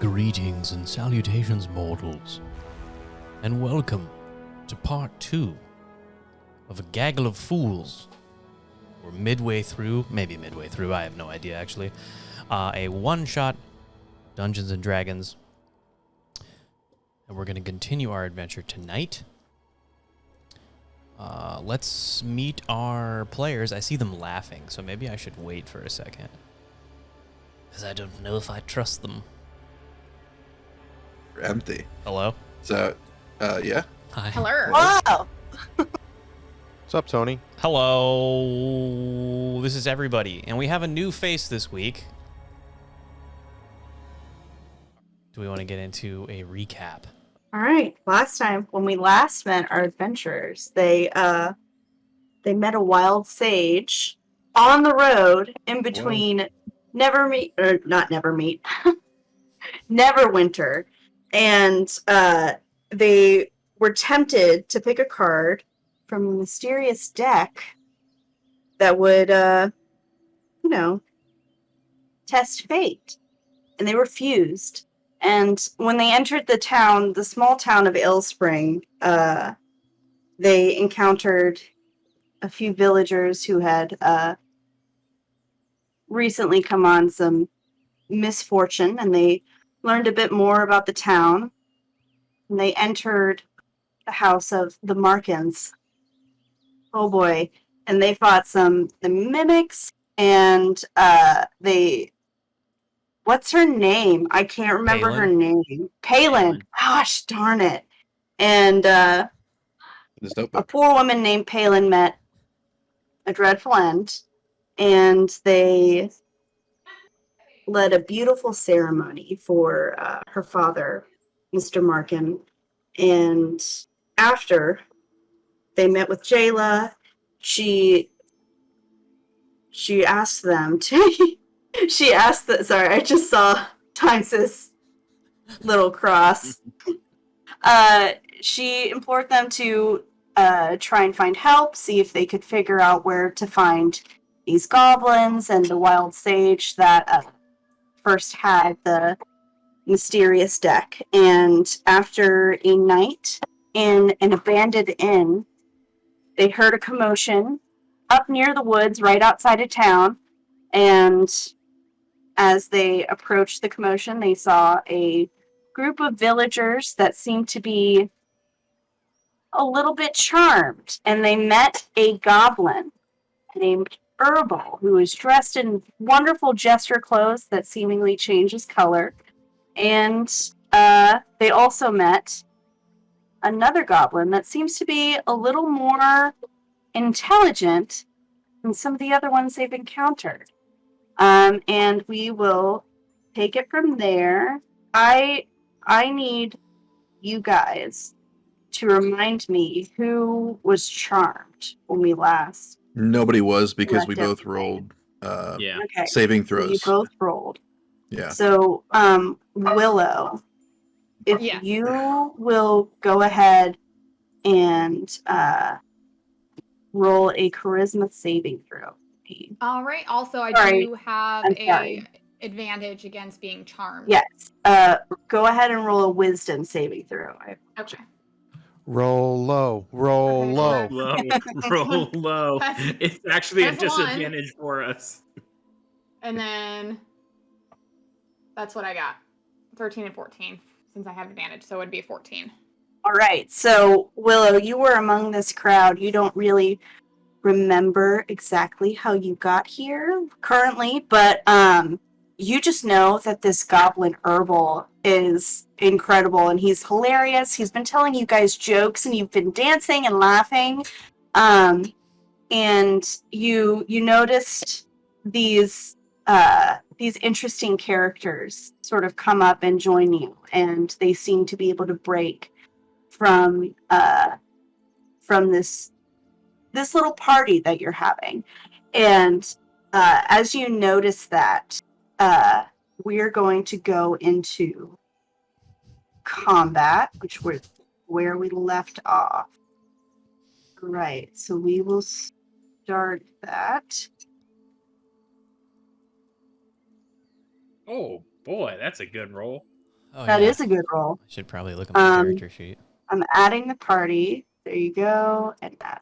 Greetings and salutations, mortals, and welcome to part 2 of A Gaggle of Fools. We're midway through, maybe midway through, I have no idea actually, a one-shot Dungeons & Dragons, and we're going to continue our adventure tonight. Let's meet our players. I see them laughing, so maybe I should wait for a second, because I don't know if I trust them. Empty. Hello? So, yeah. Hi. Hello. Wow. What's up, Tony? Hello. This is everybody, and we have a new face this week. Do we want to get into a recap? All right. Last time, when we last met our adventurers, they met a wild sage on the road in between Neverwinter, and they were tempted to pick a card from a mysterious deck that would, test fate, and they refused. And when they entered the small town of Illspring, they encountered a few villagers who had recently come on some misfortune, and they learned a bit more about the town. And they entered the house of the Markins. Oh boy. And they fought the mimics, and what's her name? I can't remember her name. Palin. Gosh darn it. And a poor woman named Palin met a dreadful end, and they led a beautiful ceremony for her father, Mr. Markin. And after they met with Jayla, she asked them to sorry, I just saw Times' little cross. She implored them to try and find help, see if they could figure out where to find these goblins and the wild sage that first had the mysterious deck. And after a night in an abandoned inn, they heard a commotion up near the woods right outside of town, and as they approached the commotion, they saw a group of villagers that seemed to be a little bit charmed, and they met a goblin named Herbal, who was dressed in wonderful jester clothes that seemingly changes color. And they also met another goblin that seems to be a little more intelligent than some of the other ones they've encountered. And we will take it from there. I need you guys to remind me who was charmed when we last. Nobody was, because we both rolled saving throws. You both rolled. Yeah. So, Willow, if you will go ahead and roll a charisma saving throw. All right. Also, I do have a advantage against being charmed. Yes. Go ahead and roll a wisdom saving throw. Okay. Roll low. Roll low. Roll low. It's actually a disadvantage for us. And then that's what I got. 13 and 14, since I have advantage, so it would be 14. All right. So, Willow, you were among this crowd. You don't really remember exactly how you got here currently, but you just know that this goblin Herbal is incredible, and he's hilarious. He's been telling you guys jokes, and you've been dancing and laughing. And you noticed these interesting characters sort of come up and join you, and they seem to be able to break from this little party that you're having. And as you notice that, we're going to go into combat, which was where we left off. Right, so we will start that. Oh boy, that's a good roll. Oh, That yeah. is a good roll. I should probably look at my character sheet. I'm adding the party. There you go. And that.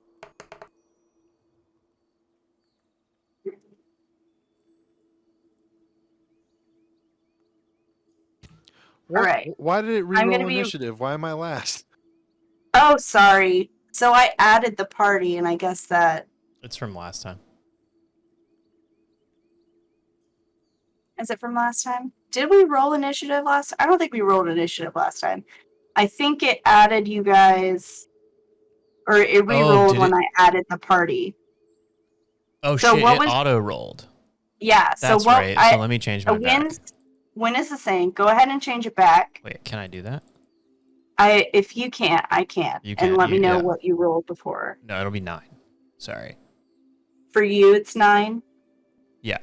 What? Alright. Why did it I'm reroll gonna be- initiative? Why am I last? Oh, sorry. So I added the party, and I guess that It's from last time. is it from last time? Did we roll initiative last time? I don't think we rolled initiative last time. I think it added you guys, or it re-rolled did when it? I added the party. Oh, So shit. what It was- auto-rolled. Yeah. That's so what? right. So let me change my back. When is the saying? Go ahead and change it back. Wait, can I do that? If you can't, I can't. You And can, let me know yeah. what you rolled before. No, it'll be 9. Sorry. For you, it's 9. Yeah.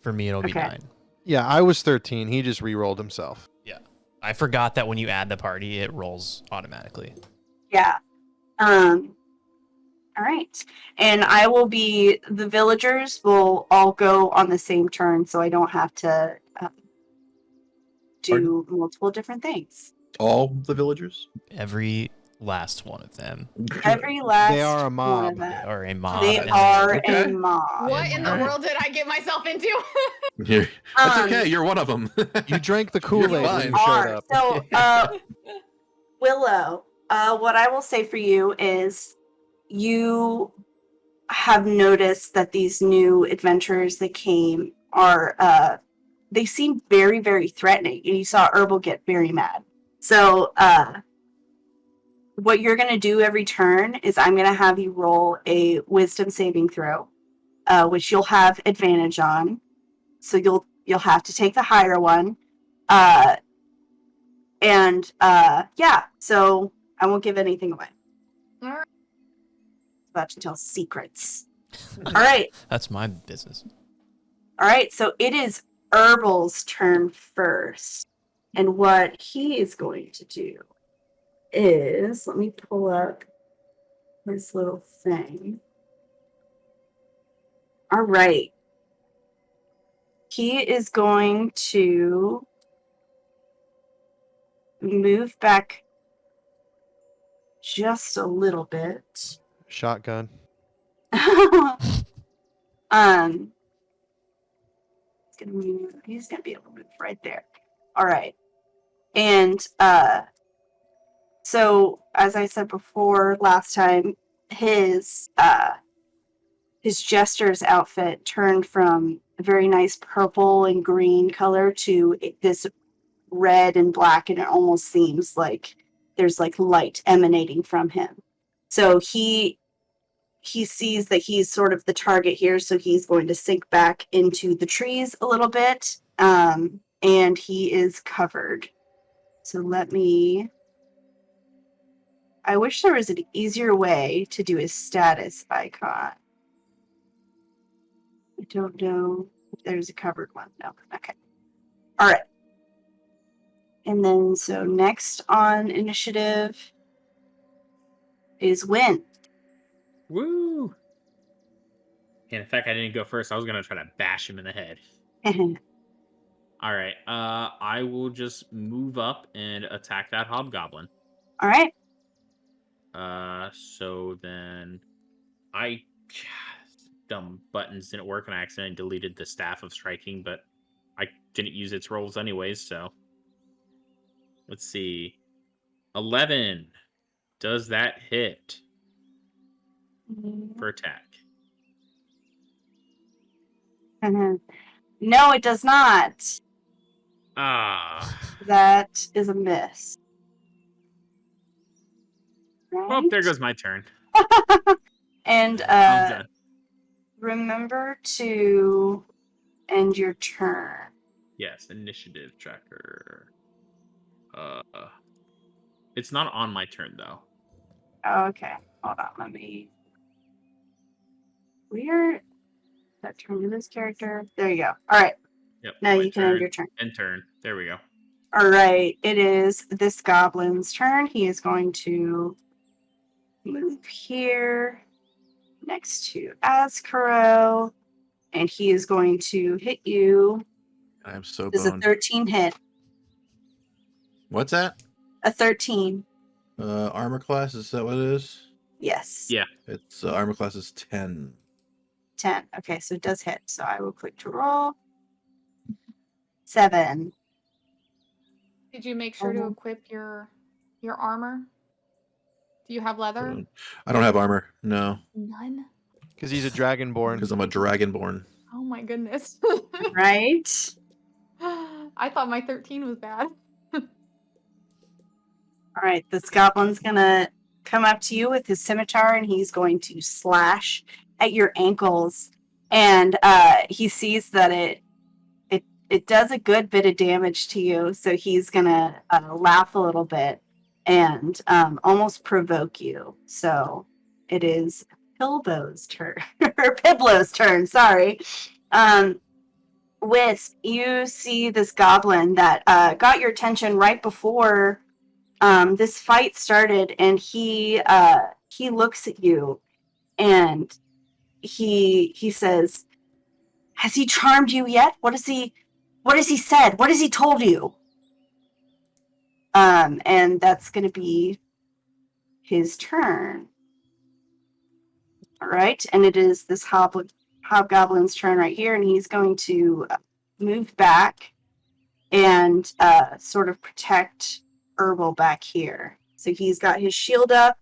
For me, it'll be Okay. 9. Yeah, I was 13. He just re-rolled himself. Yeah. I forgot that when you add the party, it rolls automatically. Yeah. All right. And I will be, the villagers will all go on the same turn, so I don't have to do multiple different things. All the villagers? Every last one of them. Every last They are a one mob. of them. Or a mob. They and are Okay. a mob. What in the Alright. world did I get myself into? Yeah. That's Um, okay. You're one of them. You drank the Kool-Aid when fine. you showed are. up. So, Willow, what I will say for you is you have noticed that these new adventurers that came are, they seem very, very threatening. And you saw Herbal get very mad. So, what you're going to do every turn is I'm going to have you roll a wisdom saving throw, which you'll have advantage on. So you'll have to take the higher one. Yeah, so I won't give anything away. All right. About to tell secrets. All right. That's my business. All right, so it is Herbal's turn first. And what he is going to do is, let me pull up this little thing. All right. He is going to move back just a little bit. Shotgun. He's gonna be able to move right there. All right. And so as I said before last time, his jester's outfit turned from a very nice purple and green color to this red and black, and it almost seems like there's like light emanating from him. So he sees that he's sort of the target here, so he's going to sink back into the trees a little bit, and he is covered. So I wish there was an easier way to do his status icon. I don't know if there's a covered one. No. Okay. All right. And then, so next on initiative is Win. Woo! And in fact, I didn't go first. I was gonna try to bash him in the head. All right. I will just move up and attack that hobgoblin. All right. So then dumb buttons didn't work, and I accidentally deleted the staff of striking, but I didn't use its rolls anyways. So let's see. 11. Does that hit for attack? No, it does not. Ah. That is a miss. Right? Well, there goes my turn. And I'm done. remember to end your turn. Yes, initiative tracker. It's not on my turn though. Oh, okay. Hold on, let me. Weird. That turn to this character. There you go. All right. Yep. Now my you can end your turn. End turn. There we go. All right. It is this goblin's turn. He is going to move here next to Azkaro, and he is going to hit you. I'm so This is a boned. 13 hit. What's that? A 13. Armor class, is that what it is? Yes. Yeah. It's armor class is 10. 10. Okay, so it does hit. So I will click to roll. 7. Did you make sure to equip your armor? Do you have leather? I don't have armor. No, None. Because he's a dragonborn. because I'm a dragonborn. Oh my goodness. Right? I thought my 13 was bad. All right, this goblin's gonna come up to you with his scimitar and he's going to slash at your ankles. And he sees that it does a good bit of damage to you, so he's gonna laugh a little bit and almost provoke you. So it is Pilbo's turn, or Piblo's turn, sorry. Wisp, you see this goblin that got your attention right before this fight started, and he looks at you and he says, "Has he charmed you yet? What has he said? What has he told you?" And that's going to be his turn. All right, and it is this hobgoblin's turn right here, and he's going to move back and sort of protect Herbal back here. So he's got his shield up.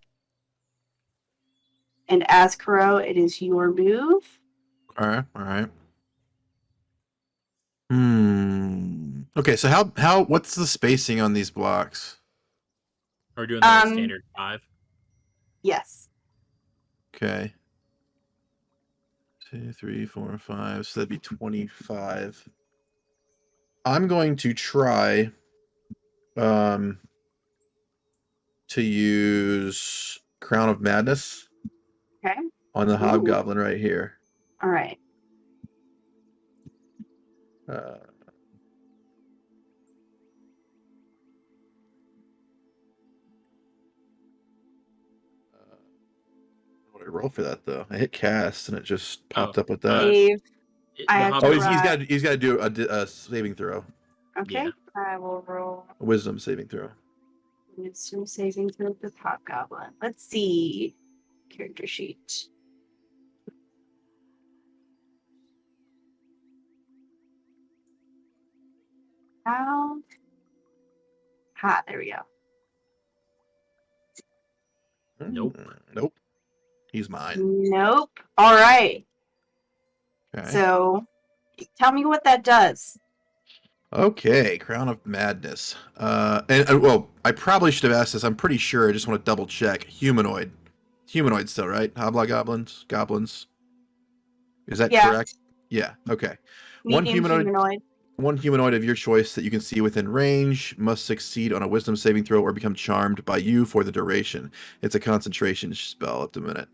And Azkaro, it is your move. All right. Okay, so how what's the spacing on these blocks? Are we doing the standard 5? Yes. Okay. 2, 3, 4, 5. So that'd be 25. I'm going to try to use Crown of Madness. Okay. On the hobgoblin right here. All right. What did I roll for that though? I hit cast and it just popped up with that. Dave, I have to he's got to do a saving throw. Okay. Yeah. I will roll A wisdom saving throw. wisdom saving throw with hobgoblin. Let's see. Character sheet. How? There we go. Nope. Nope. He's mine. Nope. All right. Okay. So, tell me what that does. Okay, Crown of Madness. Well, I probably should have asked this. I'm pretty sure. I just want to double check. Humanoid still, right? Hobgoblins, goblins. Is that correct? Yeah. Okay. Medium humanoid. One humanoid of your choice that you can see within range must succeed on a wisdom saving throw or become charmed by you for the duration. It's a concentration spell up to a minute.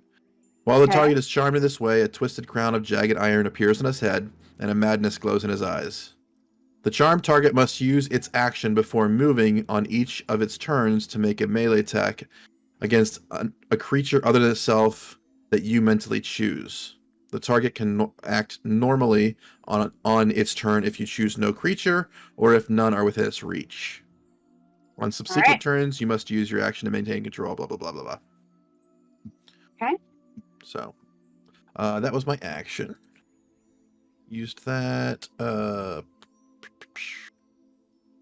While the target is charmed in this way, a twisted crown of jagged iron appears on his head, and a madness glows in his eyes. The charmed target must use its action before moving on each of its turns to make a melee attack against a creature other than itself that you mentally choose. The target can act normally on its turn if you choose no creature or if none are within its reach. On subsequent turns, you must use your action to maintain control, blah, blah, blah, blah, blah. Okay. So, that was my action. Used that.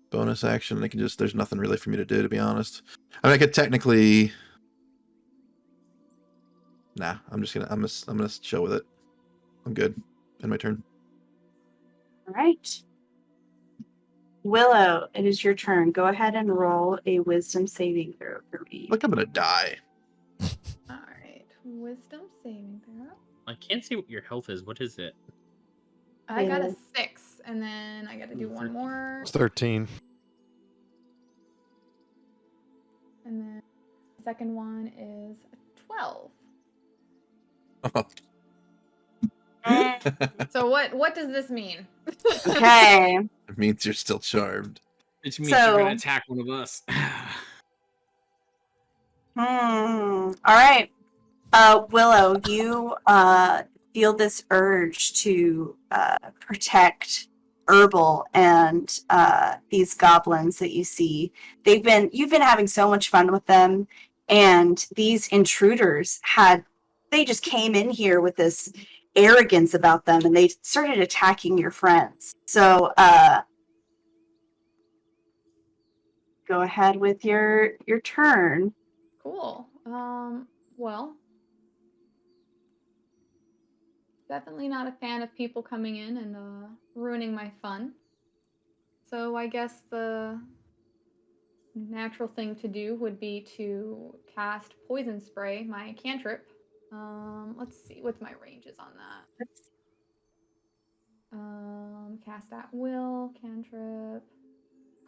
Bonus action. I can just. There's nothing really for me to do, to be honest. I mean, I could technically. Nah, I'm gonna chill with it. I'm good. End my turn. All right. Willow, it is your turn. Go ahead and roll a wisdom saving throw for me. Look, I'm gonna die. All right. Wisdom saving throw. I can't see what your health is. What is it? I got a 6, and then I got to do one more. It's 13. And then the second one is a 12. So what does this mean? Okay. It means you're still charmed. Which means So- you're gonna attack one of us. All right. Willow, you feel this urge to protect Herbal and these goblins that you see. You've been having so much fun with them, and these intruders they just came in here with this arrogance about them, and they started attacking your friends. So go ahead with your turn. Cool. Well, definitely not a fan of people coming in and ruining my fun. So I guess the natural thing to do would be to cast Poison Spray, my cantrip. Let's see what my range is on that. Cast at will, cantrip.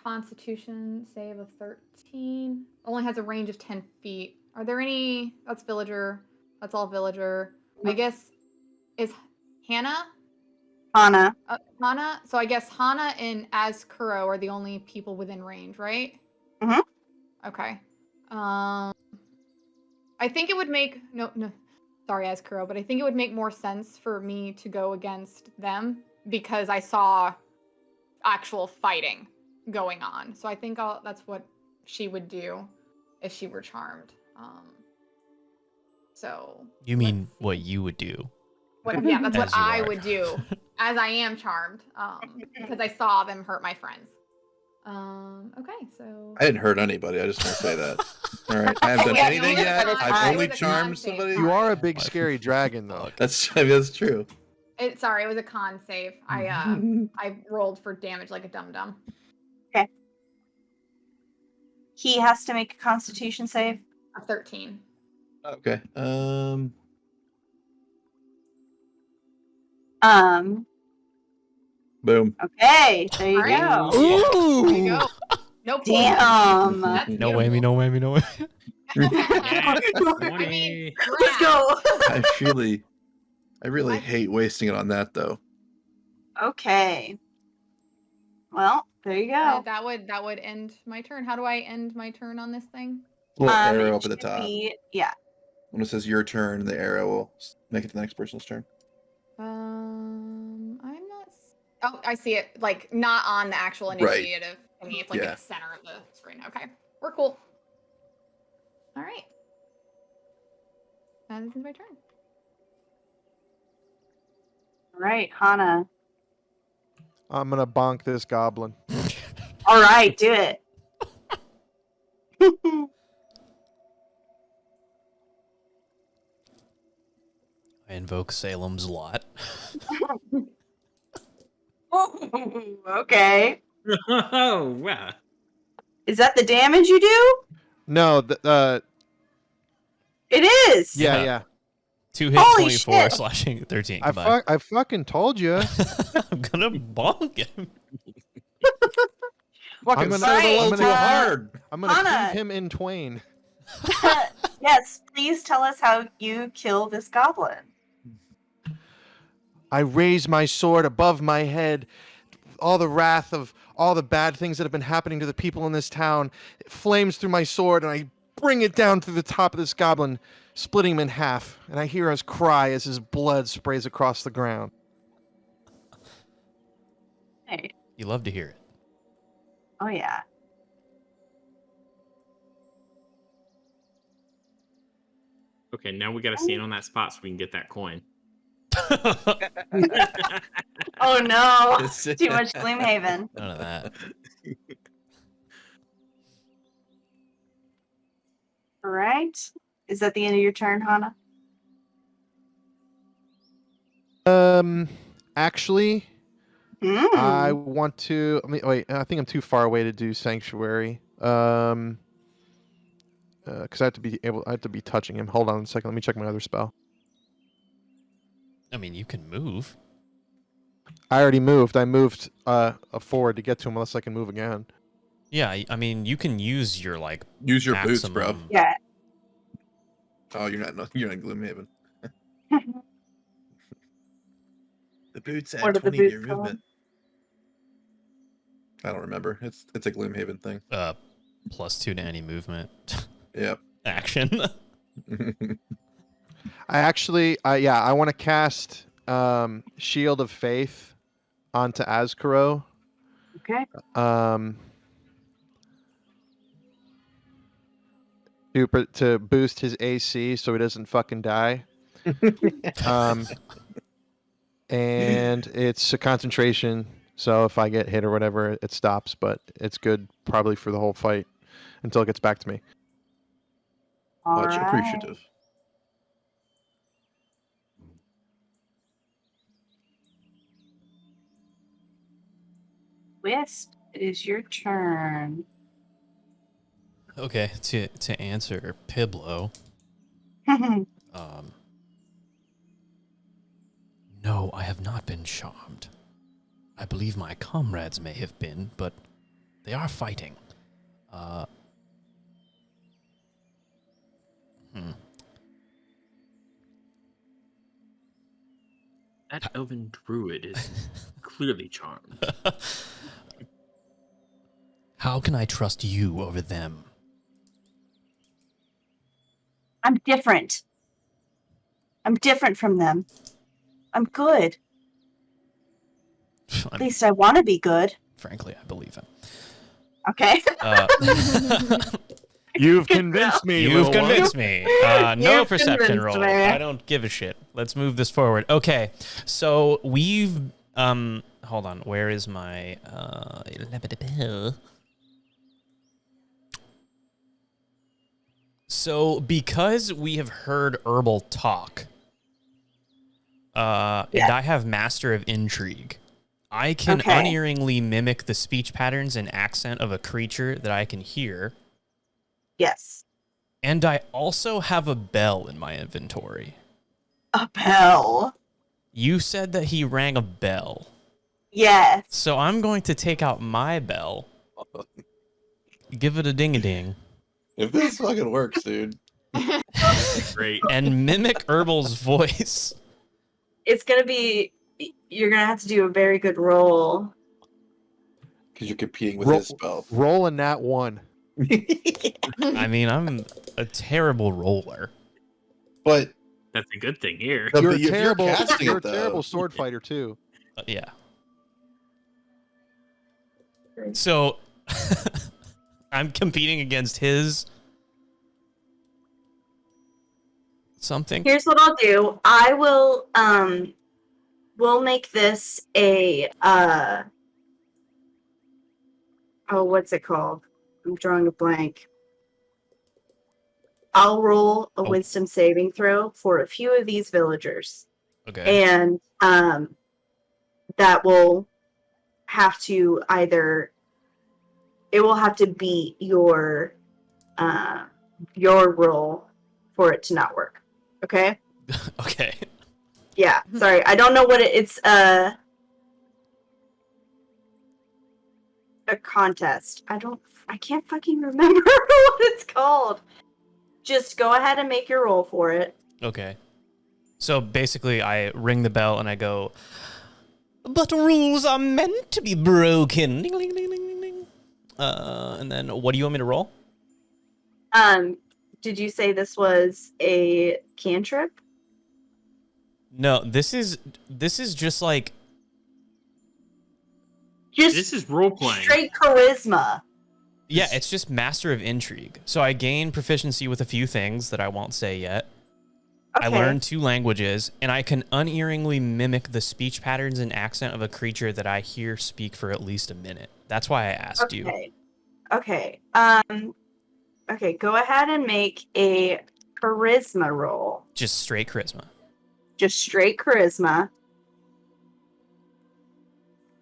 Constitution save of 13. Only has a range of 10 feet. Are there any... That's villager. That's all villager. I guess... Is Hannah? Hana. Hana? So I guess Hana and Azkuro are the only people within range, right? Mhm. Okay. I think it would make... No. Sorry, Azkuro, but I think it would make more sense for me to go against them because I saw actual fighting going on. So I think that's what she would do if she were charmed. So You mean what you would do? Yeah, that's what As you I are. would do as I am charmed. Because I saw them hurt my friends. Okay, so I didn't hurt anybody. I just want to say that. All right, I haven't done Yeah, anything no, yet. it's I've it only was a charmed con save, somebody. You sorry. are a big scary dragon, though. That's true. Sorry, it was a con save. I rolled for damage like a dum-dum. He has to make a Constitution save. A 13. Okay. Boom. Okay, there you All right. go. There you go. No poison. Damn. That's No whammy, no whammy, no whammy. Yeah, I mean, 20. Let's go. I really hate wasting it on that though. Okay. Well, there you go. that would end my turn. How do I end my turn on this thing? Little It arrow up at the should top. yeah. When it says your turn, the arrow will make it to the next person's turn. I'm not. Oh, I see it. Like not on the actual initiative thingy. It's like in Yeah. the center of the screen. Okay, we're cool. All right. This is my turn. All right, Hana. I'm gonna bonk this goblin. All right, do it. I invoke Salem's Lot. Okay. Oh, wow. Is that the damage you do? No, It is. yeah. 2 hit, Holy 24, shit. slashing 13. Goodbye. I fucking told you. I'm gonna bonk him. Fucking I'm gonna- say it a Right, little too hard. I'm gonna Hana. keep him in twain. Yes, please tell us how you kill this goblin. I raise my sword above my head. All the wrath of all the bad things that have been happening to the people in this town it flames through my sword, and I bring it down through the top of this goblin, splitting him in half. And I hear his cry as his blood sprays across the ground. Hey. You love to hear it. Oh yeah. Okay, now we gotta stand on that spot so we can get that coin. Oh no. Too much Gloomhaven. None of that. All right. Is that the end of your turn, Hana? Actually, Mm. I want to. Wait. I think I'm too far away to do sanctuary. Because I have to be touching him. Hold on a second. Let me check my other spell. I mean, you can move. I already moved. I moved forward to get to him, unless I can move again. Yeah, I mean, you can use your like Use your boots, bro. maximum- Yeah. Oh, you're not in Gloomhaven. The boots What add are the 20 to your boots called? movement. I don't remember. It's a Gloomhaven thing. +2 to any movement Yep. action. I want to cast Shield of Faith onto Azkaro. Okay. To boost his AC so he doesn't fucking die. And it's a concentration, so if I get hit or whatever, it stops, but it's good probably for the whole fight until it gets back to me. Much Alright. appreciative. Wisp, it is your turn. Okay, to answer Piblo, no, I have not been charmed. I believe my comrades may have been, but they are fighting. That elven druid is clearly charmed. How can I trust you over them? I'm different. I'm different from them. I'm good. At least I want to be good. Frankly, I believe him. Okay. You've convinced me. You've little one. convinced me. No You've perception convinced roll. me. I don't give a shit. Let's move this forward. Okay, so we've hold on. Where is my So because we have heard Herbal talk, and I have Master of Intrigue, I can unerringly mimic the speech patterns and accent of a creature that I can hear. Yes. And I also have a bell in my inventory. A bell. You said that he rang a bell. Yes. So I'm going to take out my bell, give it a ding-a-ding, If this fucking works, dude. Great. and mimic Herbal's voice. It's going to be... You're going to have to do a very good roll. Because you're competing with his spell. Roll a nat 1. I mean, I'm a terrible roller. But That's a good thing here. No, You're but a if you're terrible, casting you're a it, though- terrible sword fighter too. Yeah. So I'm competing against his something. Here's what I'll do. I will, we'll make this a, what's it called? I'm drawing a blank. I'll roll a wisdom saving throw for a few of these villagers. Okay. And, that will have to either, it will have to beat your roll for it to not work. Okay? Okay. Yeah, sorry. I don't know what it's a contest. I can't fucking remember what it's called. Just go ahead and make your roll for it. Okay. So basically, I ring the bell and I go, "But rules are meant to be broken." Ding, ding, ding, ding, ding, ding. And then what do you want me to roll? Did you say this was a cantrip? No, this is just like Just This is role playing. straight charisma. yeah, it's just Master of Intrigue. So I gain proficiency with a few things that I won't say yet. Okay. I learned 2 languages, and I can unerringly mimic the speech patterns and accent of a creature that I hear speak for at least a minute. That's why I asked you. Okay. Okay, go ahead and make a charisma roll. Just straight charisma. Just straight charisma.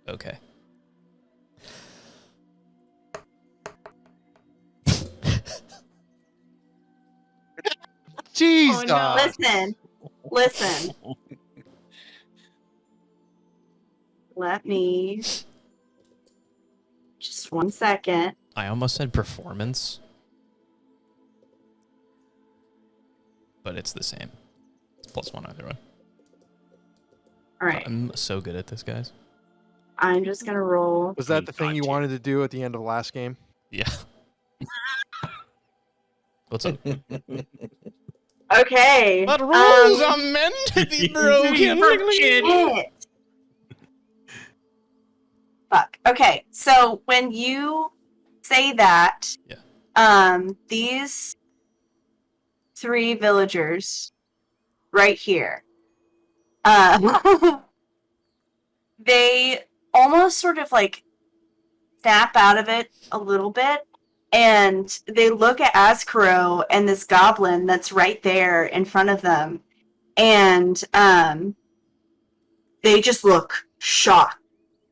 Okay. Jesus. no. Listen. Let me just 1 second. I almost said performance, but it's the same. It's +1 either way. All right, I'm so good at this, guys. I'm just gonna roll. Was that the thing you wanted to do at the end of the last game? Yeah. What's up? Okay. But rules are meant to be broken. Shit. Fuck. Okay, so when you say that, these 3 villagers right here, they almost sort of like snap out of it a little bit, and they look at Azkaro and this goblin that's right there in front of them, and they just look shocked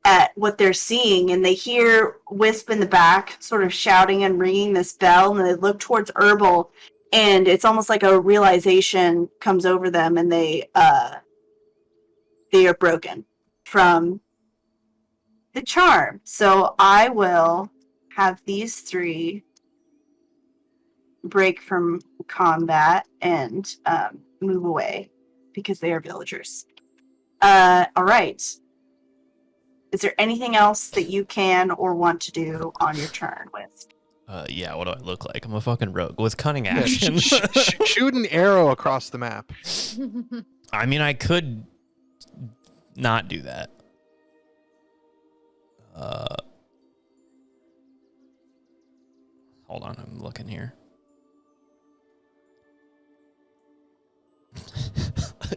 at what they're seeing, and they hear Wisp in the back sort of shouting and ringing this bell, and they look towards Herbal, and it's almost like a realization comes over them, and they are broken from the charm. So I will have these 3 break from combat and move away because they are villagers. All right. Is there anything else that you can or want to do on your turn with? Yeah, what do I look like? I'm a fucking rogue with cunning Yeah, action. shoot an arrow across the map. I mean, I could not do that. Hold on, I'm looking here.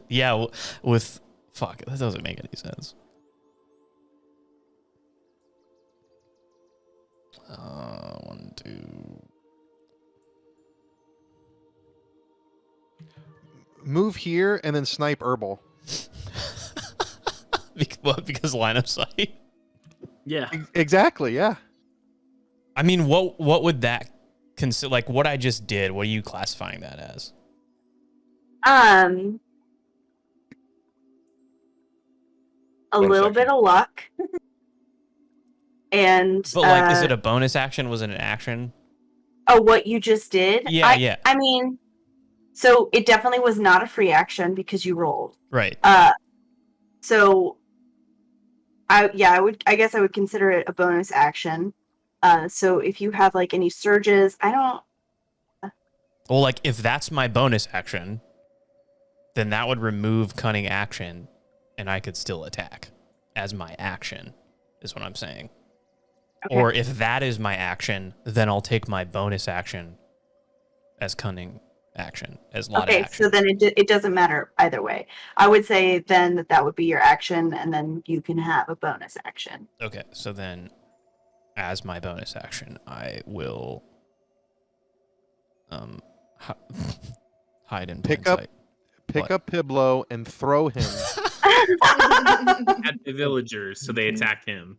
Yeah, with fuck, that doesn't make any sense. One, two. Move here and then snipe Herbal. What? Because line of sight. Yeah. Exactly, yeah. I mean, what would that consider? Like what I just did. What are you classifying that as? A little bit of luck. And But like, is it a bonus action? Was it an action? Oh, what you just did? Yeah, yeah. I mean, so it definitely was not a free action because you rolled. Right. So I guess I would consider it a bonus action. So if you have like any surges, I don't. Well, like if that's my bonus action, then that would remove cunning action, and I could still attack as my action, is what I'm saying. Okay. Or if that is my action, then I'll take my bonus action as cunning action, as lot of action. So then it doesn't matter either way. I would say then that would be your action, and then you can have a bonus action. Okay, so then as my bonus action, I will hide in plain sight. Pick up Piblo and throw him. At the villagers, so they attack him.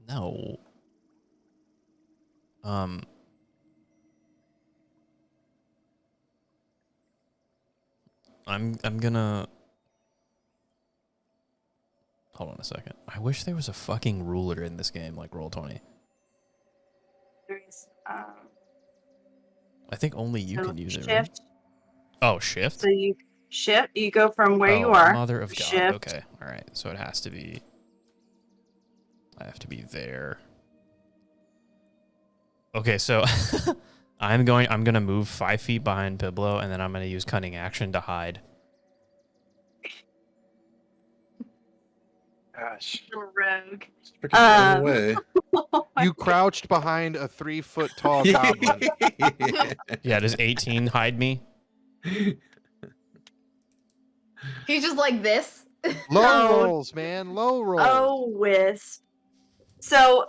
No. I'm gonna hold on a second. I wish there was a fucking ruler in this game like Roll20. There's I think only you can use shift. it, right? Oh, shift? So you shift. You go from where you Oh, are. Mother of God. Shift. Okay. All right. So it has to be. I have to be there. Okay. So I'm gonna move 5 feet behind Piblo, and then I'm gonna use cunning action to hide. Gosh. Rogue. It's freaking running away. You crouched behind a 3-foot tall goblin. Yeah. Does 18 hide me? He's just like this. Low rolls, man. Low rolls. Oh, Wisp. So,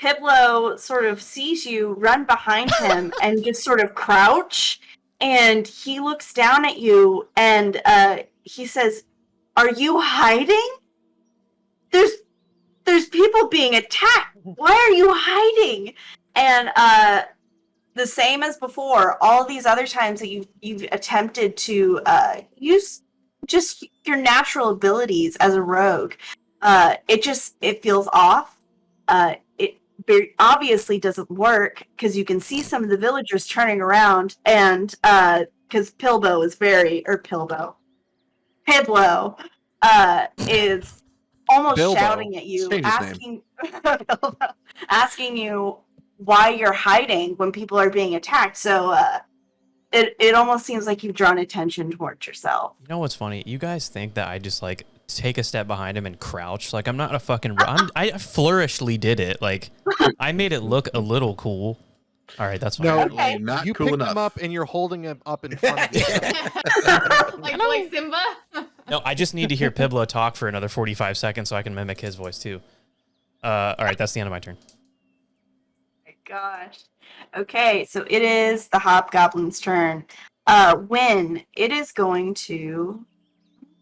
Piblo sort of sees you run behind him and just sort of crouch, and he looks down at you and he says, "Are you hiding? There's people being attacked. Why are you hiding?" And the same as before, all these other times that you've attempted to use just your natural abilities as a rogue, it feels off. It very obviously doesn't work because you can see some of the villagers turning around, and because Piblo is almost Bilbo. shouting at you, Change his name. asking you why you're hiding when people are being attacked. So it almost seems like you've drawn attention towards yourself. You know what's funny? You guys think that I just like take a step behind him and crouch. Like, I'm not a fucking... I flourishly did it. Like, I made it look a little cool. All right, that's fine. No, Okay. Not you cool picked enough. him up and you're holding him up in front of you. like Simba. No, I just need to hear Piblo talk for another 45 seconds so I can mimic his voice, too. All right, that's the end of my turn. My gosh. Okay, so it is the Hobgoblin's turn. When it is going to...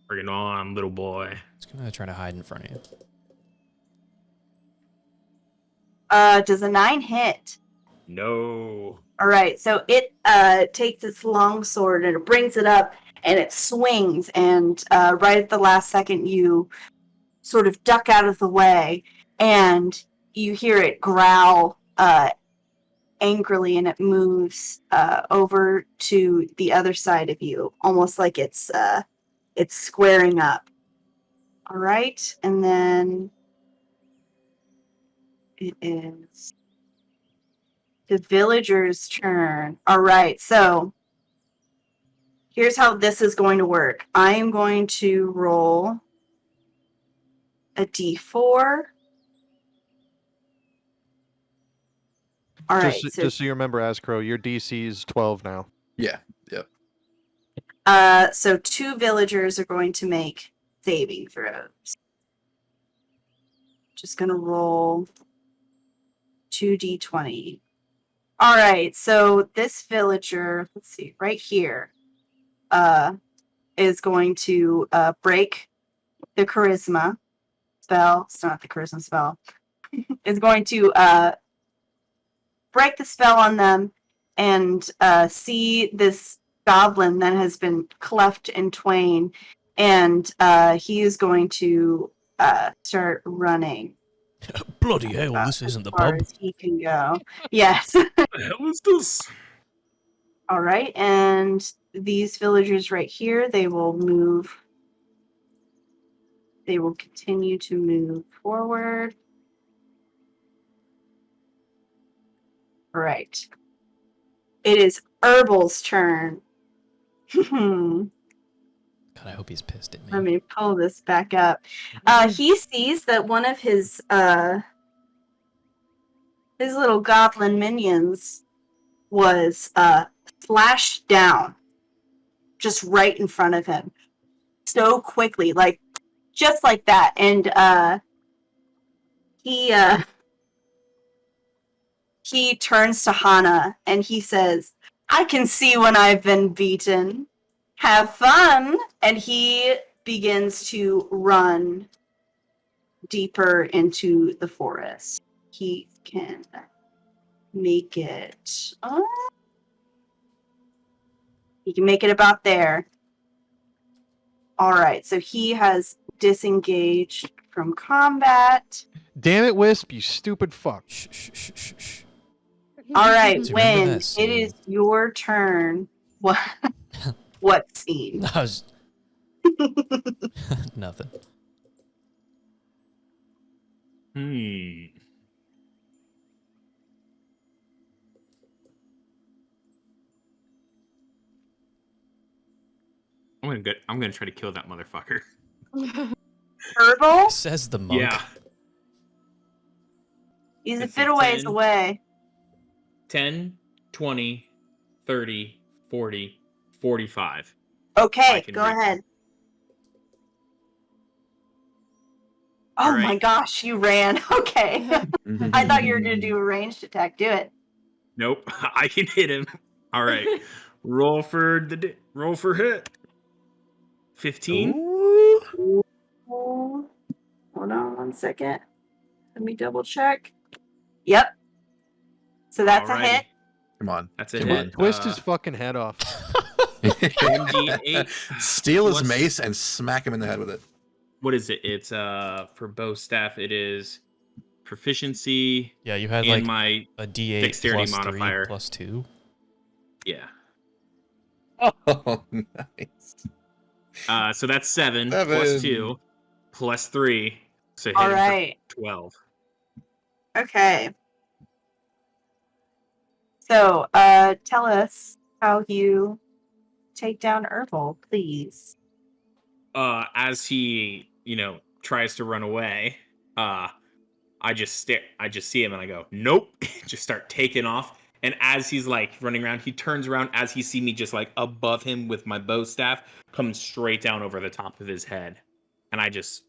Bring it on, little boy. It's going to try to hide in front of you. Does a 9 hit? No. All right, so it takes its long sword and it brings it up and it swings, and right at the last second you sort of duck out of the way and you hear it growl angrily, and it moves over to the other side of you, almost like it's squaring up. All right, and then it is the villager's turn. All right, so here's how this is going to work. I am going to roll a d4. All right, Just so you remember, Ascro, your DC is 12 now. Yeah. Yep. so 2 villagers are going to make saving throws. Just going to roll 2d20. All right, so this villager, let's see, right here, is going to break the charisma spell. It's not the charisma spell. Is going to break the spell on them and see this goblin that has been cleft in twain, and he is going to start running. Bloody hell, this isn't the As far pub. as he can go. Yes. What the hell is this? All right, and these villagers right here, they will move. They will continue to move forward. All right. It is Herbal's turn. God, I hope he's pissed at me. Let me pull this back up. He sees that one of his little goblin minions was flashed down just right in front of him so quickly, like just like that. And he turns to Hana and he says, "I can see when I've been beaten. Have fun." And he begins to run deeper into the forest. He can make it. He can make it about there. All right, so he has disengaged from combat. Damn it, Wisp, you stupid fuck. Shh, shh, shh, shh, shh. All right, Do you remember when that it scene? is your turn. What? What scene? I was... Nothing. I'm gonna try to kill that motherfucker. Herbal? Says the monk. Yeah. He's a Let's bit see, of ways 10. away. 10, 20, 30, 40, 45. Okay, can go reach. ahead. All Oh my right. gosh, you ran. Okay. I thought you were going to do a ranged attack. Do it. Nope, I can hit him. All right, roll for hit. 15. Ooh. Hold on 1 second. Let me double check. Yep. So that's a Alrighty. hit. Come on. That's a Come hit. on. Twist his fucking head off. 1d8. Steal his Plus- mace and smack him in the head with it. What is it? It's for bow staff. It is proficiency Yeah, you had and like my a D8 dexterity plus 3 modifier. plus 2. yeah. Oh, nice. So that's 7 plus 7. 2 plus 3. So hit All him for right. 12. Okay. So, tell us how you take down Herbal, please. As he tries to run away, I just see him and I go, nope, just start taking off. And as he's like running around, he turns around as he see me just like above him with my bow staff, coming straight down over the top of his head. And I just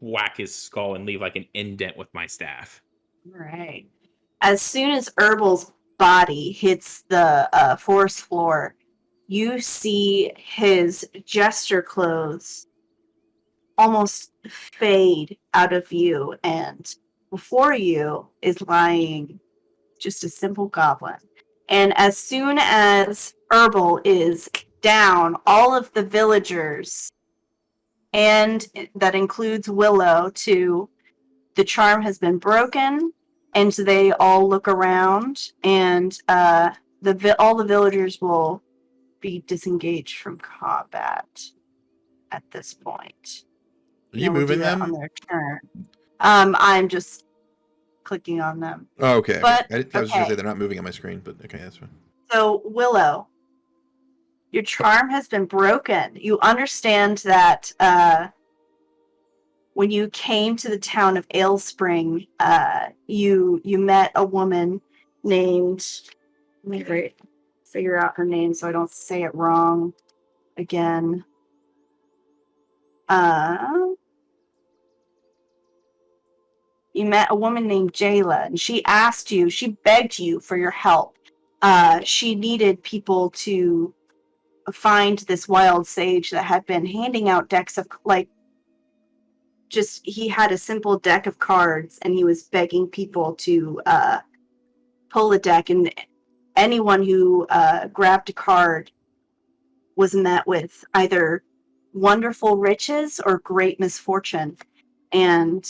whack his skull and leave like an indent with my staff. All right. As soon as Herbal's body hits the forest floor, you see his jester clothes almost fade out of view, and before you is lying just a simple goblin. And as soon as Herbal is down, all of the villagers, and that includes Willow too, the charm has been broken, and they all look around, and all the villagers will be disengaged from combat at this point. Are you moving them? On their turn. I'm just clicking on them. Oh, okay. But, I was just gonna say they're not moving on my screen, but okay, that's fine. So, Willow, your charm has been broken. You understand that when you came to the town of Alespring, you met a woman named. Let me figure out her name so I don't say it wrong again. You met a woman named Jayla, and she begged you for your help. She needed people to find this wild sage that had been handing out decks of, he had a simple deck of cards, and he was begging people to pull a deck, and anyone who grabbed a card was met with either wonderful riches or great misfortune. And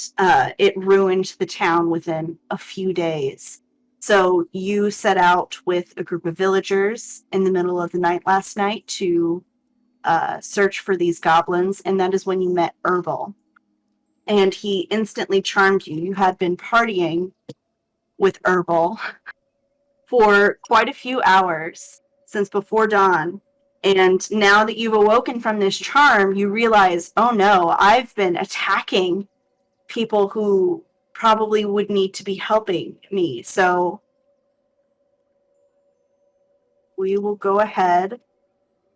it ruined the town within a few days. So you set out with a group of villagers in the middle of the night last night to search for these goblins, and that is when you met Herbal. And he instantly charmed you. You had been partying with Herbal for quite a few hours since before dawn. And now that you've awoken from this charm, you realize, oh no, I've been attacking people who probably would need to be helping me. So we will go ahead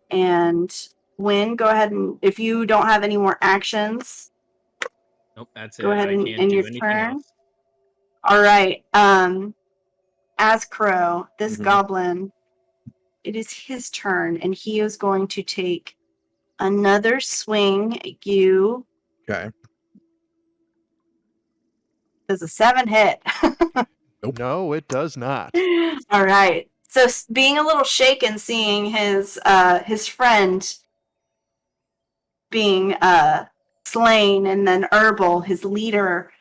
and go ahead and, if you don't have any more actions, Nope, that's go it. ahead I and can't end do your anything turn. else. All right. As Crow, this Mhm. goblin, it is his turn, and he is going to take another swing at you. Okay. Does a 7 hit? Nope. No, it does not. All right. So being a little shaken, seeing his friend being slain, and then Herbal, his leader,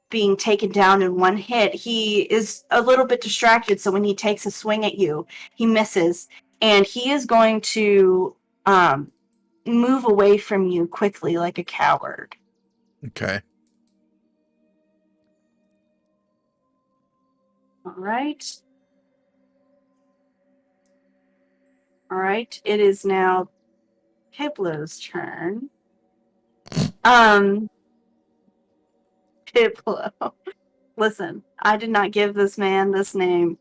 being taken down in one hit, he is a little bit distracted. So when he takes a swing at you, he misses, and he is going to move away from you quickly like a coward. Okay. All right. All right. It is now Piplo's turn. Piplo. Listen, I did not give this man this name.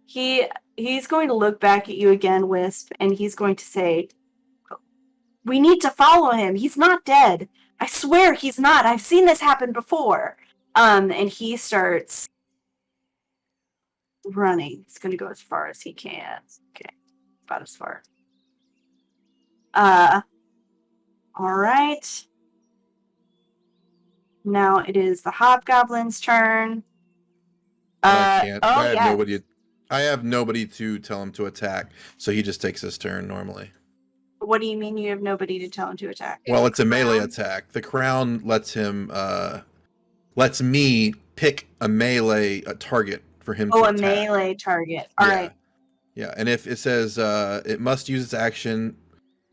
He's going to look back at you again, Wisp, and he's going to say, "We need to follow him. He's not dead. I swear he's not. I've seen this happen before." And he starts running. He's going to go as far as he can. Okay, about as far. All right. Now it is the Hobgoblin's turn. I can't. Oh, I have nobody to tell him to attack, so he just takes his turn normally. What do you mean you have nobody to tell him to attack? Well, it's a melee attack. The crown lets me pick a melee target for him to attack. Melee target. All right. Yeah, and if it says it must use its action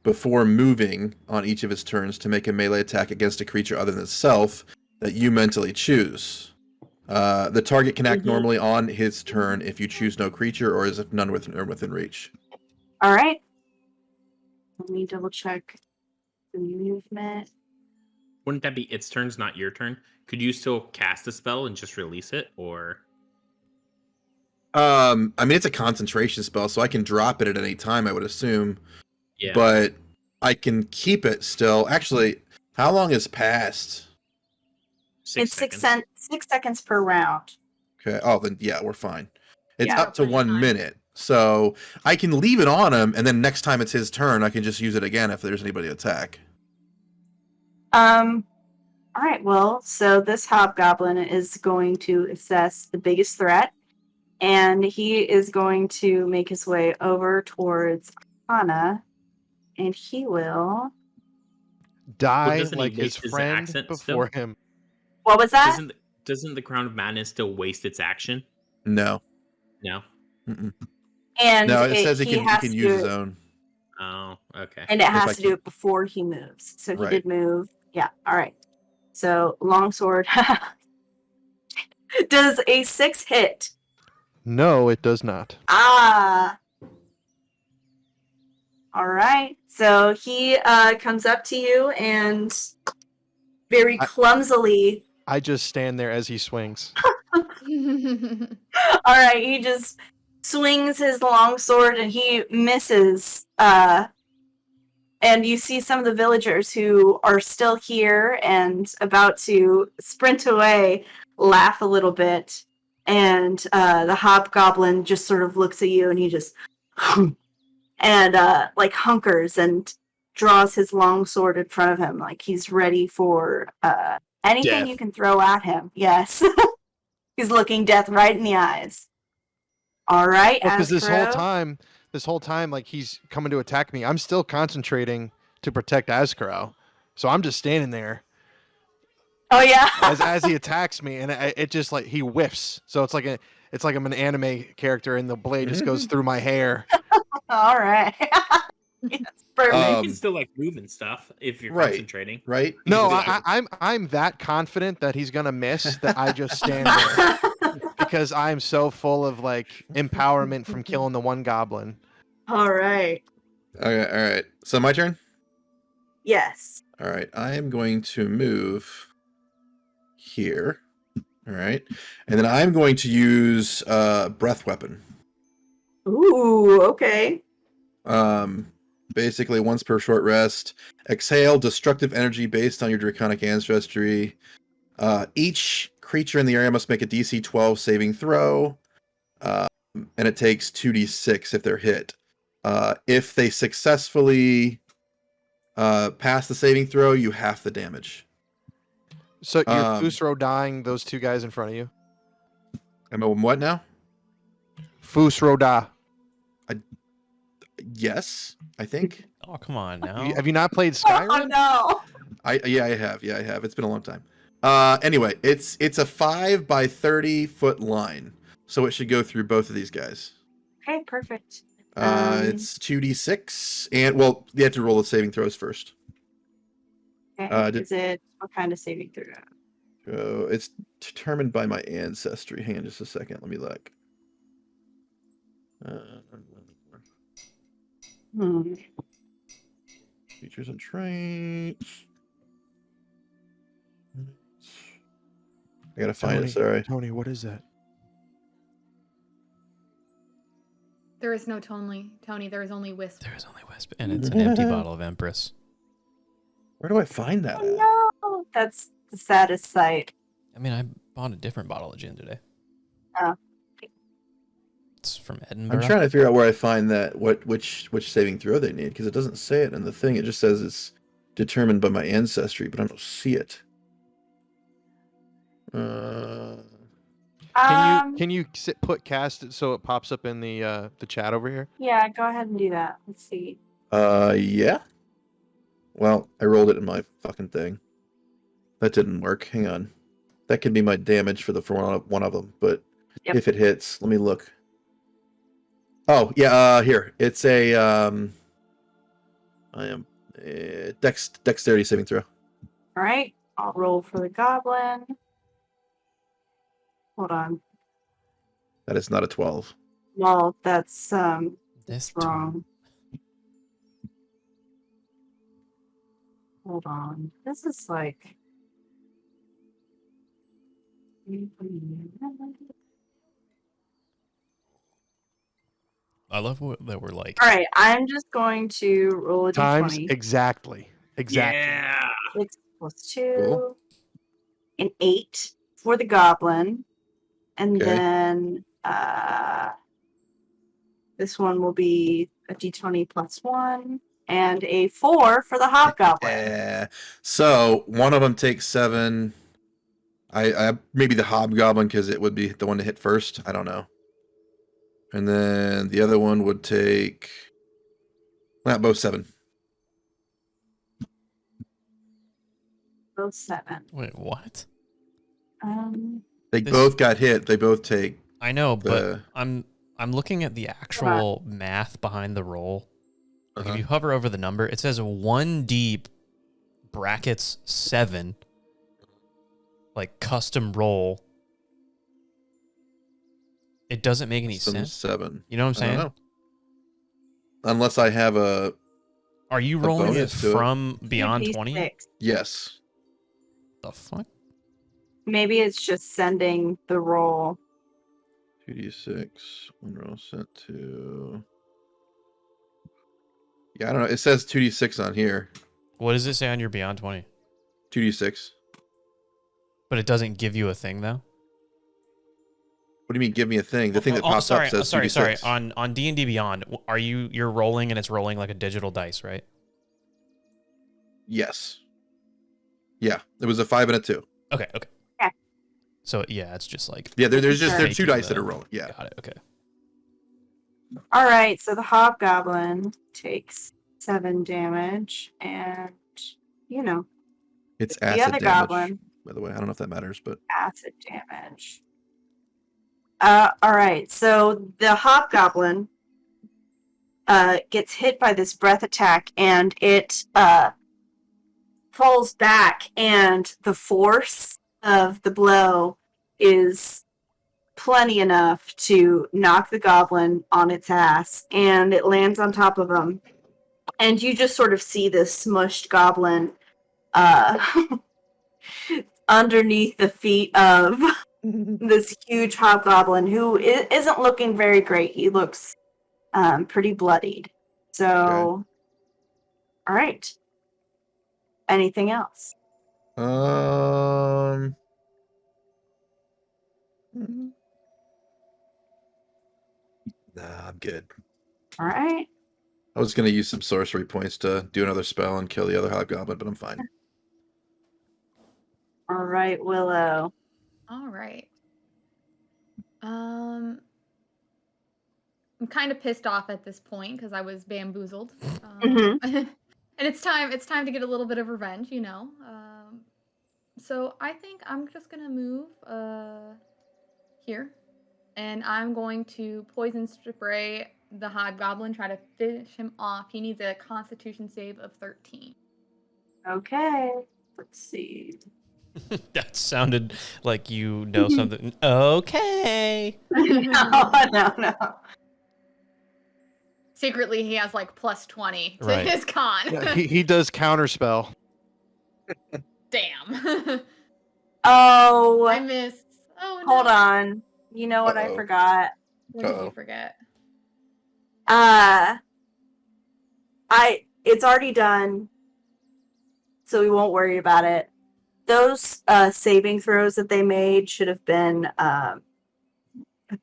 before moving on each of its turns to make a melee attack against a creature other than itself that you mentally choose. The target can act normally on his turn if you choose no creature or as if none within reach. All right. Let me double check movement. Wouldn't that be its turns, not your turn? Could you still cast a spell and just release it, or? I mean, it's a concentration spell, so I can drop it at any time, I would assume. Yeah. But I can keep it still. Actually, how long has passed? 6 It's seconds. 6 seconds per round. Okay. Oh, then yeah, we're fine. It's Yeah, up to pretty 1 fine. minute, so I can leave it on him, and then next time it's his turn, I can just use it again if there's anybody to attack. All right. Well, so this hobgoblin is going to assess the biggest threat, and he is going to make his way over towards Hana, and he will. Die doesn't he like his waste his friend accent before still? him. What was that? Doesn't the Crown of Madness still waste its action? No. No. Mm-mm. And No, it says he has can to use do his it, own. Oh, okay. and it if I has to do keep- it before he moves. So he Right. did move. Yeah. All right. So longsword. Does a 6 hit? No, it does not. Ah. All right. So he comes up to you and very clumsily. I just stand there as he swings. All right. He just swings his long sword and he misses. And you see some of the villagers who are still here and about to sprint away, laugh a little bit. And the hobgoblin just sort of looks at you and he just and like hunkers and draws his long sword in front of him like he's ready for anything Death. you can throw at him. Yes. He's looking death right in the eyes. All right. Because this Askro. whole time, like he's coming to attack me, I'm still concentrating to protect Askro. So I'm just standing there Oh yeah. as he attacks me, and it just like he whiffs. So it's like I'm an anime character, and the blade just goes through my hair. All right. Yes, perfect. You can still like move and stuff if you're right. concentrating. Right? No, Because I'm that confident that he's gonna miss that I just stand there because I'm so full of like empowerment from killing the one goblin. All right. Okay, all right. So my turn? Yes. All right. I am going to move here. All right. And then I'm going to use breath weapon. Ooh, okay. Basically once per short rest. Exhale destructive energy based on your draconic ancestry. Each creature in the area must make a DC 12 saving throw. And it takes 2d6 if they're hit. If they successfully pass the saving throw, you half the damage. So you're Fusro dying those two guys in front of you. Am I what now? Fusro da. Yes, I think. Oh, come on now. Have you not played Oh Skyrim? no. I have. Yeah, I have. It's been a long time. Anyway, it's a 5 by 30 foot line, so it should go through both of these guys. Okay, perfect. It's 2d6, and well, you have to roll the saving throws first. Okay. Is it what kind of saving throw? So it's determined by my ancestry. Hang on just a second. Let me look. Features and traits. I gotta find it. Sorry. Tony, what is that? There is no Tony. There is only Wisp. There is only Wisp, and it's an empty bottle of Empress. Where do I find that? At? No, that's the saddest sight. I mean, I bought a different bottle of gin today. Oh. It's from Edinburgh. I'm trying to figure out where I find that. Which saving throw they need, because it doesn't say it in the thing. It just says it's determined by my ancestry, but I don't see it. Can you put cast it so it pops up in the chat over here? Yeah, go ahead and do that. Let's see. Yeah. Well, I rolled it in my fucking thing. That didn't work. Hang on. That could be my damage for one of them, but Yep. if it hits, let me look. Oh yeah, here it's a dexterity saving throw. All right, I'll roll for the goblin. Hold on. That is not a 12. Well, that's This wrong. Hold on. This is like. I love that we're like. All right, I'm just going to roll a Times d20. exactly. Yeah. 6 plus 2, Cool. an 8 for the goblin. And Okay. then this one will be a d20 plus 1 and a 4 for the hobgoblin. Yeah. So one of them takes 7. I maybe the hobgoblin because it would be the one to hit first. I don't know. And then the other one would take not both 7. Both 7. Wait, what? They This- both got hit. They both take. I know, but The- I'm looking at the actual math behind the roll. Like Uh-huh. if you hover over the number, it says 1D brackets 7. Like custom roll. It doesn't make any Some sense. 7. You know what I'm I don't saying? know. Unless I have a Are you rolling it bonus to it. from beyond 20? 2d6. yes. The fuck? Maybe it's just sending the roll. 2d6. One roll set to. Yeah, I don't know. It says 2d6 on here. What does it say on your beyond 20? 2d6. But it doesn't give you a thing though. What do you mean? Give me a thing. The thing that pops sorry, up says sorry, 2d6. sorry. On D&D Beyond, you're rolling and it's rolling like a digital dice, right? Yes. Yeah, it was a 5 and a 2. Okay. Yeah. So yeah, it's just like Yeah, there's just Sure. there are 2 Taking dice that the- are rolling. Yeah. Got it. Okay. All right, so the hobgoblin takes 7 damage, and It's the acid other damage. goblin By the way, I don't know if that matters, but acid damage. All right, so the hobgoblin gets hit by this breath attack, and it falls back, and the force of the blow is plenty enough to knock the goblin on its ass, and it lands on top of him. And you just sort of see this smushed goblin underneath the feet of this huge hobgoblin who isn't looking very great. He looks pretty bloodied. So, all right. Anything else? nah, I'm good. All right. I was gonna use some sorcery points to do another spell and kill the other hobgoblin, but I'm fine. All right, Willow. All right. I'm kind of pissed off at this point because I was bamboozled. And it's time to get a little bit of revenge, you know. So I think I'm just gonna move here, and I'm going to poison spray the hobgoblin, try to finish him off. He needs a Constitution save of 13. Okay. Let's see. That sounded like you know something. Okay. No. Secretly, he has like plus 20 to Right. his con. Yeah, he does counterspell. Damn. Oh, I missed. Oh no. hold on. You know what I Uh-oh. forgot? What did Uh-oh. you forget? It's already done, so we won't worry about it. Those saving throws that they made should have been a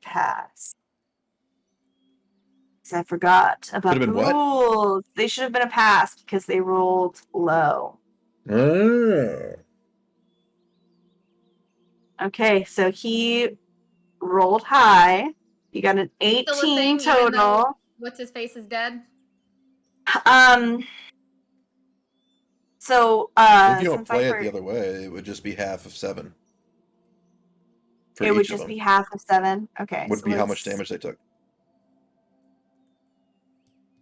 pass. 'Cause I forgot about Should have the been what? rules. They should have been a pass because they rolled low. Oh. Okay, so he rolled high. You got an Still a 18 thing, even total. though what's his face is dead? So If you don't since play I it the other way, it would just be half of 7. For it would each of just them. be half of 7. Okay. Would so be how much let's- damage they took.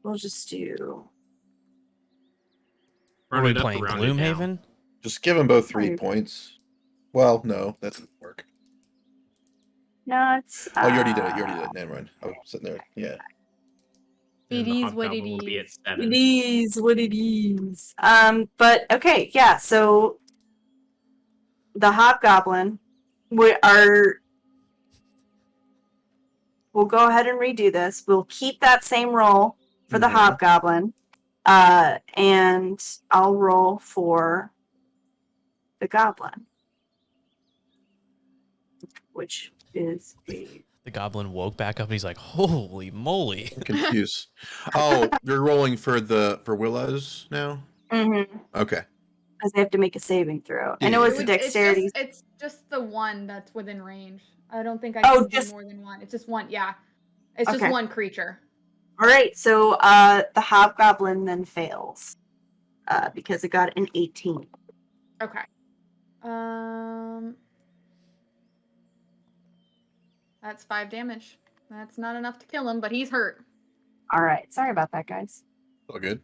We'll just do. Are Run we it up, playing round it down. Gloomhaven? Just give them both 3 Right. points. Well, no, that doesn't work. No, it's. Oh, you already did it. You already did it. Never mind. I was sitting there. Yeah. And It the is what it hobgoblin will be at is. 7. It is what it is. But okay, yeah. So the hobgoblin, we'll go ahead and redo this. We'll keep that same roll for the Mhm. hobgoblin, and I'll roll for the goblin, which is a The goblin woke back up and he's like, "Holy moly!" I'm confused. Oh, you're rolling for Willows now? mm-hmm. Okay. Because they have to make a saving throw. I know Yeah. it's a dexterity. It's just the one that's within range. I don't think I Oh, can do just- more than one. It's just one. Yeah, it's just Okay. one creature. All right, so the hobgoblin then fails because it got an 18. Okay. That's 5 damage. That's not enough to kill him, but he's hurt. All right, sorry about that, guys. All good.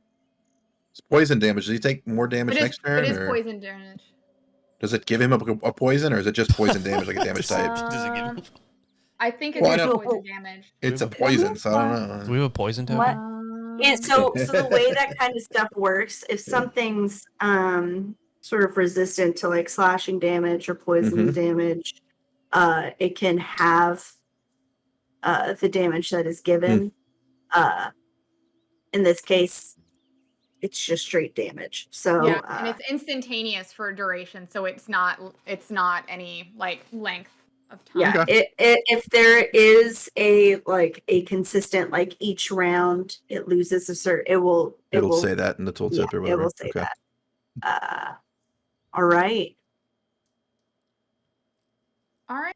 It's poison damage. Does he take more damage It is, next turn? it is Or poison damage. does it give him a poison, or is it just poison damage, like a damage type? Does it give Um, him- I think it's Well, I just know- poison damage. It's a poison, so I don't Do know. we have a poison token? What? Yeah, so the way that kind of stuff works, if something's sort of resistant to like slashing damage or poison damage, it can have the damage that is given. In this case, it's just straight damage. So Yeah, and it's instantaneous for duration, so it's not any like length of time. yeah, if there is a consistent like each round it loses a certain It'll say that in the tooltip or whatever. It will say Okay. that. All right. All right.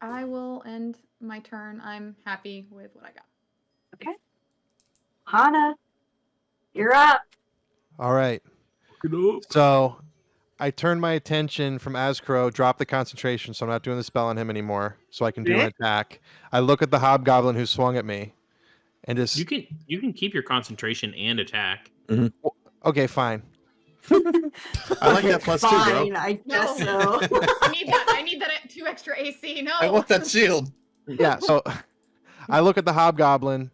I will end my turn. I'm happy with what I got. Okay. Hana, you're up. All right. So I turn my attention from Azcro, drop the concentration, so I'm not doing the spell on him anymore, so I can do an attack. I look at the hobgoblin who swung at me, and just You can keep your concentration and attack. okay, fine. I like that plus 2, bro. Fine, I guess so. I need that 2 extra AC. No. I want that shield. Yeah, so I look at the hobgoblin.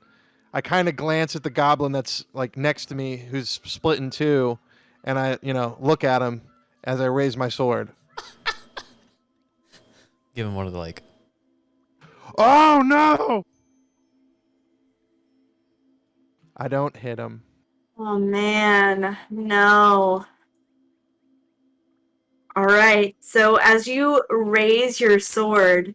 I kind of glance at the goblin that's like next to me, who's split in two, and I, look at him as I raise my sword. Give him one of the like. Oh no! I don't hit him. Oh man, no. All right. So as you raise your sword,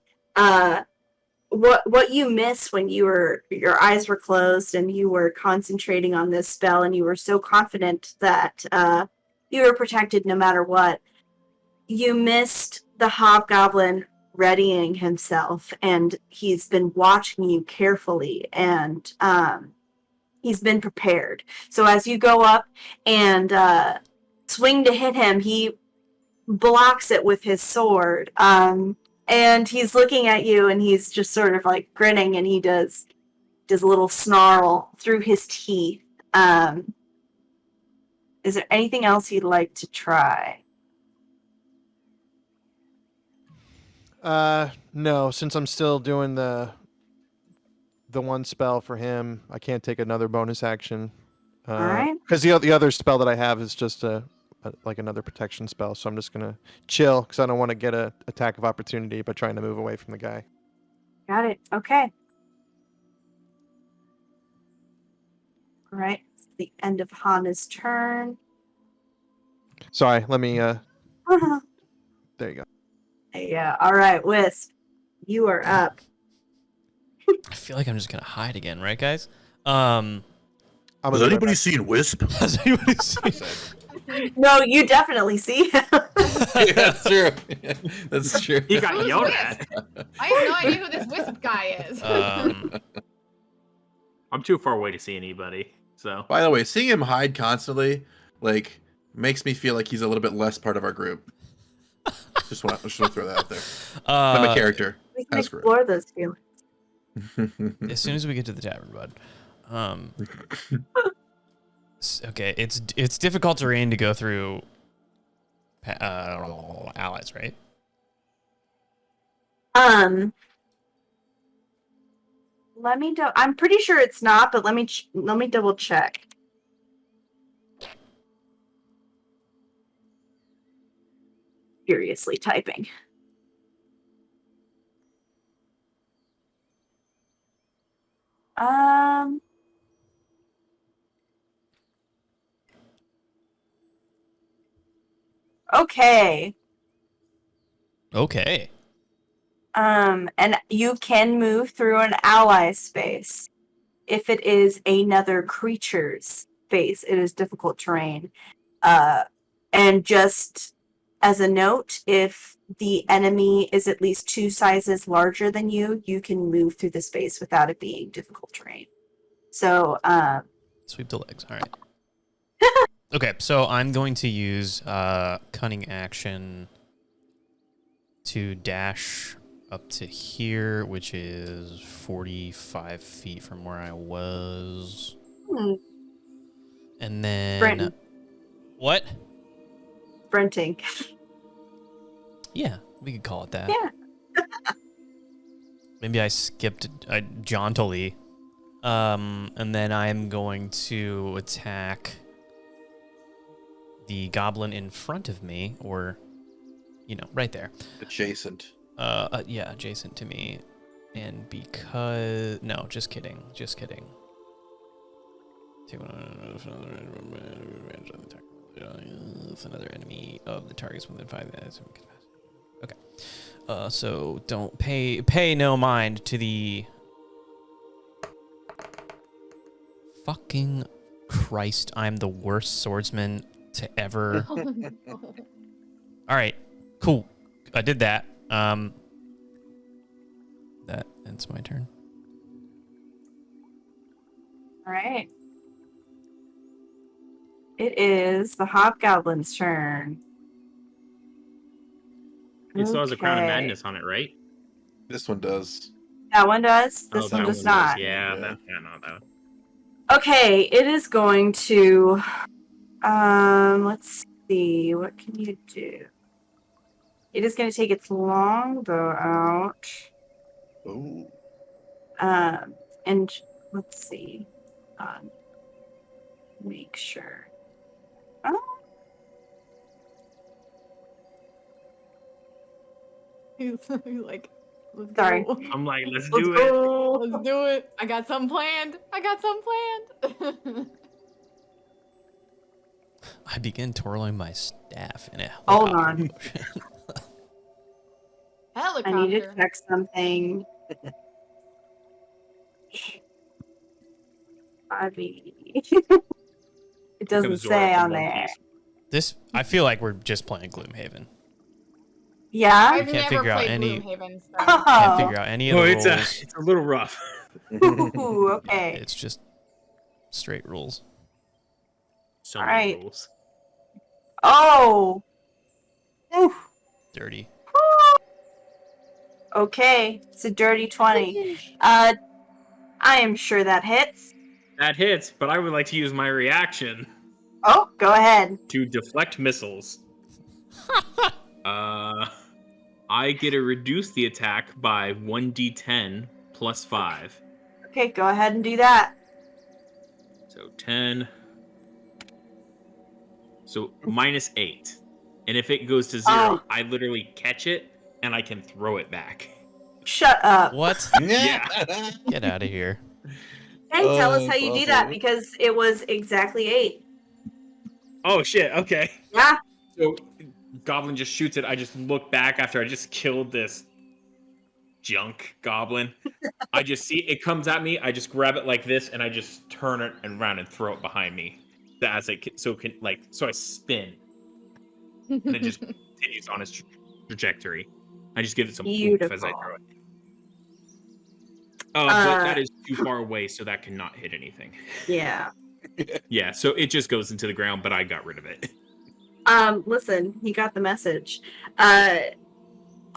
what you missed when your eyes were closed and you were concentrating on this spell and you were so confident that you were protected no matter what, you missed the hobgoblin readying himself, and he's been watching you carefully, and he's been prepared. So as you go up and swing to hit him, he blocks it with his sword. And he's looking at you, and he's just sort of like grinning, and he does a little snarl through his teeth. Is there anything else you'd like to try? No, since I'm still doing the one spell for him, I can't take another bonus action. All right. Because the other spell that I have is just like another protection spell, so I'm just gonna chill because I don't want to get a attack of opportunity by trying to move away from the guy. Got it. Okay. All right. It's the end of Hana's turn. Sorry, let me. There you go. Yeah. All right, Wisp, you are up. I feel like I'm just gonna hide again, right, guys? I'm Has gonna anybody seen Wisp? Has anybody seen? No, you definitely see him. Yeah, that's true. That's true. He got Who's yelled Wisp? at. I have no idea who this Wisp guy is. I'm too far away to see anybody. So By the way, seeing him hide constantly, like, makes me feel like he's a little bit less part of our group. Just want to throw that out there. I'm a character. We can That's correct. explore those feelings. As soon as we get to the tavern, bud. Okay, it's difficult terrain to go through. Allies, right? Let me I'm pretty sure it's not, but let me double check. Furiously typing. Okay. Okay. And you can move through an ally space. If it is another creature's space, it is difficult terrain. And just as a note, if the enemy is at least 2 sizes larger than you, you can move through the space without it being difficult terrain. So, Sweep the legs. All right. Okay, so I'm going to use cunning action to dash up to here, which is 45 feet from where I was. And then... Sprinting. What? Sprinting. Yeah, we could call it that. Yeah. Maybe I skipped jauntily. And then I'm going to attack the goblin in front of me, or, right there. Adjacent. Yeah, adjacent to me. And because... No, just kidding. Another enemy of the target's within 5 minutes. Okay. So don't pay no mind to the... Fucking Christ, I'm the worst swordsman to ever... Oh, no. All right, cool. I did that. That ends my turn. All right. It is the hobgoblin's turn. It still has a Crown of Okay. Madness on it, right? This one does. That one does. Oh, This that one does does. not. Yeah, Yeah. that one. Okay, it is going to. Let's see. What can you do? It is going to take its longbow out. Ooh. And let's see. Make sure. Oh, He's like, let's Sorry. go. I'm like, let's let's do it. go. Let's do it. I got something planned. I begin twirling my staff in a Hold helicopter on. motion. Helicopter. I need to check something. 5e. It doesn't Comes say Zora on from One there. Piece. I feel like we're just playing Gloomhaven. Yeah. I've can't never figure out played any- Gloomhaven, so. Oh. Can't figure out any of Oh, the it's rules. a little rough. Ooh, okay. It's just straight rules. So All many right. rules. Oh. Oof. Dirty. Okay, it's a dirty 20. I am sure that hits. That hits, but I would like to use my reaction Oh, go ahead. to deflect missiles. I get to reduce the attack by 1d10 plus 5. Okay, go ahead and do that. So 10. So minus 8. And if it goes to 0, Oh. I literally catch it and I can throw it back. Shut up. What? Yeah. Get out of here. Hey, tell us Oh, how you do awesome. that because it was exactly 8. Oh shit, okay. Yeah. So Goblin just shoots it. I just look back after I just killed this junk goblin. I just see it comes at me. I just grab it like this and I just turn it and around and throw it behind me. As it so I spin and it just continues on its trajectory. I just give it some oomph as I Beautiful. throw it. But that is too far away, so that cannot hit anything. Yeah. Yeah, so it just goes into the ground, but I got rid of it. Listen, he got the message.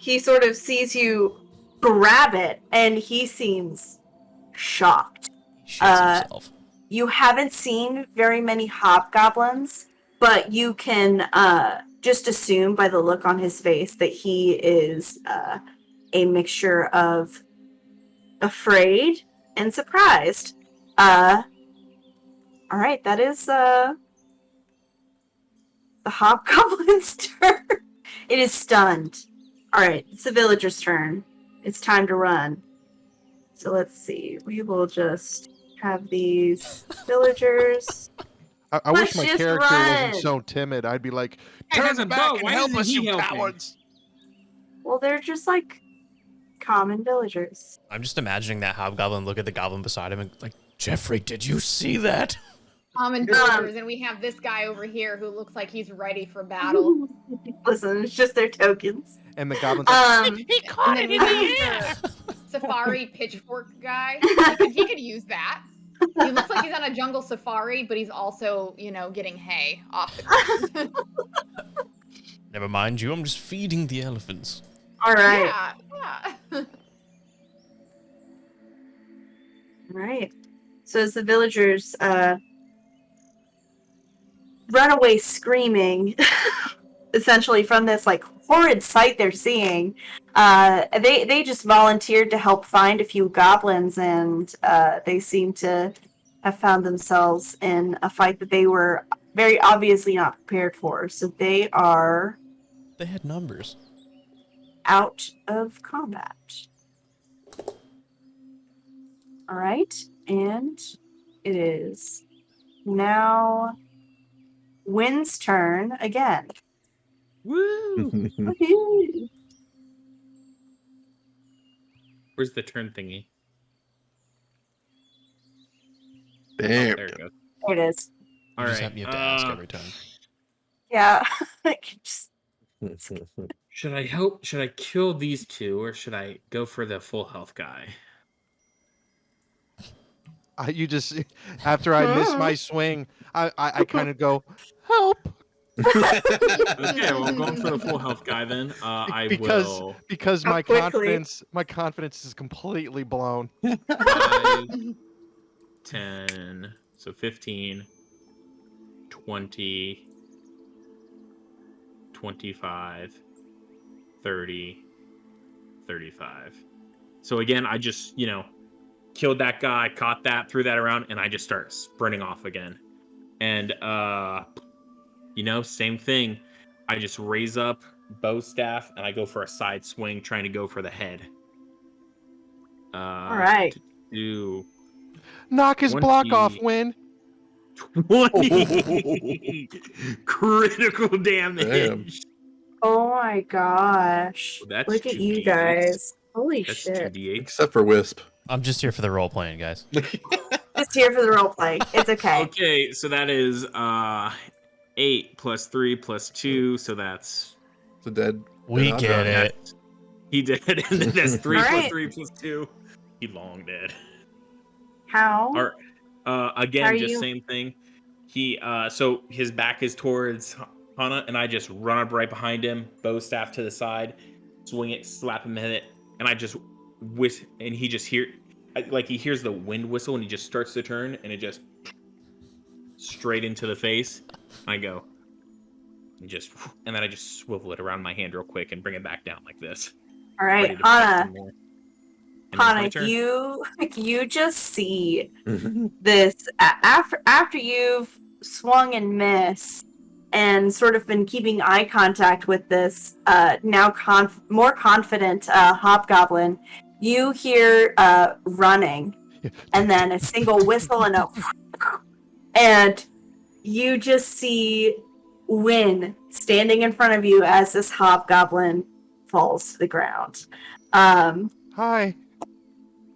He sort of sees you grab it and he seems shocked. He shits himself. You haven't seen very many hobgoblins, but you can just assume by the look on his face that he is a mixture of afraid and surprised. All right, that is the hobgoblin's turn. It is stunned. All right, it's the villager's turn. It's time to run. So let's see. We will just have these villagers. I wish Let's my just character wasn't run. so timid. I'd be like, Guy has turn a back bow. and Why help isn't us, he you helping? cowards! Well, they're just like common villagers. I'm just imagining that hobgoblin look at the goblin beside him and like, Jeffrey, did you see that? Common villagers, and we have this guy over here who looks like he's ready for battle. Listen, it's just their tokens. And the goblin's like, He caught And then we have the safari pitchfork guy. He could use that. He looks like he's on a jungle safari, but he's also, getting hay off the ground. Never mind you, I'm just feeding the elephants. All right. Yeah. All right. So as the villagers run away screaming, essentially from this like horrid sight they're seeing, they just volunteered to help find a few goblins, and they seem to have found themselves in a fight that they were very obviously not prepared for. So they are They had numbers. out of combat. All right, and it is now Wynn's turn again. Woo! Woohoo. Where's the turn thingy? Oh, Damn. there it goes. There it is. All You just right. have to ask every time. Yeah. I can just- Should I help? Should I kill these two, or should I go for the full health guy? you just, after I miss my swing, I kind of go, help. Okay, well, I'm going for the full health guy then. I will. Because How my quickly? confidence is completely blown. 5, 10, so 15, 20, 25, 30, 35. So again, I just, killed that guy, caught that, threw that around, and I just start sprinting off again. And, same thing. I just raise up bow staff, and I go for a side swing, trying to go for the head. All right. To do Knock his block 20. off, Win. 20 critical damage. Oh my gosh. Well, that's Look at you 2d8. guys. Holy That's shit. 2d8. Except for Wisp. I'm just here for the role playing, guys. Just here for the role play. It's okay. Okay, so that is 8 plus 3 plus 2, so that's It's a dead. We dead get object. it. he did, and then that's 3 All plus right. 3 plus 2. He long dead. How? Or again, Are just you- same thing. He so his back is towards Hana, and I just run up right behind him, bow staff to the side, swing it, slap him in it, and I just and he just he hears the wind whistle, and he just starts to turn, and it just straight into the face. I go, and then I just swivel it around my hand real quick and bring it back down like this. All ready right, to fight Hana. some more. And then it's my Hana, turn. you just see this after you've swung and missed and sort of been keeping eye contact with this now more confident hobgoblin. You hear running, and then a single whistle and you just see Wynn standing in front of you as this hobgoblin falls to the ground. Hi.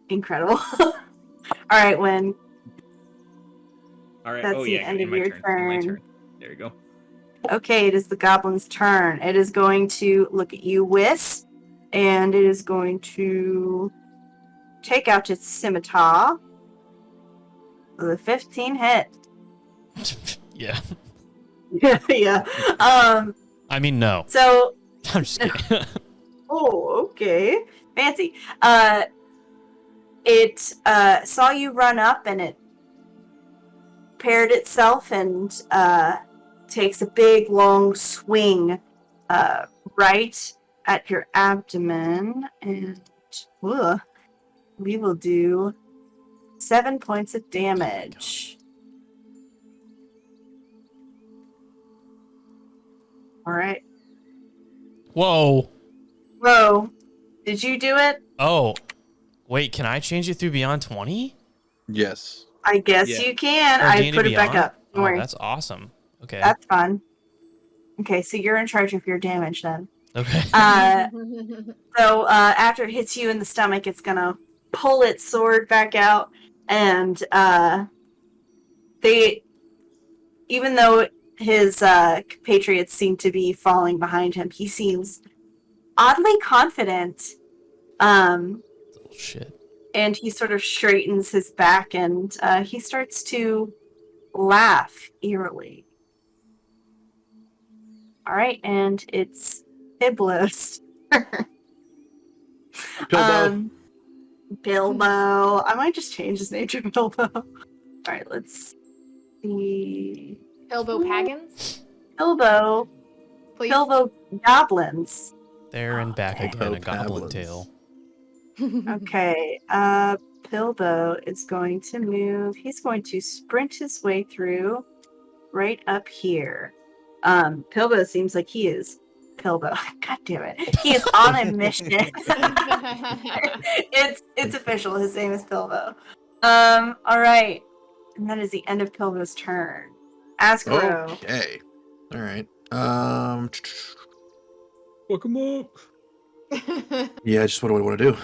Incredible. All right, Wynn. All right. That's Oh the yeah, end of my your turn. My turn. turn. There you go. Okay, it is the goblin's turn. It is going to look at you, Wisp, and it is going to take out its scimitar. With a 15 hit. Yeah. Yeah. I mean, no. So, I'm just kidding. oh, okay. Fancy. It saw you run up, and it paired itself and takes a big, long swing right at your abdomen. And we will do 7 points of damage. All right. Whoa. Whoa. Did you do it? Oh. Wait, can I change it through Beyond 20? Yes. I guess Yeah. you can. Or I D&D put it back Beyond? up. Don't Oh, worry. that's awesome. Okay. That's fun. Okay, so you're in charge of your damage then. Okay. So after it hits you in the stomach, it's gonna pull its sword back out, and even though his compatriots seem to be falling behind him, he seems oddly confident. Oh, shit. And he sort of straightens his back, and he starts to laugh eerily. All right, and it's Piblos. Bilbo. Bilbo. I might just change his name to Bilbo. All right, let's see. Bilbo Pagans, Bilbo. please. Bilbo Goblins. There and back Okay. again, a goblin Pablins. tail. Okay. Bilbo is going to move. He's going to sprint his way through right up here. Bilbo seems like he is Bilbo. God damn it. He is on a mission. It's official. His name is Bilbo. All right. And that is the end of Bilbo's turn. Asgro. Okay. All right. Fuck him up. Yeah, just what do I want to do?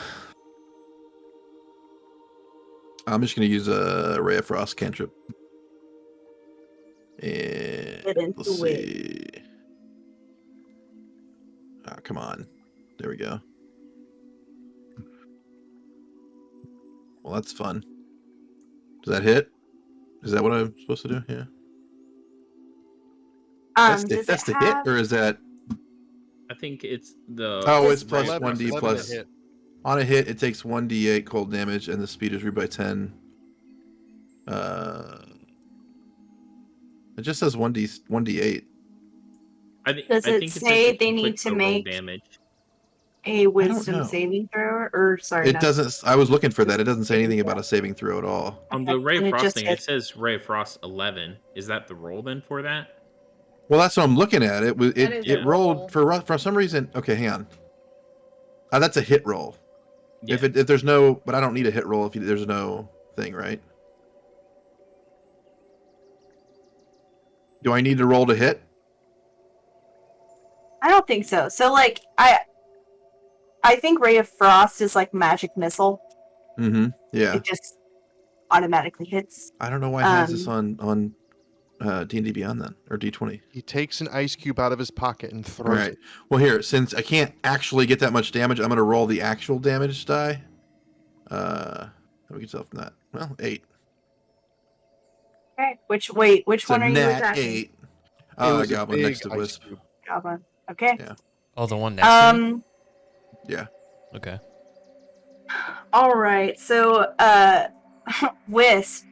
I'm just going to use a Ray of Frost cantrip. And Get into let's it. see. Oh, come on. There we go. Well, that's fun. Does that hit? Is that what I'm supposed to do? Yeah. That's Does the it hit, have... or is that? I think it's the. Oh, it's Just plus 11 1d to plus. hit. On a hit, it takes 1d8 cold damage, and the speed is reduced by 10. It just says 1d8. Does I it think it's say if you they need click to the roll make damage. a know. wisdom saving throw? Or, sorry, It not- doesn't. I was looking for that. It doesn't say anything about a saving throw at all. On the Ray And of it Frost just thing, hit- it says Ray of Frost 11. Is that the roll then for that? Well, that's what I'm looking at. It was That is it a rolled roll. for some reason. Okay, hang on. That's a hit roll. Yeah. If there's no, but I don't need a hit roll if there's no thing, right? Do I need to roll to hit? I don't think so. So, like, I think Ray of Frost is like magic missile. Mm-hmm. Yeah. It just automatically hits. I don't know why it has this on D&D Beyond then, or D20. He takes an ice cube out of his pocket and All throws right. it. Well, here, since I can't actually get that much damage, I'm going to roll the actual damage die. How do we get yourself from that? Well, 8. Okay. Which It's one a are you nat attacking? 8. It was a Goblin next big to ice Wisp. cube. Goblin. Okay. Yeah. Oh, the one next to me? Yeah. Okay. All right. So, Wisp.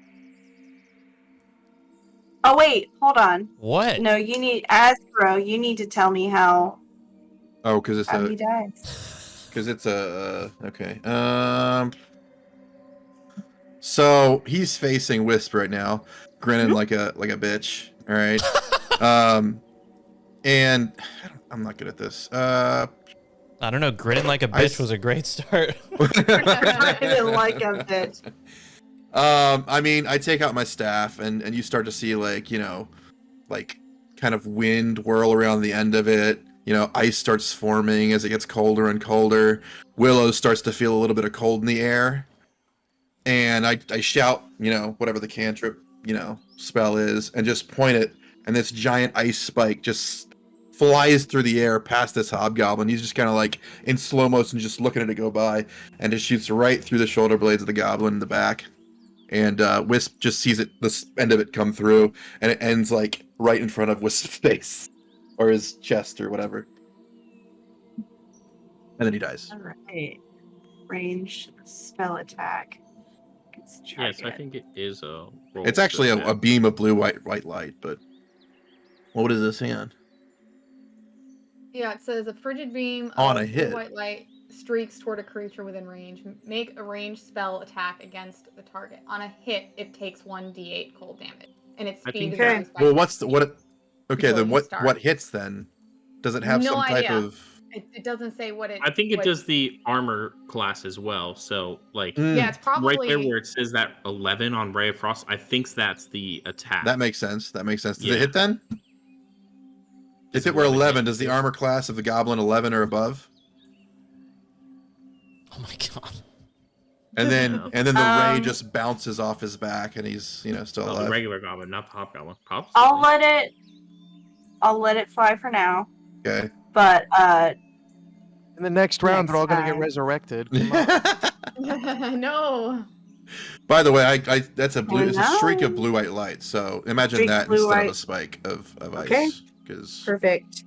Oh wait, hold on. What? No, you need Asgro. You need to tell me how Oh, because it's he a dies. okay. So he's facing Wisp right now, grinning like a bitch. All right. And I'm not good at this. I don't know. Grinning like a bitch was a great start. I didn't like him, bitch. I mean, I take out my staff, and you start to see like kind of wind whirl around the end of it. Ice starts forming as it gets colder and colder. Willow starts to feel a little bit of cold in the air, and I shout, whatever the cantrip, spell is, and just point it, and this giant ice spike just flies through the air past this hobgoblin. He's just kind of like in slow motion, just looking at it go by, and it shoots right through the shoulder blades of the goblin in the back. And Wisp just sees it, this end of it come through, and it ends like right in front of Wisp's face, or his chest, or whatever. And then he dies. All right. Ranged spell attack. Yes, I think it is a roll. It's actually to a beam of blue white light, but what is this hand? Yeah, it says a frigid beam On of a hit. white light streaks toward a creature within range. Make a ranged spell attack against the target. On a hit, it takes 1d8 cold damage, and its I speed think- is Okay. increased by Well, 10 what's the feet what? Okay, until then you what start. hits then? Does it have No some type idea. of? It doesn't say what it. I think it what- does the armor class as well. So like Yeah, it's probably right there where it says that 11 on Ray of Frost, I think that's the attack. That makes sense. That makes sense. Does Yeah. it hit then? Does If it were 11 hit? 11, does the armor class of the goblin 11 or above? Oh my god. And then No. and then the ray Um, just bounces off his back, and he's still Oh, the alive. regular goblin, not the hobgoblin. Pops. I'll let it fly for now. Okay. But In the next round, they're Next all going to get time. resurrected. Come on. No. By the way, I that's a blue. I It's a streak of know. blue white light. So imagine Streak that blue instead of a white. spike of Okay. ice, because perfect.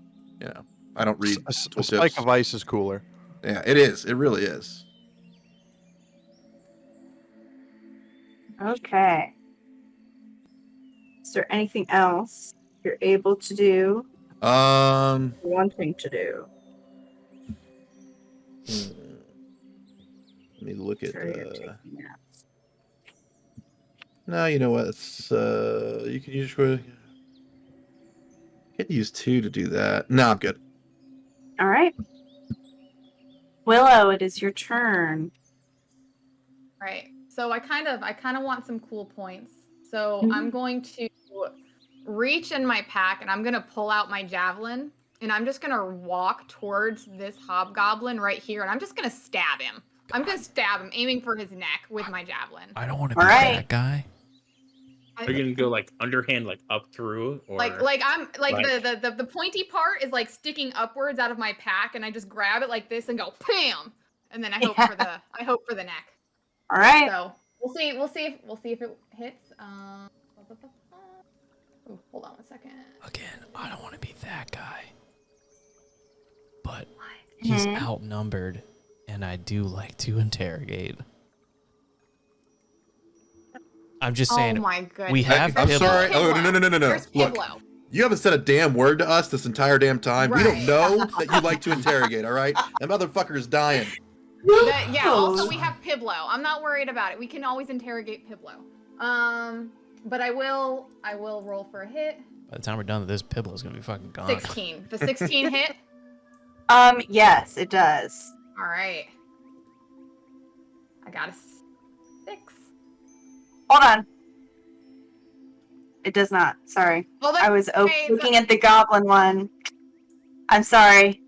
I don't read. A tooltips. spike of ice is cooler. Yeah, it is. It really is. Okay. Is there anything else you're able to do? Wanting to do? Let me look at. Sure, you're taking naps. No, you know what? It's you can use. You can use 2 to do that. No, I'm good. All right. Willow, it is your turn. Right. So I kind of want some cool points. So Mhm. I'm going to reach in my pack and I'm going to pull out my javelin and I'm just going to walk towards this hobgoblin right here and I'm just going to stab him. I'm going to stab him, aiming for his neck with my javelin. I don't want to be Alright. that guy. Are you gonna go like underhand, like up through, or Like I'm like Like- the pointy part is like sticking upwards out of my pack and I just grab it like this and go bam, and then I hope for the neck. All right. So we'll see if it hits. Ooh, hold on one second. Again, I don't want to be that guy. But he's Mhm. outnumbered, and I do like to interrogate. I'm just saying, Oh my goodness. we have I'm Pibble. sorry. Oh, Pibble. no. There's Look, Pibble. you haven't said a damn word to us this entire damn time. We don't Right. know that you like to interrogate, all right? That motherfucker is dying. Yeah, also we have Piblo. I'm not worried about it. We can always interrogate Piblo. But I will roll for a hit. By the time we're done with this, Pibble's gonna be fucking gone. 16. The 16 hit. Yes, it does. All right. I got a 6. Hold on. It does not. Sorry. Well, I was okay, looking at the goblin one. I'm sorry.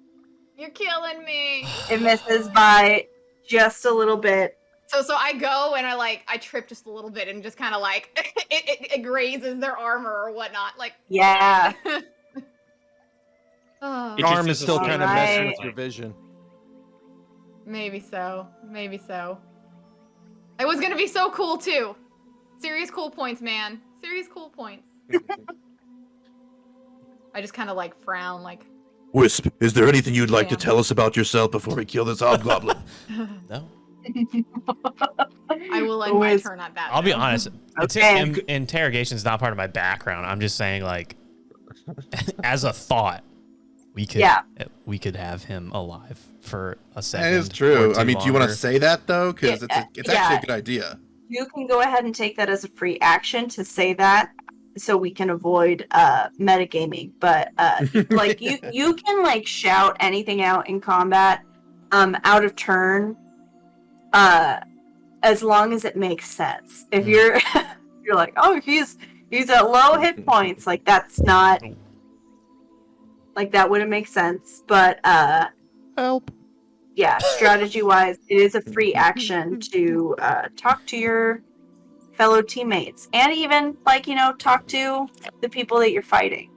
You're killing me. It misses by just a little bit. So I go and I trip just a little bit and just kind of like it grazes their armor or whatnot. Like Yeah. Oh, It Your just arm is is a still slight kind of messing Alright. with your vision. maybe so. It was gonna be so cool too. Serious cool points, man. Serious cool points. I just kind of like frown, like. Wisp, is there anything you'd like to Yeah. tell us about yourself before we kill this hobgoblin? No, I will end my Always- turn at that. I'll be though. honest. Okay. Interrogation is not part of my background. I'm just saying, like, as a thought, we could have him alive for a second. That is true. or I two mean, do you want to longer. say that though? Because Yeah, it's actually yeah. a good idea. You can go ahead and take that as a free action to say that so we can avoid metagaming. But like you can like shout anything out in combat out of turn as long as it makes sense. If you're you're like, oh, he's at low hit points, like that's not like that wouldn't make sense. But Help. yeah, strategy wise, it is a free action to talk to your fellow teammates and even like talk to the people that you're fighting.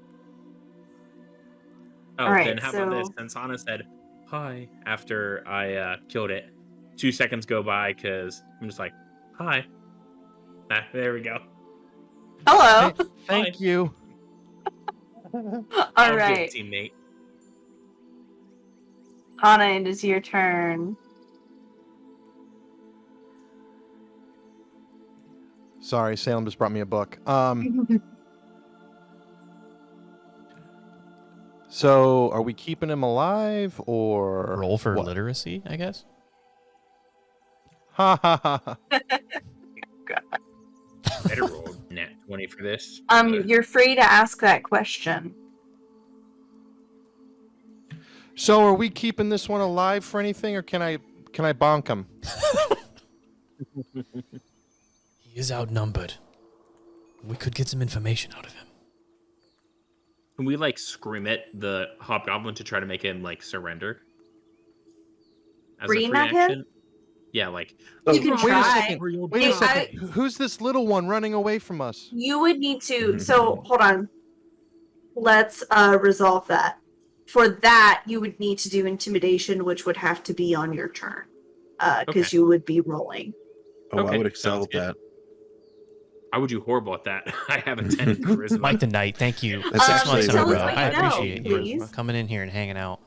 Oh, Alright, then how about this? so- Since Anna said hi after I killed it, 2 seconds go by because I'm just like, hi. Ah, there we go. Hello. Thank you. All All good, right, teammate. Anna, it is your turn. Sorry, Salem just brought me a book. So, are we keeping him alive or Roll for what? literacy, I guess. Ha ha ha! Ha. Better roll nat 20 for this. You're free to ask that question. So, are we keeping this one alive for anything, or can I bonk him? He is outnumbered. We could get some information out of him. Can we like scream at the hobgoblin to try to make him like surrender? As Scream a free at him? action? Yeah, like You can Wait a try. second. or you'll Wait a You- die. second. Who's this little one running away from us? You would need to. So hold on. Let's resolve that. For that, you would need to do intimidation, which would have to be on your turn, because Okay. you would be rolling. Oh, I Okay, would excel sounds at good. that. How would you horrible at that? I have a 10 charisma. Mike the Knight, thank you. That's 6 actually months in a tell us row. what I you know, appreciate you please. coming in here and hanging out.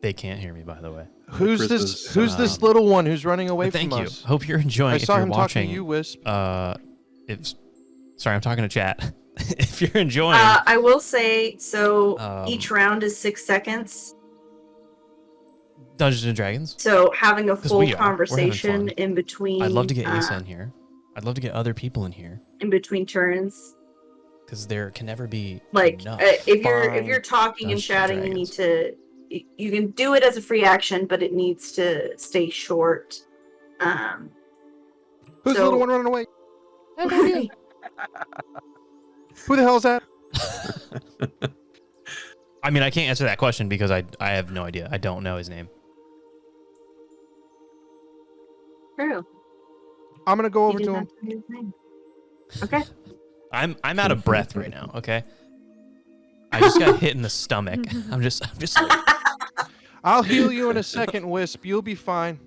They can't hear me, by the way. Who's this? Christmas, Who's this um, little one who's running away But thank from you. us? Hope you're enjoying. I If saw you're him watching, talking to you, Wisp. sorry, I'm talking to chat. If you're enjoying, I will say, so Um, each round is 6 seconds. Dungeons and Dragons. So having a 'Cause full we are. We're having conversation fun. in between. I'd love to get Asa in here. I'd love to get other people in here in between turns. because there can never be Like enough. if Fine. you're talking and Dungeons and shouting, you need Dragons. to. You can do it as a free action, but it needs to stay short. Who's the so- little one running away? Who the hell's that? I mean, I can't answer that question because I have no idea. I don't know his name. True. I'm gonna go You over did to not him. tell me his name. Okay. I'm out of breath right now. Okay. I just got hit in the stomach. I'm just like, I'll heal you in a second, Wisp. You'll be fine.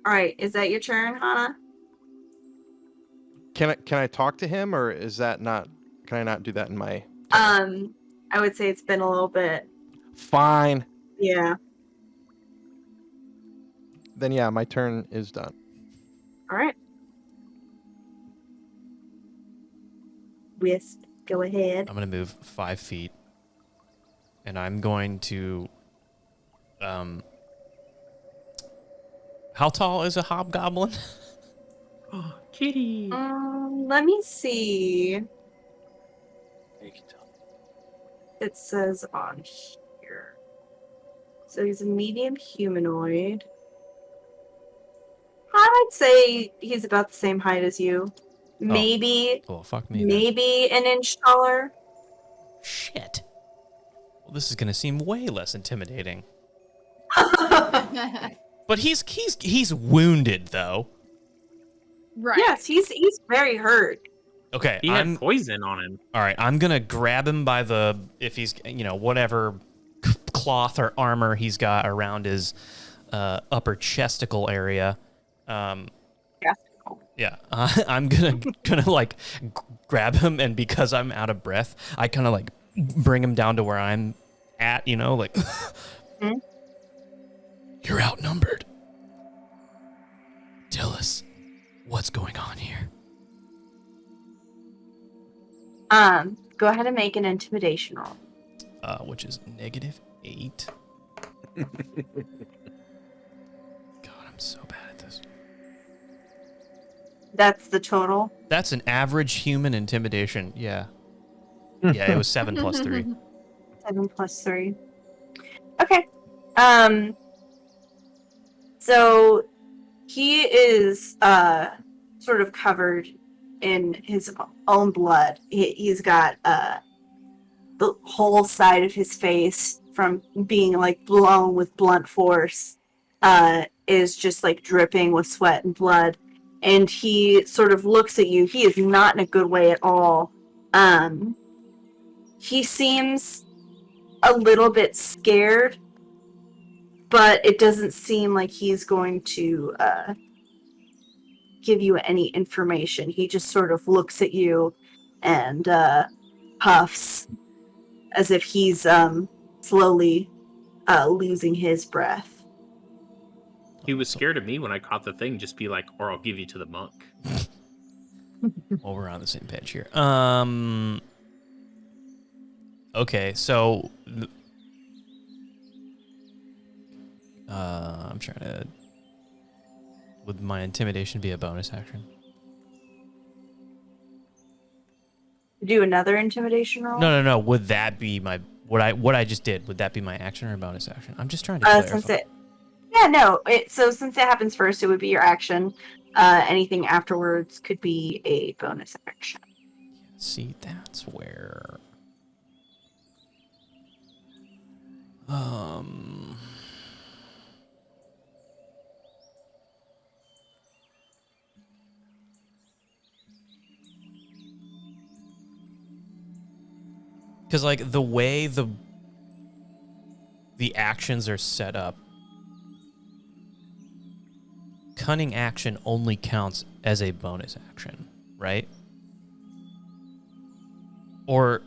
All right. Is that your turn, Hannah? Can I talk to him, or is that not? Can I not do that in my? I would say it's been a little bit. Fine. Yeah. Then yeah, my turn is done. All right. Wisp, go ahead. I'm gonna move 5 feet, and I'm going to. How tall is a hobgoblin? Oh, kitty. Let me see. It says on here. So he's a medium humanoid. I would say he's about the same height as you. Maybe, Oh fuck me. then. maybe an inch taller. Shit. Well, this is gonna seem way less intimidating. But he's wounded though. Right. Yes, he's very hurt. Okay, He had poison on him. all right. I'm gonna grab him by the if he's whatever cloth or armor he's got around his upper chesticle area. Yeah, I'm gonna like grab him, and because I'm out of breath, I kind of like bring him down to where I'm at. Like you're outnumbered. Tell us what's going on here. Go ahead and make an intimidation roll. Which is -8. God, I'm so bad at this. That's the total. That's an average human intimidation. Yeah. Yeah, it was 7 plus 3. 7 plus 3. Okay. So he is sort of covered in his own blood. He's got the whole side of his face from being like blown with blunt force is just like dripping with sweat and blood. And he sort of looks at you. He is not in a good way at all. He seems a little bit scared, but it doesn't seem like he's going to give you any information. He just sort of looks at you and puffs as if he's slowly losing his breath. He was scared of me when I caught the thing. Just be like, or I'll give you to the monk. Well, we're on the same page here. Okay, so I'm trying to. Would my intimidation be a bonus action? Do another intimidation roll. No. Would that be my what I just did? Would that be my action or a bonus action? I'm just trying to clarify. Since it happens first, it would be your action. Anything afterwards could be a bonus action. See, that's where. Because like the way the actions are set up, cunning action only counts as a bonus action, right? Or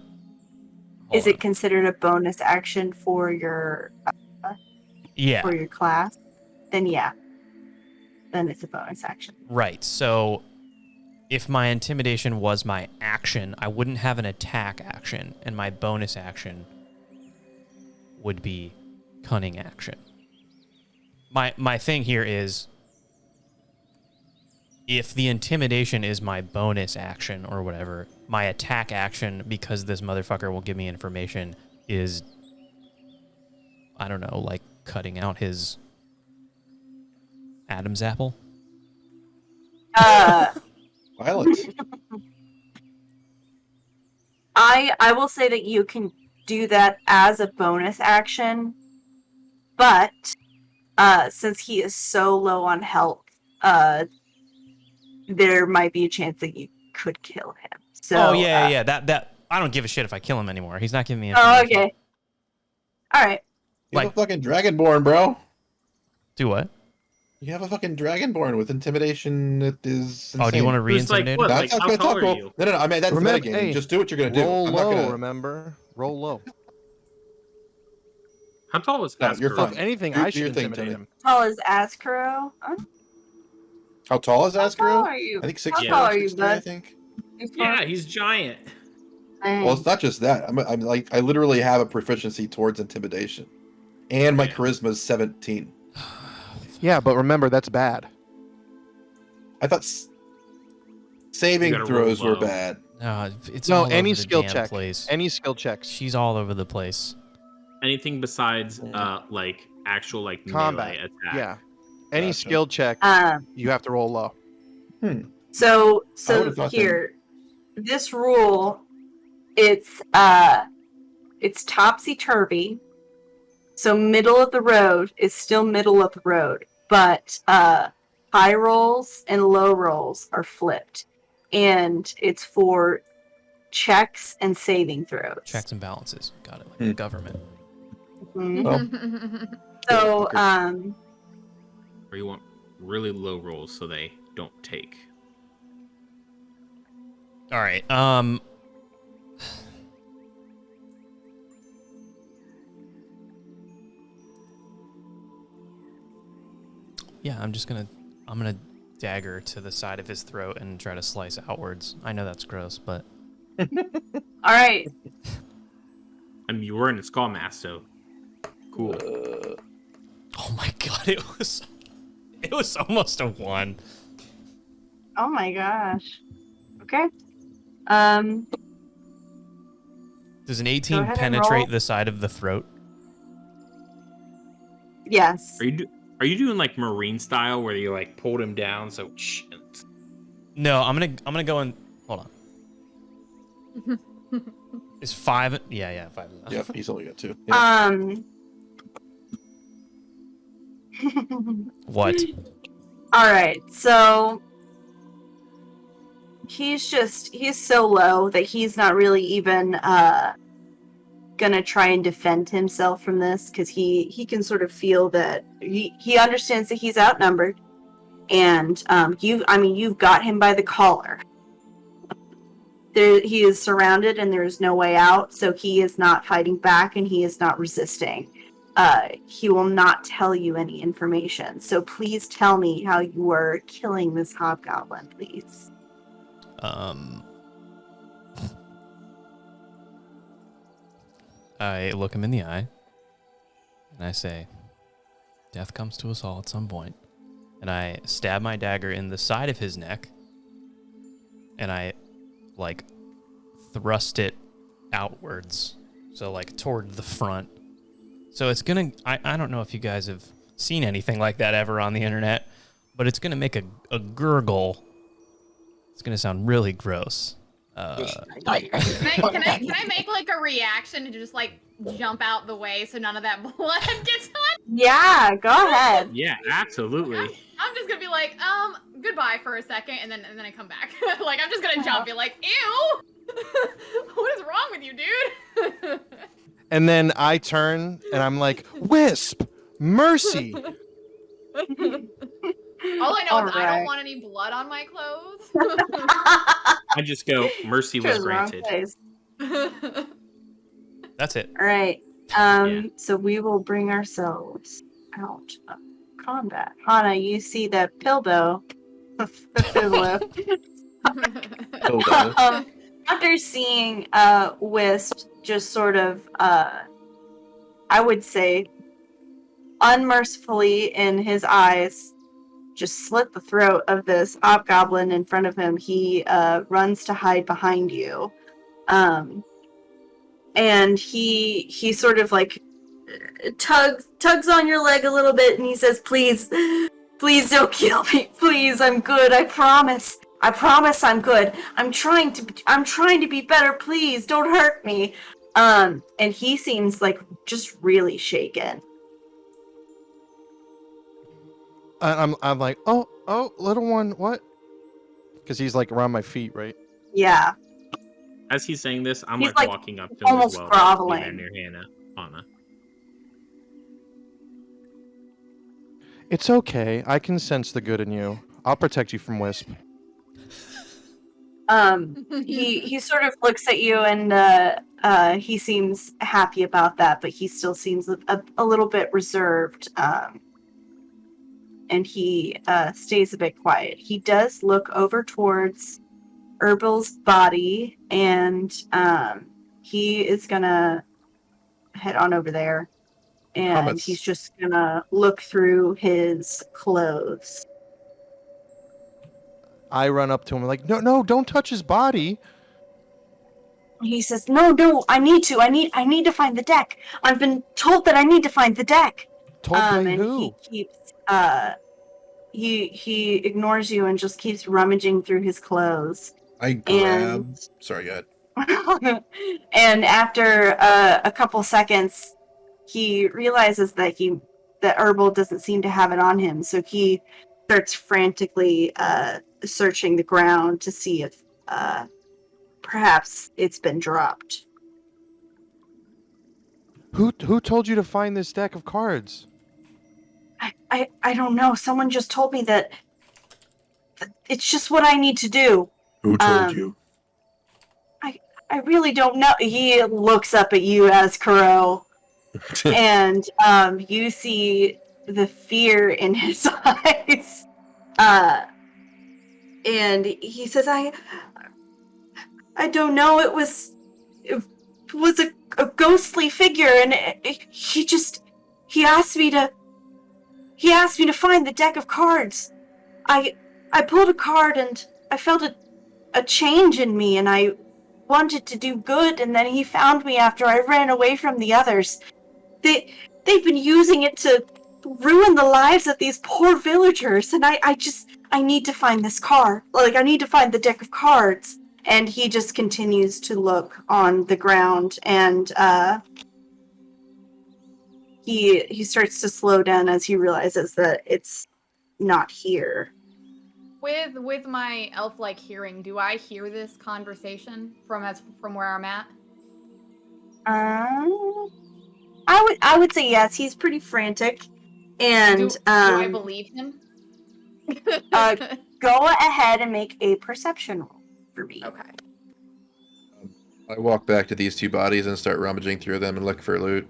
Is it considered a bonus action for your for your class? Then yeah. Then it's a bonus action. Right. So if my intimidation was my action, I wouldn't have an attack action, and my bonus action would be cunning action. My thing here is, if the intimidation is my bonus action or whatever, my attack action, because this motherfucker will give me information, is, I don't know, like cutting out his Adam's apple? Violent. I will say that you can do that as a bonus action, but since he is so low on health, there might be a chance that you could kill him. So, yeah. That I don't give a shit if I kill him anymore. He's not giving me information. Oh, okay. All right. You have a fucking dragonborn, bro. Do what? You have a fucking dragonborn with intimidation that is insane. Oh, do you want to re-intimidate him? That's how tall are you? No, I mean, that's Remember, metagame. hey, Just do what you're going to do. Roll I'm not low, gonna... remember? Roll low. How tall is No, you're Asper? fine. If anything, Do I your should thing, intimidate Tony. him. Tall as Askaro? How tall is How tall Ascaro? are you? I think How 6'4", tall are you, 6'3", bud? I think. Yeah, he's giant. Well, it's not just that. I'm like, I literally have a proficiency towards intimidation, and my charisma is 17. Yeah, but remember, that's bad. I thought saving You gotta throws roll were low. bad. No, it's No, all any over the skill damn check. place. Any skill checks. She's all over the place. Anything besides like actual like Combat. melee attack. Yeah. Any Gotcha. skill check, you have to roll low. So I would've thought here, this rule, it's topsy-turvy. So middle of the road is still middle of the road, but high rolls and low rolls are flipped. And it's for checks and saving throws. Checks and balances. Got it. Like the government. Mhm. So, Or you want really low rolls so they don't take. All right. Yeah, I'm gonna dagger to the side of his throat and try to slice outwards. I know that's gross, but all right. I mean, you were in a skull mask, so cool. oh my god, it was almost a 1. Oh my gosh. Okay. Does an Go 18 ahead and penetrate roll. the side of the throat? Yes. Are you doing like marine style where you like pulled him down? So No, I'm gonna go and hold on. Is 5? Yeah, 5 enough. Yep, he's only got 2. Yeah. What? All right. So he's so low that he's not really even gonna try and defend himself from this, because he can sort of feel that he understands that he's outnumbered, and you've got him by the collar. He is surrounded and there is no way out, so he is not fighting back and he is not resisting. He will not tell you any information. So please tell me how you were killing this hobgoblin, please. I look him in the eye, and I say, death comes to us all at some point. And I stab my dagger in the side of his neck, and I, like, thrust it outwards, so, like, toward the front. So it's gonna, I don't know if you guys have seen anything like that ever on the internet, but it's gonna make a gurgle. It's gonna sound really gross. Can I make like a reaction to just like jump out the way so none of that blood gets on? Yeah, go ahead. Yeah, absolutely. I'm just gonna be like, goodbye for a second, and then I come back. Like I'm just gonna jump, be like, ew, what is wrong with you, dude? And then I turn and I'm like, Wisp, mercy. All I know is I don't want any blood on my clothes. I just go, mercy was granted. That's it. All right. Yeah. So we will bring ourselves out of combat. Hana, you see that Pilbo. After seeing Wisp just sort of, I would say, unmercifully in his eyes, just slit the throat of this hobgoblin in front of him, he runs to hide behind you. And he sort of like tugs on your leg a little bit, and he says, please don't kill me. Please, I'm good. I promise I'm good. I'm trying to be better. Please don't hurt me. And he seems like just really shaken. I'm like, oh, little one, what? Because he's like around my feet, right? Yeah. As he's saying this, I'm He's, like like, walking up to him almost as well. groveling. Be there near Hana. It's okay. I can sense the good in you. I'll protect you from Wisp. He sort of looks at you and he seems happy about that, but he still seems a little bit reserved. And he stays a bit quiet. He does look over towards Herbal's body, and he is gonna head on over there, and he's just gonna look through his clothes. I run up to him like, no, don't touch his body. He says, no, I need to find the deck. I've been told that I need to find the deck. Told by and who? He keeps he ignores you and just keeps rummaging through his clothes. I grab. Sorry, go ahead. And after a couple seconds, he realizes that Herbal doesn't seem to have it on him, so he starts frantically searching the ground to see if perhaps it's been dropped. Who told you to find this deck of cards? I don't know. Someone just told me that it's just what I need to do. Who told you? I really don't know. He looks up at you, Azkaro, and you see the fear in his eyes. And he says, I don't know. It was a ghostly figure, and he asked me to find the deck of cards. I pulled a card and I felt a change in me, and I wanted to do good, and then he found me after I ran away from the others. They've been using it to ruin the lives of these poor villagers, and I need to find this card. Like, I need to find the deck of cards. And he just continues to look on the ground, and he starts to slow down as he realizes that it's not here. With my elf-like hearing, do I hear this conversation from where I'm at? I would say yes. He's pretty frantic, and do I believe him? Go ahead and make a perception roll for me. Okay. I walk back to these two bodies and start rummaging through them and look for loot.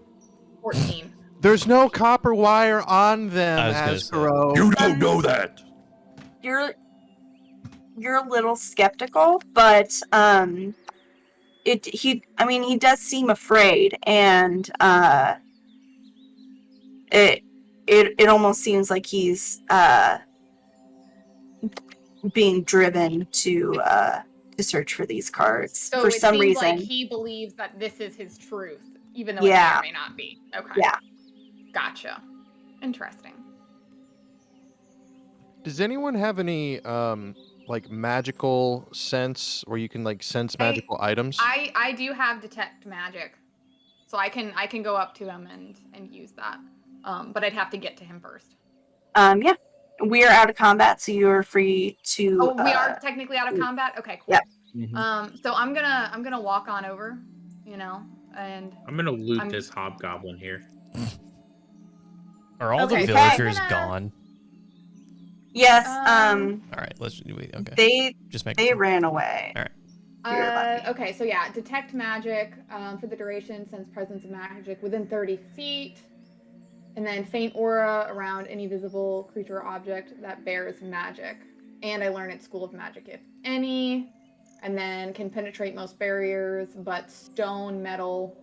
14. There's no copper wire on them, I was gonna say. Azkaro. You don't know that. you're a little skeptical, but he does seem afraid, and it almost seems like he's being driven to search for these cards So for it some seems reason. like he believes that this is his truth, even though Yeah. it may or may not be. Okay. Yeah. Gotcha. Interesting. Does anyone have any like magical sense where you can like sense magical items? I do have detect magic, so I can go up to him and use that. But I'd have to get to him first. Yeah. We are out of combat, so you're free to. Oh, we are technically out of combat. Okay, cool. Yep. So I'm gonna walk on over, and I'm gonna loot this hobgoblin here. Are all Okay, the so I'm villagers gonna- gone? Yes. All right, let's wait. Okay, They just make ran away. All right. You're lucky. Okay, so yeah, detect magic for the duration, sense presence of magic within 30 feet, and then faint aura around any visible creature or object that bears magic. And I learn at School of Magic, if any, and then can penetrate most barriers, but stone, metal,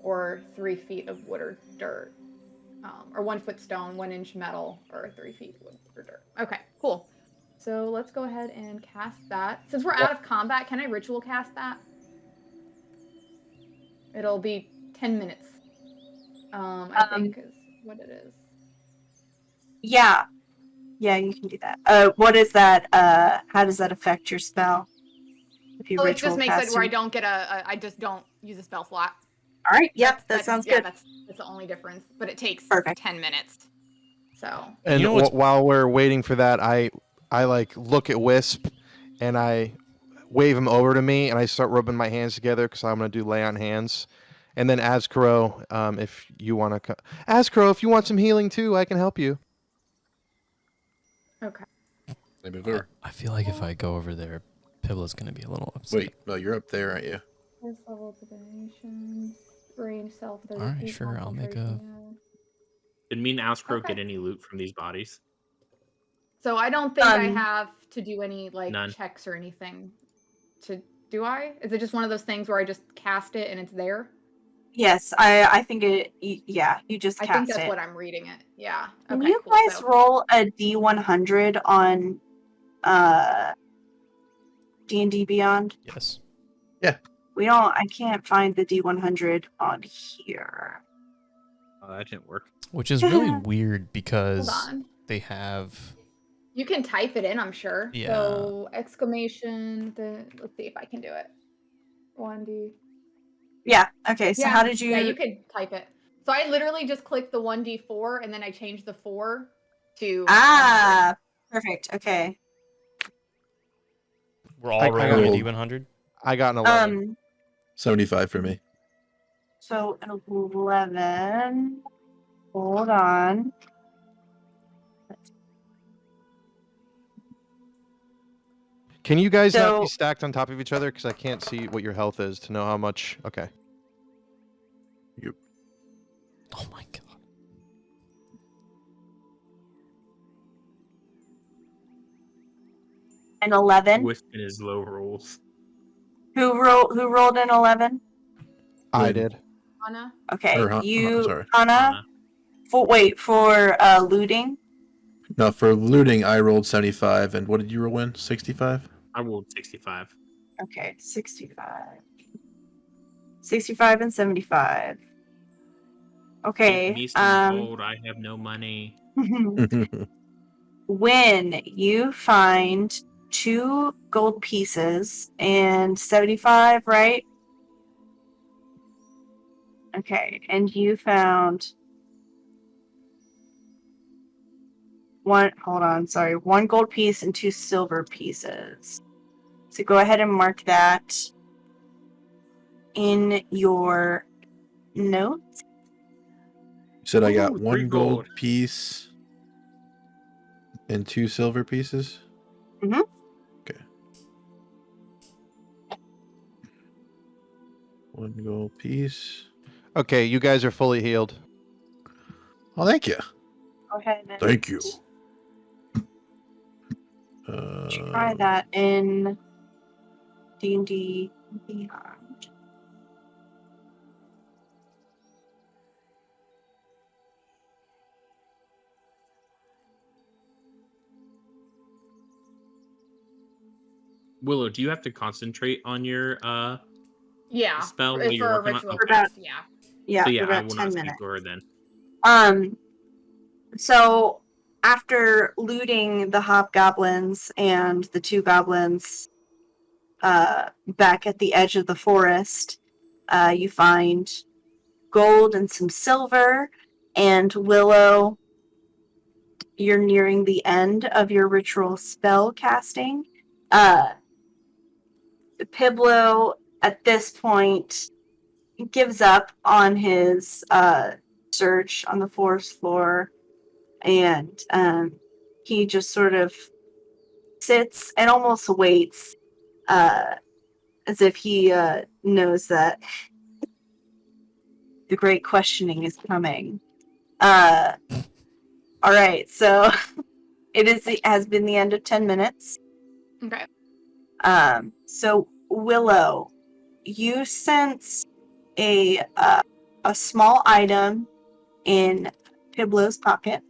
or 3 feet of wood or dirt. Or 1 foot stone, 1 inch metal, or 3 feet wood or dirt. Okay, cool. So let's go ahead and cast that. Since we're out of combat, can I ritual cast that? It'll be 10 minutes. I think is what it is. Yeah. Yeah, you can do that. What is that? How does that affect your spell? If you Oh, it ritual just makes it cast where I it? don't get I just don't use a spell slot. All right. Yep, that That's- sounds yeah, good. That's the only difference, but it takes Perfect. 10 minutes. So And You know what's- while we're waiting for that, I like look at Wisp, and I wave him over to me, and I start rubbing my hands together because I'm gonna do lay on hands. And then Azkaro, if you want to, Azkaro, if you want some healing too, I can help you. okay. Maybe over. I feel like if I go over there, Pibla's gonna be a little upset. Wait, no, you're up there, aren't you? First level divination, range self 30 All right, feet, sure, I'll make concentration. Did me and Auscrow Okay. get any loot from these bodies? So I don't think I Um, have to do any None. checks or anything. Do I? Is it just one of those things where I just cast it and it's there? Yes, I think yeah, you just I cast think that's it. what I'm reading it. Yeah. Can Okay, you cool. guys So- roll a D100 on D&D Beyond? Yes. I can't find the D100 on here. Oh, that didn't work. Which is really weird Hold because on. they have. You can type it in, I'm sure. Yeah. So exclamation. Let's see if I can do it. 1D. Yeah, okay, so how did you... Yeah, you could type it. So I literally just clicked the 1D4 and then I changed the 4 to. Ah, perfect, okay. We're all I rolling a rolled- D100. I got an 11. 75 for me. So an 11. Hold on. Can you guys not be So- stacked on top of each other? Because I can't see what your health is to know how much. Okay. Oh my god. An 11. Whisping his low rolls. Who rolled an 11? I Good. did. Anna. Okay, sorry. Hannah. For looting. No, for looting, I rolled 75. And what did you win? 65? I rolled 65. Okay, 65. 65 and 75. Okay. Give me some gold. I have no money. When you find 2 gold pieces and 75, right? Okay, and you found one gold piece and 2 silver pieces. So go ahead and mark that in your notes. You said I got Ooh, 1 3 gold gold. piece and 2 silver pieces? Mhm. Okay. 1 gold piece. Okay, you guys are fully healed. Oh, thank you. Go ahead and Thank you. Try that in D&D Beyond. Willow, do you have to concentrate on your Yeah. spell for while you're a working on? ritual Okay. cast, yeah. Yeah, So for yeah, I about will 10 not speak minutes. to her then. So after looting the hobgoblins and the two goblins back at the edge of the forest, you find gold and some silver, and Willow, you're nearing the end of your ritual spell casting. Piblo, at this point, gives up on his search on the forest floor, and he just sort of sits and almost waits, as if he knows that the great questioning is coming. All right, so it has been the end of 10 minutes. Okay. So Willow, you sense a small item in Piblo's pocket.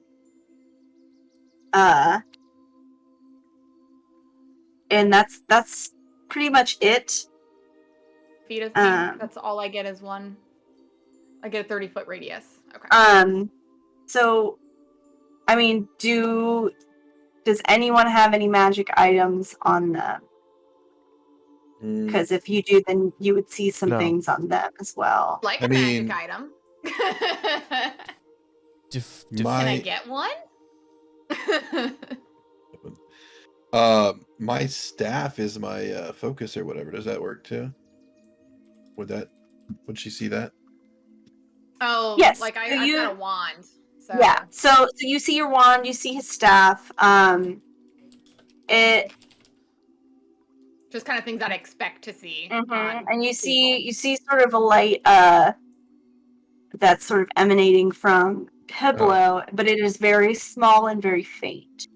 And that's pretty much it. Feet of me. That's all I get is one. I get a 30-foot radius. Okay. So, I mean, does anyone have any magic items on them? Because if you do, then you would see some No. things on them as well. Like I a mean- magic item. Can Can I My get one? my staff is my focus or whatever. Does that work too? Would she see that? Oh, Yes, like so I've got a wand. So Yeah. So you see your wand, you see his staff. It just kind of things I'd expect to see. and you people. see sort of a light that's sort of emanating from Piblo, but it is very small and very faint.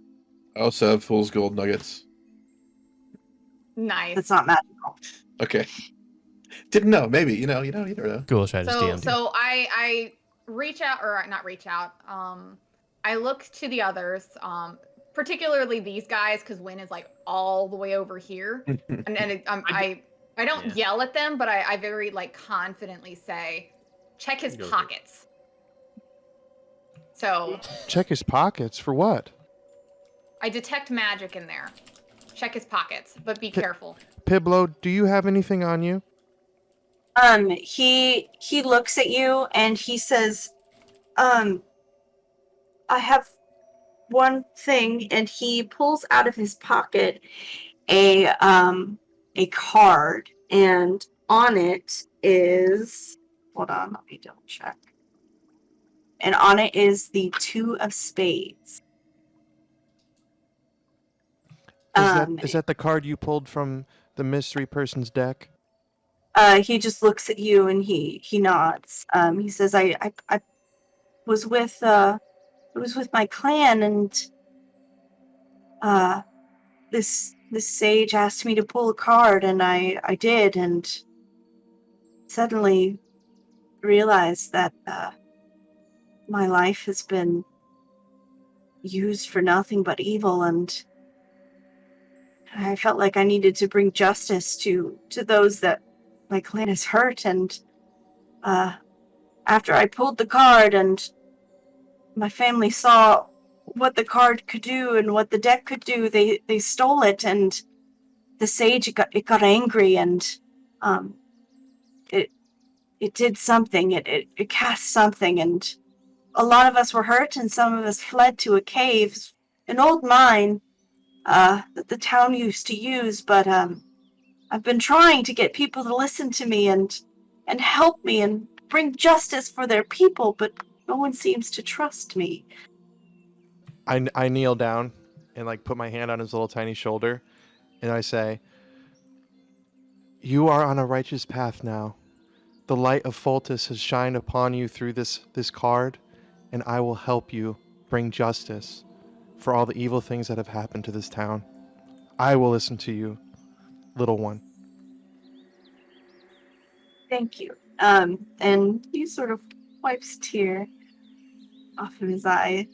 I also have fool's gold nuggets. Nice. It's not magical. Okay. Didn't know. Maybe you never know. Ghoulish, I just DM'd you. So I reach out, or not reach out. I look to the others, particularly these guys, because Wynn is like all the way over here, and I don't yell at them, but I very like confidently say, check his pockets. So Check his pockets for what? I detect magic in there. Check his pockets, but be careful. Piblo, do you have anything on you? He looks at you and he says, I have one thing, and he pulls out of his pocket a card, and on it is, hold on, let me double check. And on it is the 2 of Spades. Is that the card you pulled from the mystery person's deck? He just looks at you and he nods. He says, I was with my clan, and this sage asked me to pull a card, and I did, and suddenly realized that my life has been used for nothing but evil, and I felt like I needed to bring justice to those that my clan has hurt. And after I pulled the card and my family saw what the card could do and what the deck could do, they stole it, and the sage got angry, and it did something. It cast something, and a lot of us were hurt, and some of us fled to a cave, an old mine that the town used to use. But I've been trying to get people to listen to me and help me and bring justice for their people, but no one seems to trust me. I kneel down and like put my hand on his little tiny shoulder, and I say, "You are on a righteous path now. The light of Foltis has shined upon you through this card, and I will help you bring justice for all the evil things that have happened to this town." I will listen to you, little one. Thank you. And he sort of wipes a tear off of his eye.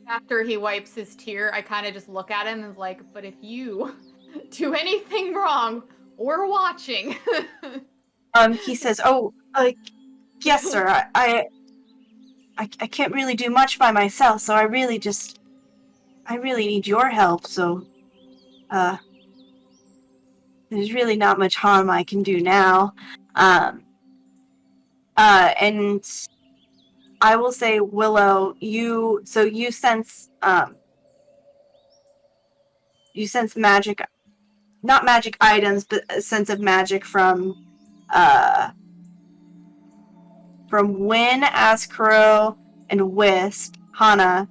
After he wipes his tear, I kind of just look at him and is like, but if you do anything wrong, we're watching. He says, yes, sir. I can't really do much by myself, so I really need your help. So, there's really not much harm I can do now. And I will say, Willow, you sense magic, not magic items, but a sense of magic from Wynn, Askro, and Wisp. Hana,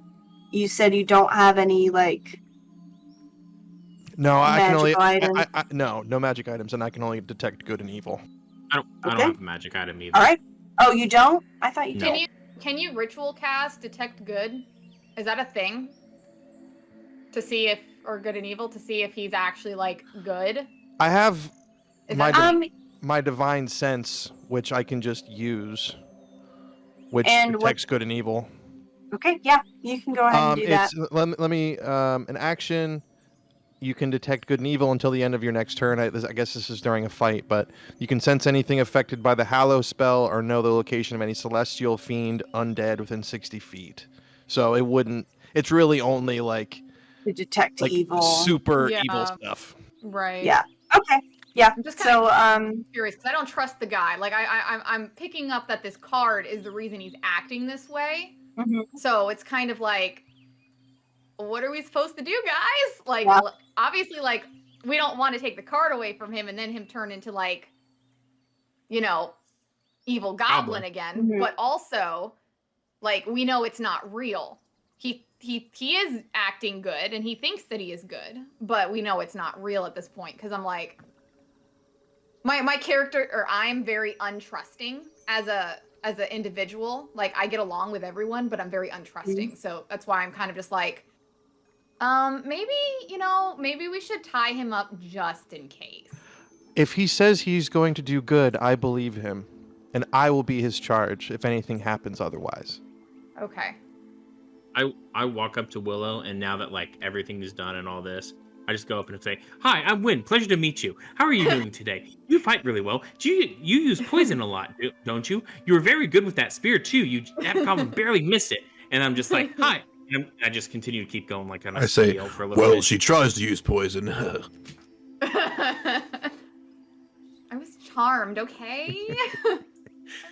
you said you don't have any, like, No, I can only. magical items. No magic items, and I can only detect good and evil. I don't Okay. have a magic item either. All right. Oh, you don't? I thought you No. did. Can you ritual cast detect good? Is that a thing? To see if, or good and evil, to see if he's actually like good? I have Is my that my divine sense, which I can just use, which And detects good and evil. Okay, yeah, you can go ahead and do that. Let me an action. You can detect good and evil until the end of your next turn. I guess this is during a fight, but you can sense anything affected by the Hallow spell or know the location of any celestial, fiend, undead within 60 feet. So it wouldn't. It's really only like To detect evil. super Yeah. evil stuff. right? Yeah. Okay. Yeah. I'm just So, curious because I don't trust the guy. Like I'm picking up that this card is the reason he's acting this way. mhm. So it's kind of like, what are we supposed to do, guys? Like, Yeah. obviously, like, we don't want to take the card away from him and then him turn into, like, you know, evil goblin again. Mhm. But also, like, we know it's not real. He is acting good and he thinks that he is good, but we know it's not real at this point because I'm like, my character, or I'm very untrusting as an individual. Like, I get along with everyone, but I'm very untrusting. So that's why I'm kind of just like, maybe we should tie him up just in case. If he says he's going to do good, I believe him, and I will be his charge if anything happens otherwise. Okay. I walk up to Willow, and now that like everything is done and all this, I just go up and say, "Hi, I'm Wynn. Pleasure to meet you. How are you doing today? You fight really well. You use poison a lot, don't you? You were very good with that spear too. You have Goblin barely missed it." And I'm just like, "Hi." And I just continue to keep going like on a I say, spiel for a little well, bit. she tries to use poison. I was charmed, okay? I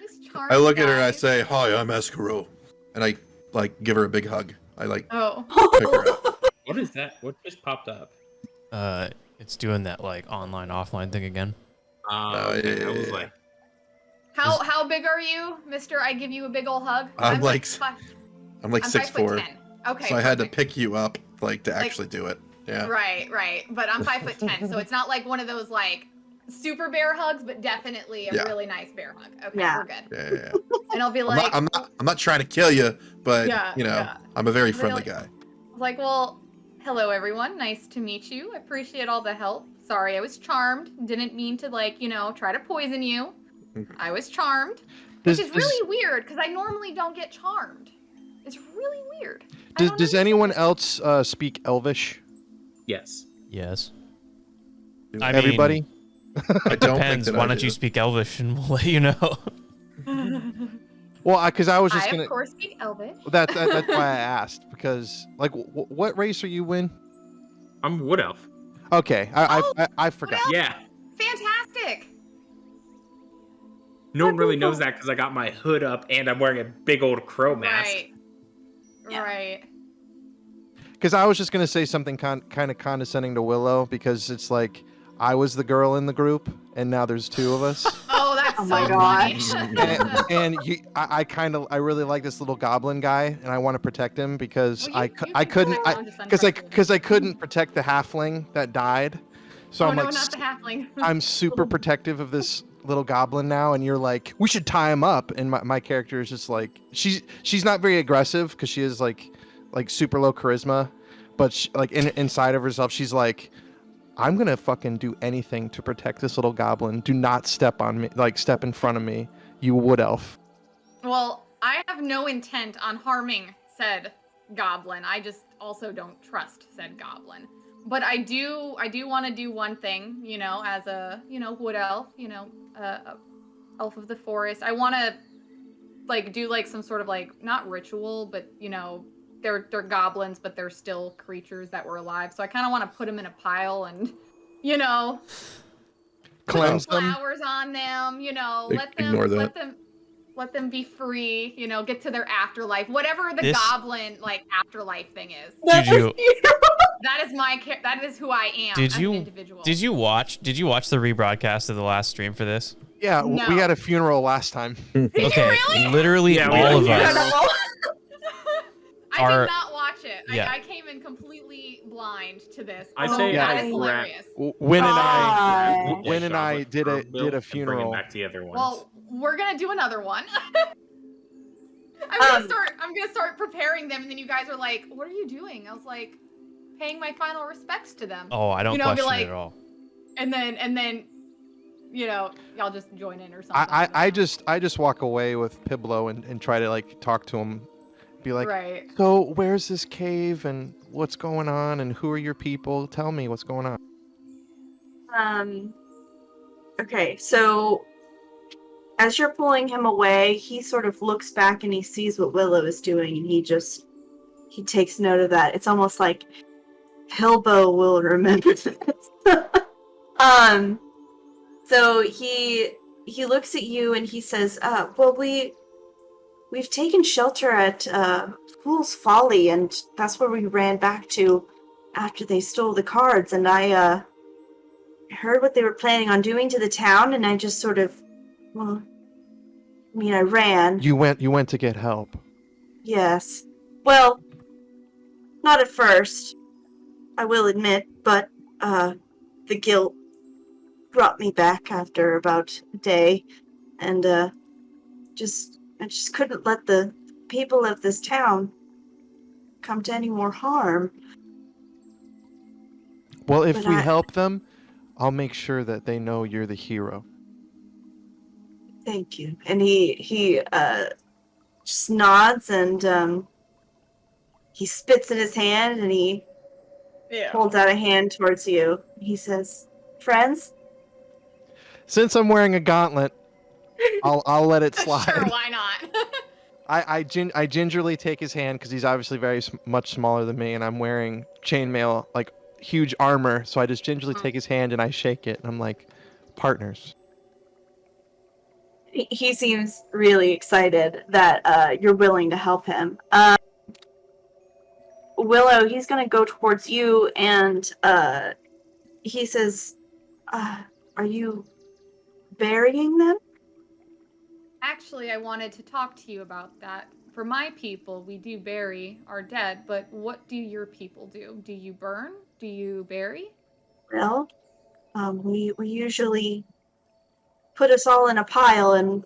was charmed. I look at her and I guys. say, hi, I'm Escaro. And I, like, give her a big hug. I, like, Oh. pick her up. What is that? What just popped up? It's doing that like online offline thing again. Okay, I was yeah. like, How big are you, Mister? I give you a big old hug. I'm like five, I'm 6'4". 5'10". Okay. So I had to perfect. pick you up, like, to actually do it. Yeah. Right. But I'm 5'10", so it's not like one of those like super bear hugs, but definitely a Yeah. really nice bear hug. Okay, Yeah. we're good. Yeah. And I'll be like, I'm not trying to kill you, but, Yeah, you know, yeah. I'm a very Really? friendly guy. like, well, hello everyone, nice to meet you. I appreciate all the help. Sorry, I was charmed. Didn't mean to try to poison you. I was charmed, which is really weird because I normally don't get charmed. It's really weird. Does anyone else speak Elvish? yes. Yes. Everybody? I don't Depends. think that Why I don't do. you speak Elvish and we'll let you know. Well, because I was just I gonna. of course speak Elvish. That's why I asked, because like, what race are you, Win? I'm Wood Elf. Okay, I forgot. Elf? Yeah. Fantastic. No one really knows that because I got my hood up and I'm wearing a big old crow mask. Right. Yeah. Right. Because I was just gonna say something kind of condescending to Willow, because it's like I was the girl in the group, and now there's two of us. Oh, that's Oh so my gosh. funny. and I really like this little goblin guy, and I want to protect him because Well, you I can couldn't go around just because untrusted. I couldn't protect the halfling that died. So Oh I'm no, like not the halfling. I'm super protective of this little goblin now, and you're like, we should tie him up, and my character is just like, she's not very aggressive because she is like super low charisma, but like inside of herself, she's like, I'm gonna fucking do anything to protect this little goblin. Do not step on me, like step in front of me, you wood elf. Well, I have no intent on harming said goblin. I just also don't trust said goblin. But I do want to do one thing, you know, as a, you know, wood elf, you know, elf of the forest. I want to like do like some sort of like not ritual, but you know, they're goblins, but they're still creatures that were alive. So I kind of want to put them in a pile and, you know, Cleanse put them. flowers on them. You know, Ignore that. let them be free. You know, get to their afterlife, whatever the This- goblin like afterlife thing is. Did you That is who I am Did as you- an individual. did you watch the rebroadcast of the last stream for this? Yeah, No. we had a funeral last time. Did you Okay, really? literally Yeah, we all of had a us. funeral. I Are- did not watch it. Yeah. I came in completely blind to this. I Oh, say that I is wrap- hilarious. Win and Ah. Win and I Goblet did for a Bill and funeral. Bringing back the other ones. Well, we're gonna do another one. I'm gonna start preparing them, and then you guys are like, "What are you doing?" I was like, "Paying my final respects to them." Oh, I don't You know, be question like- it at all. And then, you know, y'all just join in or something. I don't know. I just walk away with Piblo and try to like talk to him, be like, right. so where's this cave and what's going on and who are your people? Tell me what's going on. Okay, so as you're pulling him away, he sort of looks back and he sees what Willow is doing, and he takes note of that. It's almost like Hilbo will remember this. So he looks at you and he says, well, we've taken shelter at Fool's Folly, and that's where we ran back to after they stole the cards, and I heard what they were planning on doing to the town, and I just sort of, well, I mean, I ran. You went to get help. Yes. Well, not at first, I will admit, but the guilt brought me back after about a day, and I just couldn't let the people of this town come to any more harm. Well, if But we I- help them, I'll make sure that they know you're the hero. Thank you. And he just nods, and he spits in his hand, and he Yeah. holds out a hand towards you. He says, "Friends." Since I'm wearing a gauntlet, I'll let it slide. Sure, why not? I gingerly take his hand because he's obviously very much smaller than me, and I'm wearing chainmail, like huge armor. So I just gingerly take his hand and I shake it, and I'm like, partners. He seems really excited that you're willing to help him. Willow, he's gonna go towards you, and he says, "Are you burying them?" Actually, I wanted to talk to you about that. For my people, we do bury our dead, but what do your people do? Do you burn? Do you bury? Well, we usually put us all in a pile and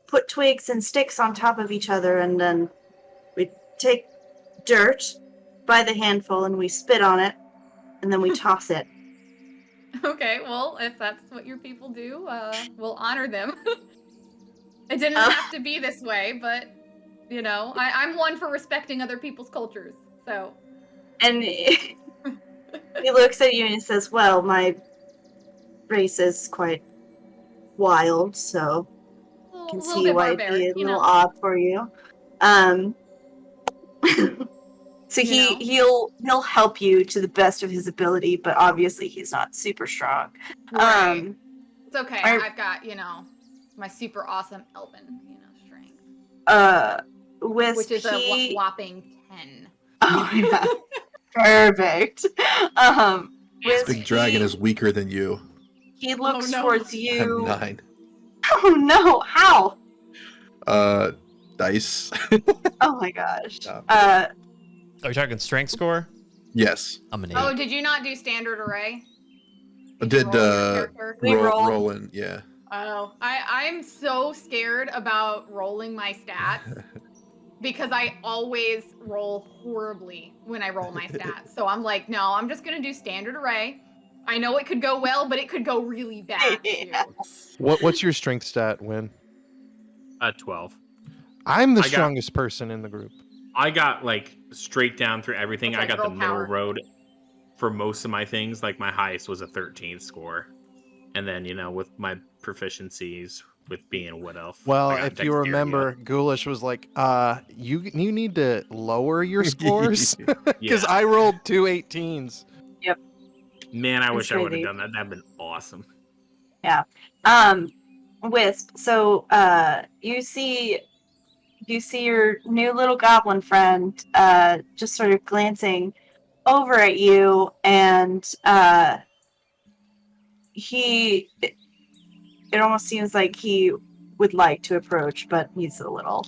put twigs and sticks on top of each other, and then we take dirt by the handful and we spit on it, and then we toss it. Okay, well, if that's what your people do, we'll honor them. It didn't have to be this way, but, you know, I'm one for respecting other people's cultures, so. And he looks at you and he says, "Well, my race is quite wild, so I can see why it'd be a little odd for you." So You he'll help you to the best of his ability, but obviously he's not super strong. Right. It's okay. I- I've got, you know, my super awesome elven, you know, strength. Wisp, Which is a he... whopping 10. Oh yeah, perfect. Wisp, Big dragon is weaker than you. He looks no. towards I have you. 9. Oh no! How? Dice. Oh my gosh. Yeah. Are you talking strength score? Yes. I'm an 8. Oh, did you not do standard array? I You did roll your character? We roll. roll in, yeah. Oh, I'm so scared about rolling my stats because I always roll horribly when I roll my stats. So I'm like, no, I'm just gonna do standard array. I know it could go well, but it could go really bad too. What's your strength stat, Win? 12. I'm the I got- strongest person in the group. I got like straight down through everything. That's I like got the girl middle power. road for most of my things. Like my highest was a 13 score. And then, with my proficiencies with being a wood elf. Well, I got if you dexterity remember, up. Ghoulish was like, you need to lower your scores because Yeah. I rolled 2 18s. Man, I That's wish I would have crazy. done that. That'd been awesome. Wisp. So you see your new little goblin friend just sort of glancing over at you, and it almost seems like he would like to approach, but he's a little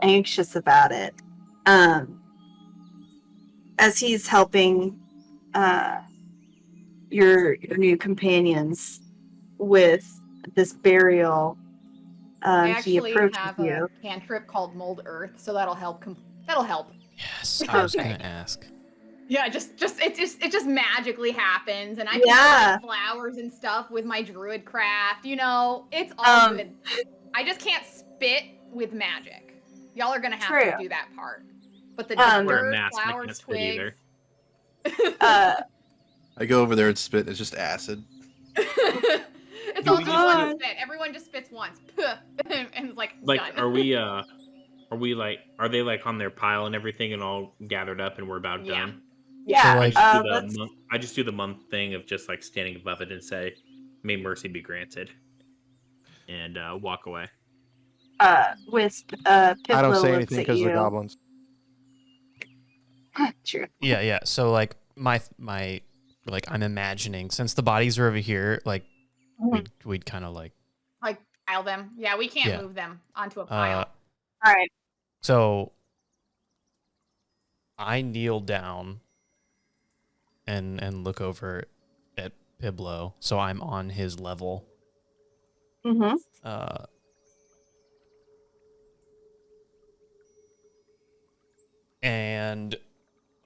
anxious about it. As he's helping your new companions with this burial, I he actually approaches have you. a cantrip called Mold Earth, so that'll help. That'll help. Yes, I was gonna Okay. ask. Yeah, it just magically happens, and I can Yeah. plant flowers and stuff with my druid craft. It's all Um, good. I just can't spit with magic. Y'all are gonna have True. to do that part. But the Wear a dirt, mask, I flowers, can't spit either. twigs. I go over there and spit. It's just acid. It's Do all we just need one to- spit. Everyone just spits once, and it's like Like, done. are they like on their pile and everything and all gathered up and we're about Yeah. done? Yeah. like- I just do the month thing of just like standing above it and say, "May mercy be granted," and walk away. Wisp. I Piplo don't say looks anything at because of the you. goblins. True. Yeah. So like my like I'm imagining since the bodies are over here, like we'd kind of like Like pile them. Yeah, we can't Yeah. move them onto a pile. All right. so I kneel down and look over at Piblo, so I'm on his level. Mm-hmm. And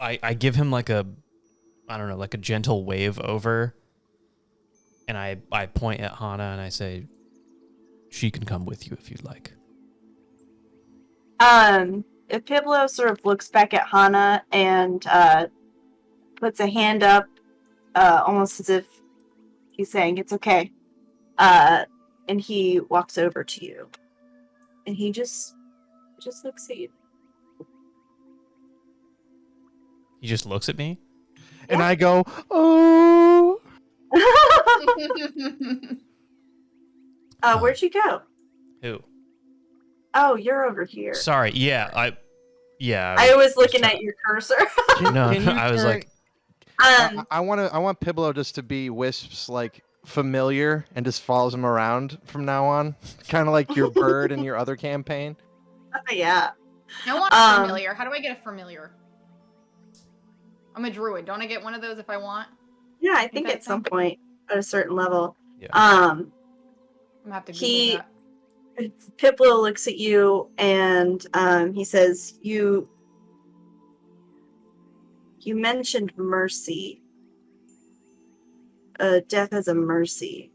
I give him like a gentle wave over, and I point at Hana and I say, she can come with you if you'd like. Piblo sort of looks back at Hana and puts a hand up, almost as if he's saying it's okay. And he walks over to you, and he just looks at you. He just looks at me. And I go, oh. Where'd you go? Who? Oh, you're over here. Sorry. Yeah. I was was looking trying- at your cursor. No, Can you I was turn- like, I want Piblo just to be Wisp's like familiar and just follows him around from now on, kind of like your bird in your other campaign. Yeah. I want a familiar. How do I get a familiar? I'm a druid. Don't I get one of those if I want? Yeah, I think Okay, at some thank you. point at a certain level. Yeah. I'm gonna have to Google He that. Piplo looks at you and he says, You mentioned mercy. Death as a mercy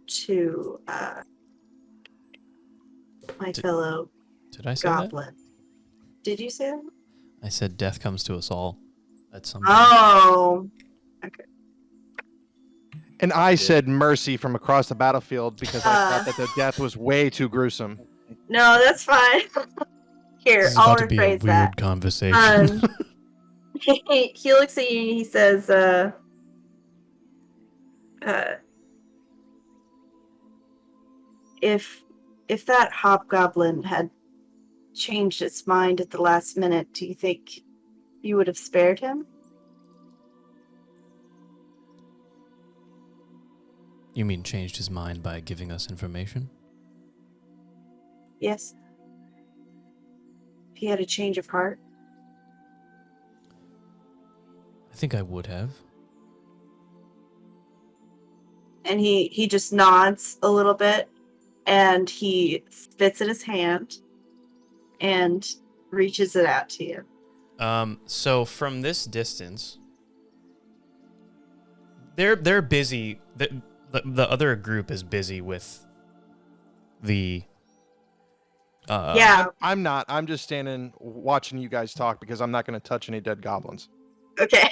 to my fellow did I say that? goblin. Did you say that? I said death comes to us all at some point. Oh. And I said mercy from across the battlefield because I thought that the death was way too gruesome. No, that's fine. Here, This is I'll about to be a rephrase weird that. conversation. He looks at you and he says, if that hobgoblin had changed its mind at the last minute, do you think you would have spared him? You mean changed his mind by giving us information? Yes. If he had a change of heart? I think I would have. And he just nods a little bit and he spits in his hand and reaches it out to you. So from this distance, they're busy. The other group is busy with the. Yeah. I'm not. I'm just standing watching you guys talk because I'm not going to touch any dead goblins. Okay.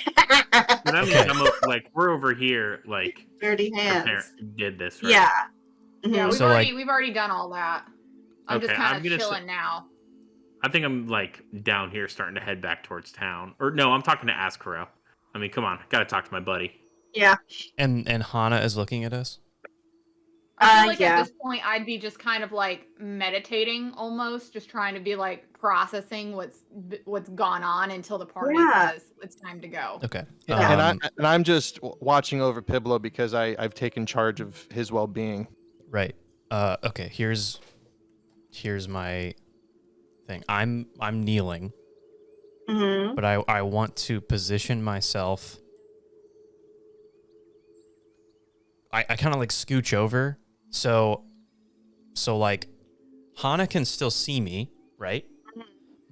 But I mean, Okay. like we're over here, like Dirty hands. did this, right? Yeah. Yeah, Mhm. we've So, we've already done all that. I'm just Okay, kind I'm of gonna chilling now. I think I'm like down here, starting to head back towards town. Or no, I'm talking to Askaro. I mean, come on, gotta talk to my buddy. Yeah. And Hana is looking at us. I feel like yeah. at this point I'd be just kind of like meditating almost, just trying to be like processing what's gone on until the party Yeah. says it's time to go. Okay. And I'm just watching over Piblo because I've taken charge of his well-being. Right. Okay. Here's my thing. I'm kneeling, Mm-hmm. but I want to position myself. I kind of like scooch over, so like Hana can still see me, right?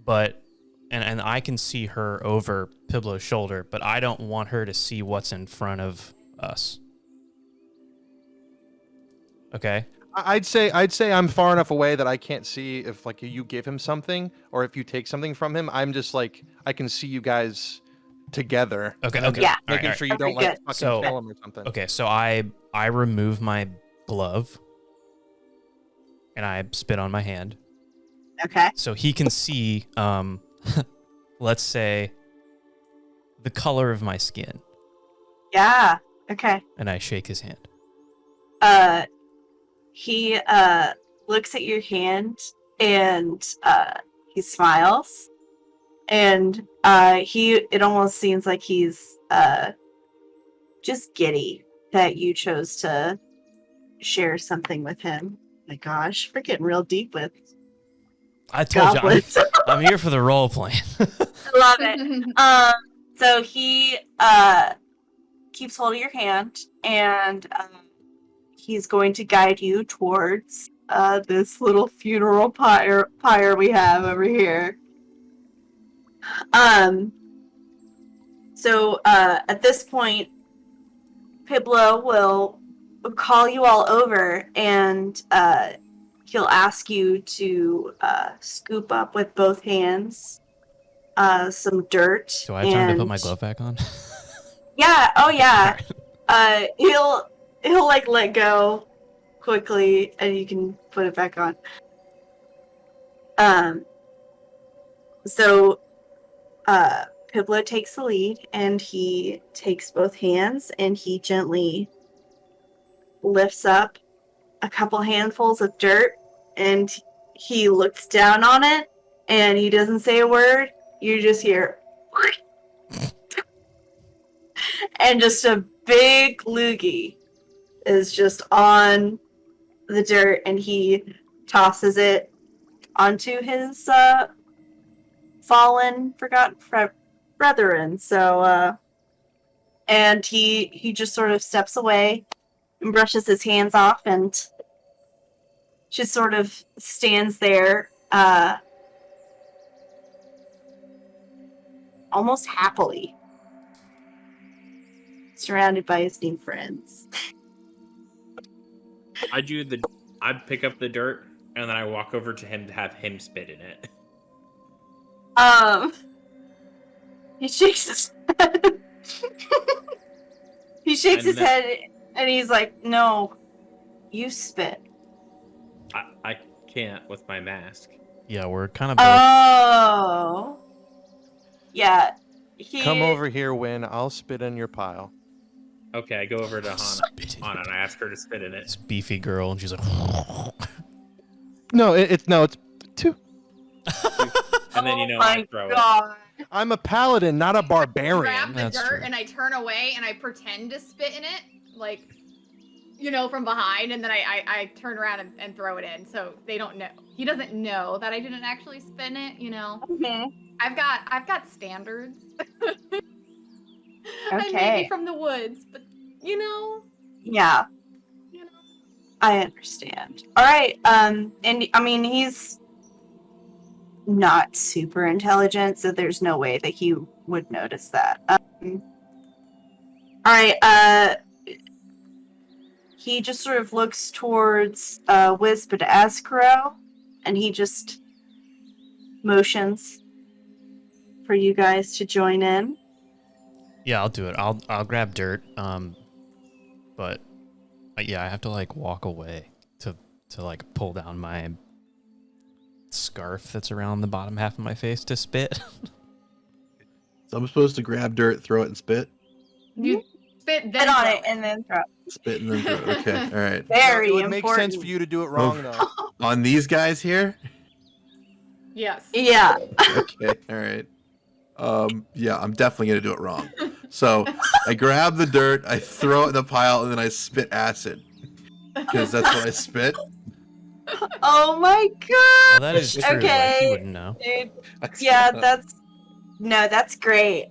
But and I can see her over Piblo's shoulder, but I don't want her to see what's in front of us. Okay. I'd say I'm far enough away that I can't see if like you give him something or if you take something from him. I'm just like I can see you guys together. Okay. And I'm Okay. just Yeah. making All right, sure you Okay, don't like good. fucking So- kill him or something. Okay. So I remove my glove and I spit on my hand, Okay. so he can see. Let's say the color of my skin, Yeah. Okay. and I shake his hand. He looks at your hand and he smiles. And it almost seems like he's just giddy that you chose to share something with him. My gosh, we're getting real deep with I told goblins. you, I'm here for the role playing. I love it. So he keeps holding your hand, and he's going to guide you towards this little funeral pyre we have over here. So at this point, Piblo will call you all over, and he'll ask you to scoop up with both hands some dirt. Do I have time to put and- my glove back on? Yeah. Oh, yeah. Alright. He'll like let go quickly, and you can put it back on. So Piblo takes the lead, and he takes both hands, and he gently lifts up a couple handfuls of dirt, and he looks down on it, and he doesn't say a word. You just hear and just a big loogie is just on the dirt, and he tosses it onto his forgotten brethren. So and he just sort of steps away and brushes his hands off and just sort of stands there almost happily, surrounded by his new friends. I pick up the dirt and then I walk over to him to have him spit in it. He shakes his head. He shakes his head and he's like, "No, you spit." I can't with my mask. Yeah, we're kind of both. Oh. Yeah. Come over here, Win. I'll spit in your pile. Okay, I go over to Spit in Hana and I ask her to spit in it. This beefy girl, and she's like, No, it's two. And then Oh I my throw it. god. I'm a paladin, not a Grab barbarian. the That's dirt true. and I turn away and I pretend to spit in it, like, from behind, and then I turn around and throw it in, so they don't know. He doesn't know that I didn't actually spin it. Mhm. I've got standards. I may Okay. be from the woods, but Yeah, I understand. All right. And I mean, he's not super intelligent, so there's no way that he would notice that. All right. He just sort of looks towards Wisp and Ascaro, and he just motions for you guys to join in. Yeah, I'll do it. I'll grab dirt. But yeah, I have to like walk away to like pull down my scarf that's around the bottom half of my face to spit. So I'm supposed to grab dirt, throw it, and spit? You spit, then Spit on throw it and then throw. Spit and then throw it. Okay, all right. Very it would important. make sense for you to do it wrong, though. On these guys here? Yes. Yeah. Okay, all right. Yeah, I'm definitely going to do it wrong. So I grab the dirt, I throw it in the pile, and then I spit acid. Because that's what I spit. Oh my god. Oh, that is true. Like, Okay. you wouldn't know. Dude. Yeah, that's great.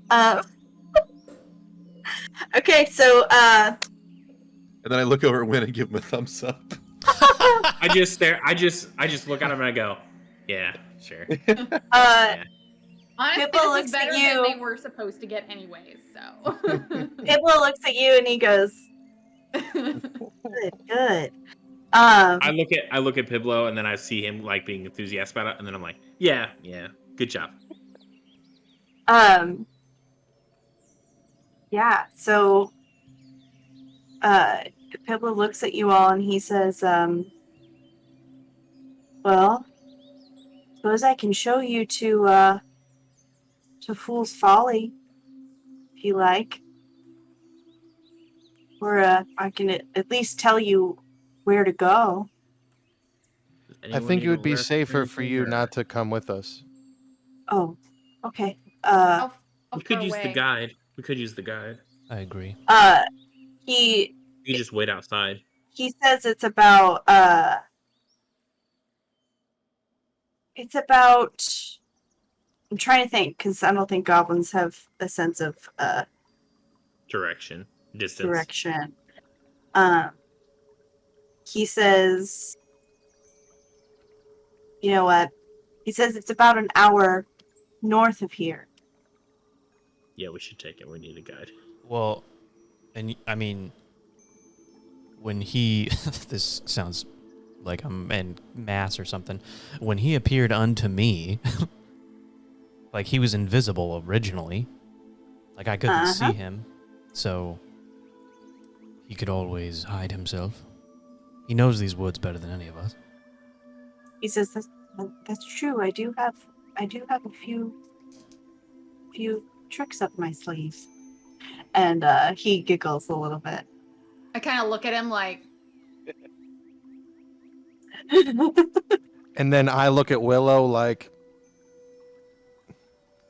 Okay, so And then I look over at Win and give him a thumbs up. I just stare. I just look at him and I go, yeah, sure. uh Honestly, Pippa this looks is better at you. than they were supposed to get anyways, so. Pippa looks at you and he goes, good. I look at Piblo and then I see him like being enthusiastic about it, and then I'm like, yeah, good job. Yeah, so Piblo looks at you all and he says, well, suppose I can show you to Fool's Folly, if you like. Or I can at least tell you where to go. I think it would be safer for you not to come with us. Oh, okay. I'll We could throw use the away. guide. We could use the guide. I agree. He You just wait outside. he says it's about I'm trying to think, because I don't think goblins have a sense of Direction, distance. direction. He says, you know what? He says it's about an hour north of here. Yeah, we should take it. We need a guide. Well, and I mean, when he, this sounds like I'm in mass or something. When he appeared unto me, like he was invisible originally. Like I couldn't see him, so he could always hide himself. He knows these woods better than any of us. He says that's true. I do have a few tricks up my sleeve. And he giggles a little bit. I kind of look at him like, And then I look at Willow like,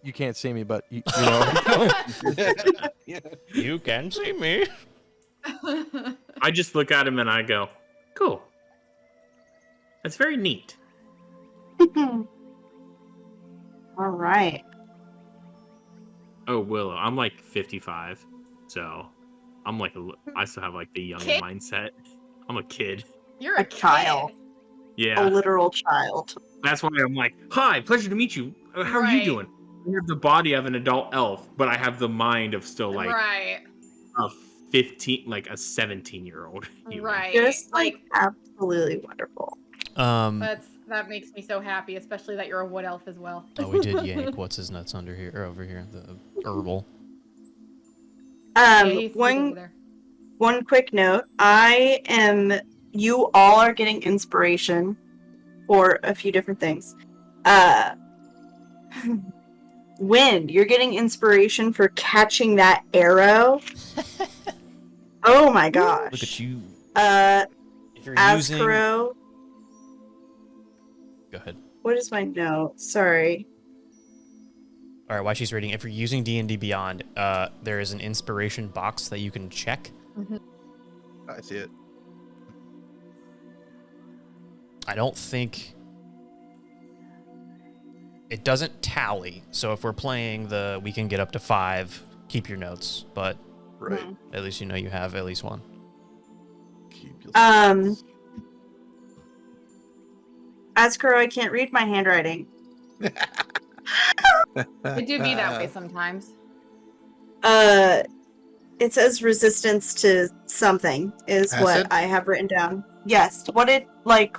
you can't see me, but you know. You can see me. I just look at him and I go, cool. That's very neat. All right. Oh, Willow, I'm like 55, so I'm like I still have like the young Kid? mindset. I'm a kid. you're A a child. kid. Yeah, A literal child. that's why I'm like, hi, pleasure to meet you. How are you Right. doing? I have the body of an adult elf, but I have the mind of still like Right. a 15, like a 17-year-old. Right. Just like absolutely wonderful. That makes me so happy, especially that you're a wood elf as well. Oh, we did yank what's his nuts under here or over here, the herbal. Yeah, he's over there. One quick note. You all are getting inspiration for a few different things. Wind, you're getting inspiration for catching that arrow. Oh my gosh. Look at you. If you're using, Ascaro. go ahead. What is my note? Sorry. All right, while she's reading, if you're using D&D Beyond, there is an inspiration box that you can check. I see it. I don't think it doesn't tally. So if we're playing we can get up to 5. Keep your notes, but Right. at least you know you have at least one. Keep your- Ascaro, I can't read my handwriting. It do be that way sometimes. It says resistance to something is Acid? what I have written down. Yes. What it like?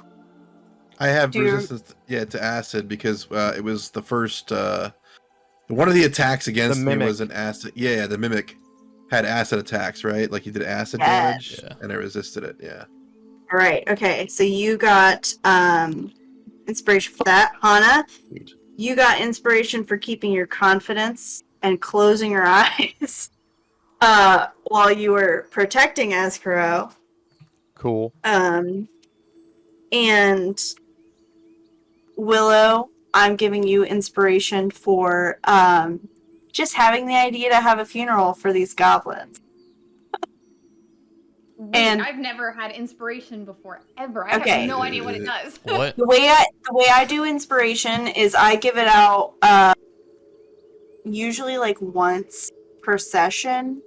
I have Do you- resistance, to acid because it was the first. One of the attacks against me mimic. was an acid. Yeah, the mimic had acid attacks, right? Like you did acid Yes. damage, Yeah. and I resisted it. Yeah. All right. Okay. So you got inspiration for that, Hana. Sweet. You got inspiration for keeping your confidence and closing your eyes while you were protecting Azkaro. Cool. And Willow, I'm giving you inspiration for just having the idea to have a funeral for these goblins. Wait, And- I've never had inspiration before, ever. I Okay. have no idea what it does. What? The way I do inspiration is I give it out usually like once per session.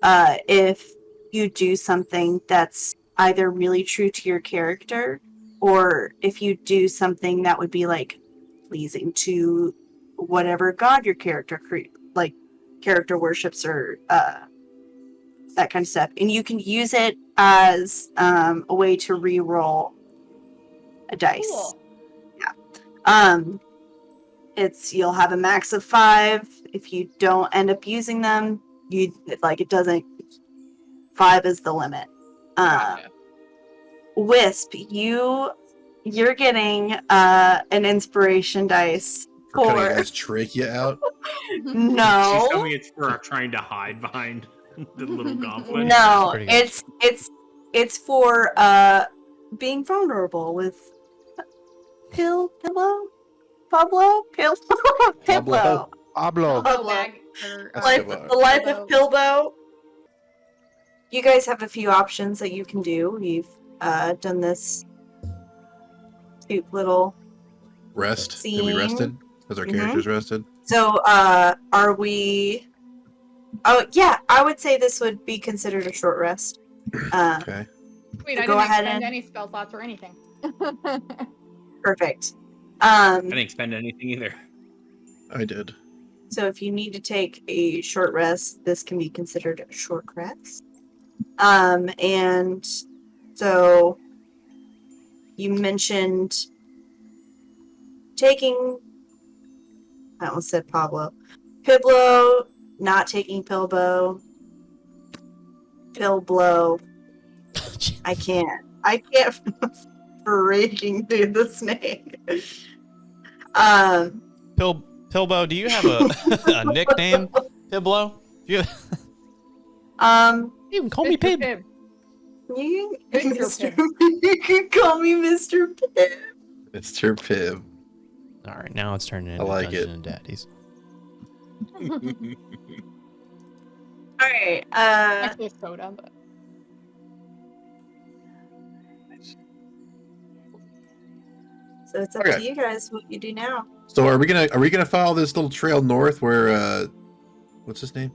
If you do something that's either really true to your character, or if you do something that would be like pleasing to whatever god your character character worships, or that kind of stuff, and you can use it as a way to re-roll a dice. Cool. You'll have a max of 5. If you don't end up using them, it doesn't. 5 is the limit. Gotcha. Wisp, you're getting an inspiration dice For cutting for a guy's trachea out. She's no, telling me it's for trying to hide behind the little goblin. no, Pretty good. it's for being vulnerable with Pablo. Pablo. Pablo. Go Pablo. back for, That's Life, good. the life Pilbo. of Pilbo. You guys have a few options that you can do. We've done this cute little. Rest. Did we Scene. rested? Because our Mhm. characters rested. So, are we? Oh, yeah. I would say this would be considered a short rest. Okay. Wait, I Go didn't ahead expend and- any spell slots or anything. Perfect. I didn't expend anything either. I did. So if you need to take a short rest, this can be considered a short rest. And so you mentioned taking. I almost said Pablo. Piblo, not taking Pilbo. Pilblo. I can't freaking do this name. Pilbo, do you have a nickname? Piblo? You can call me Mr. Pib. Pib. You, Mr. you can call me Mr. Pib. It's your Pib. All right, now it's turning into like Dungeons it. and Daddies. All right. Actually, a soda, but So it's up Okay. to you guys what you do now. So are we gonna follow this little trail north where what's his name?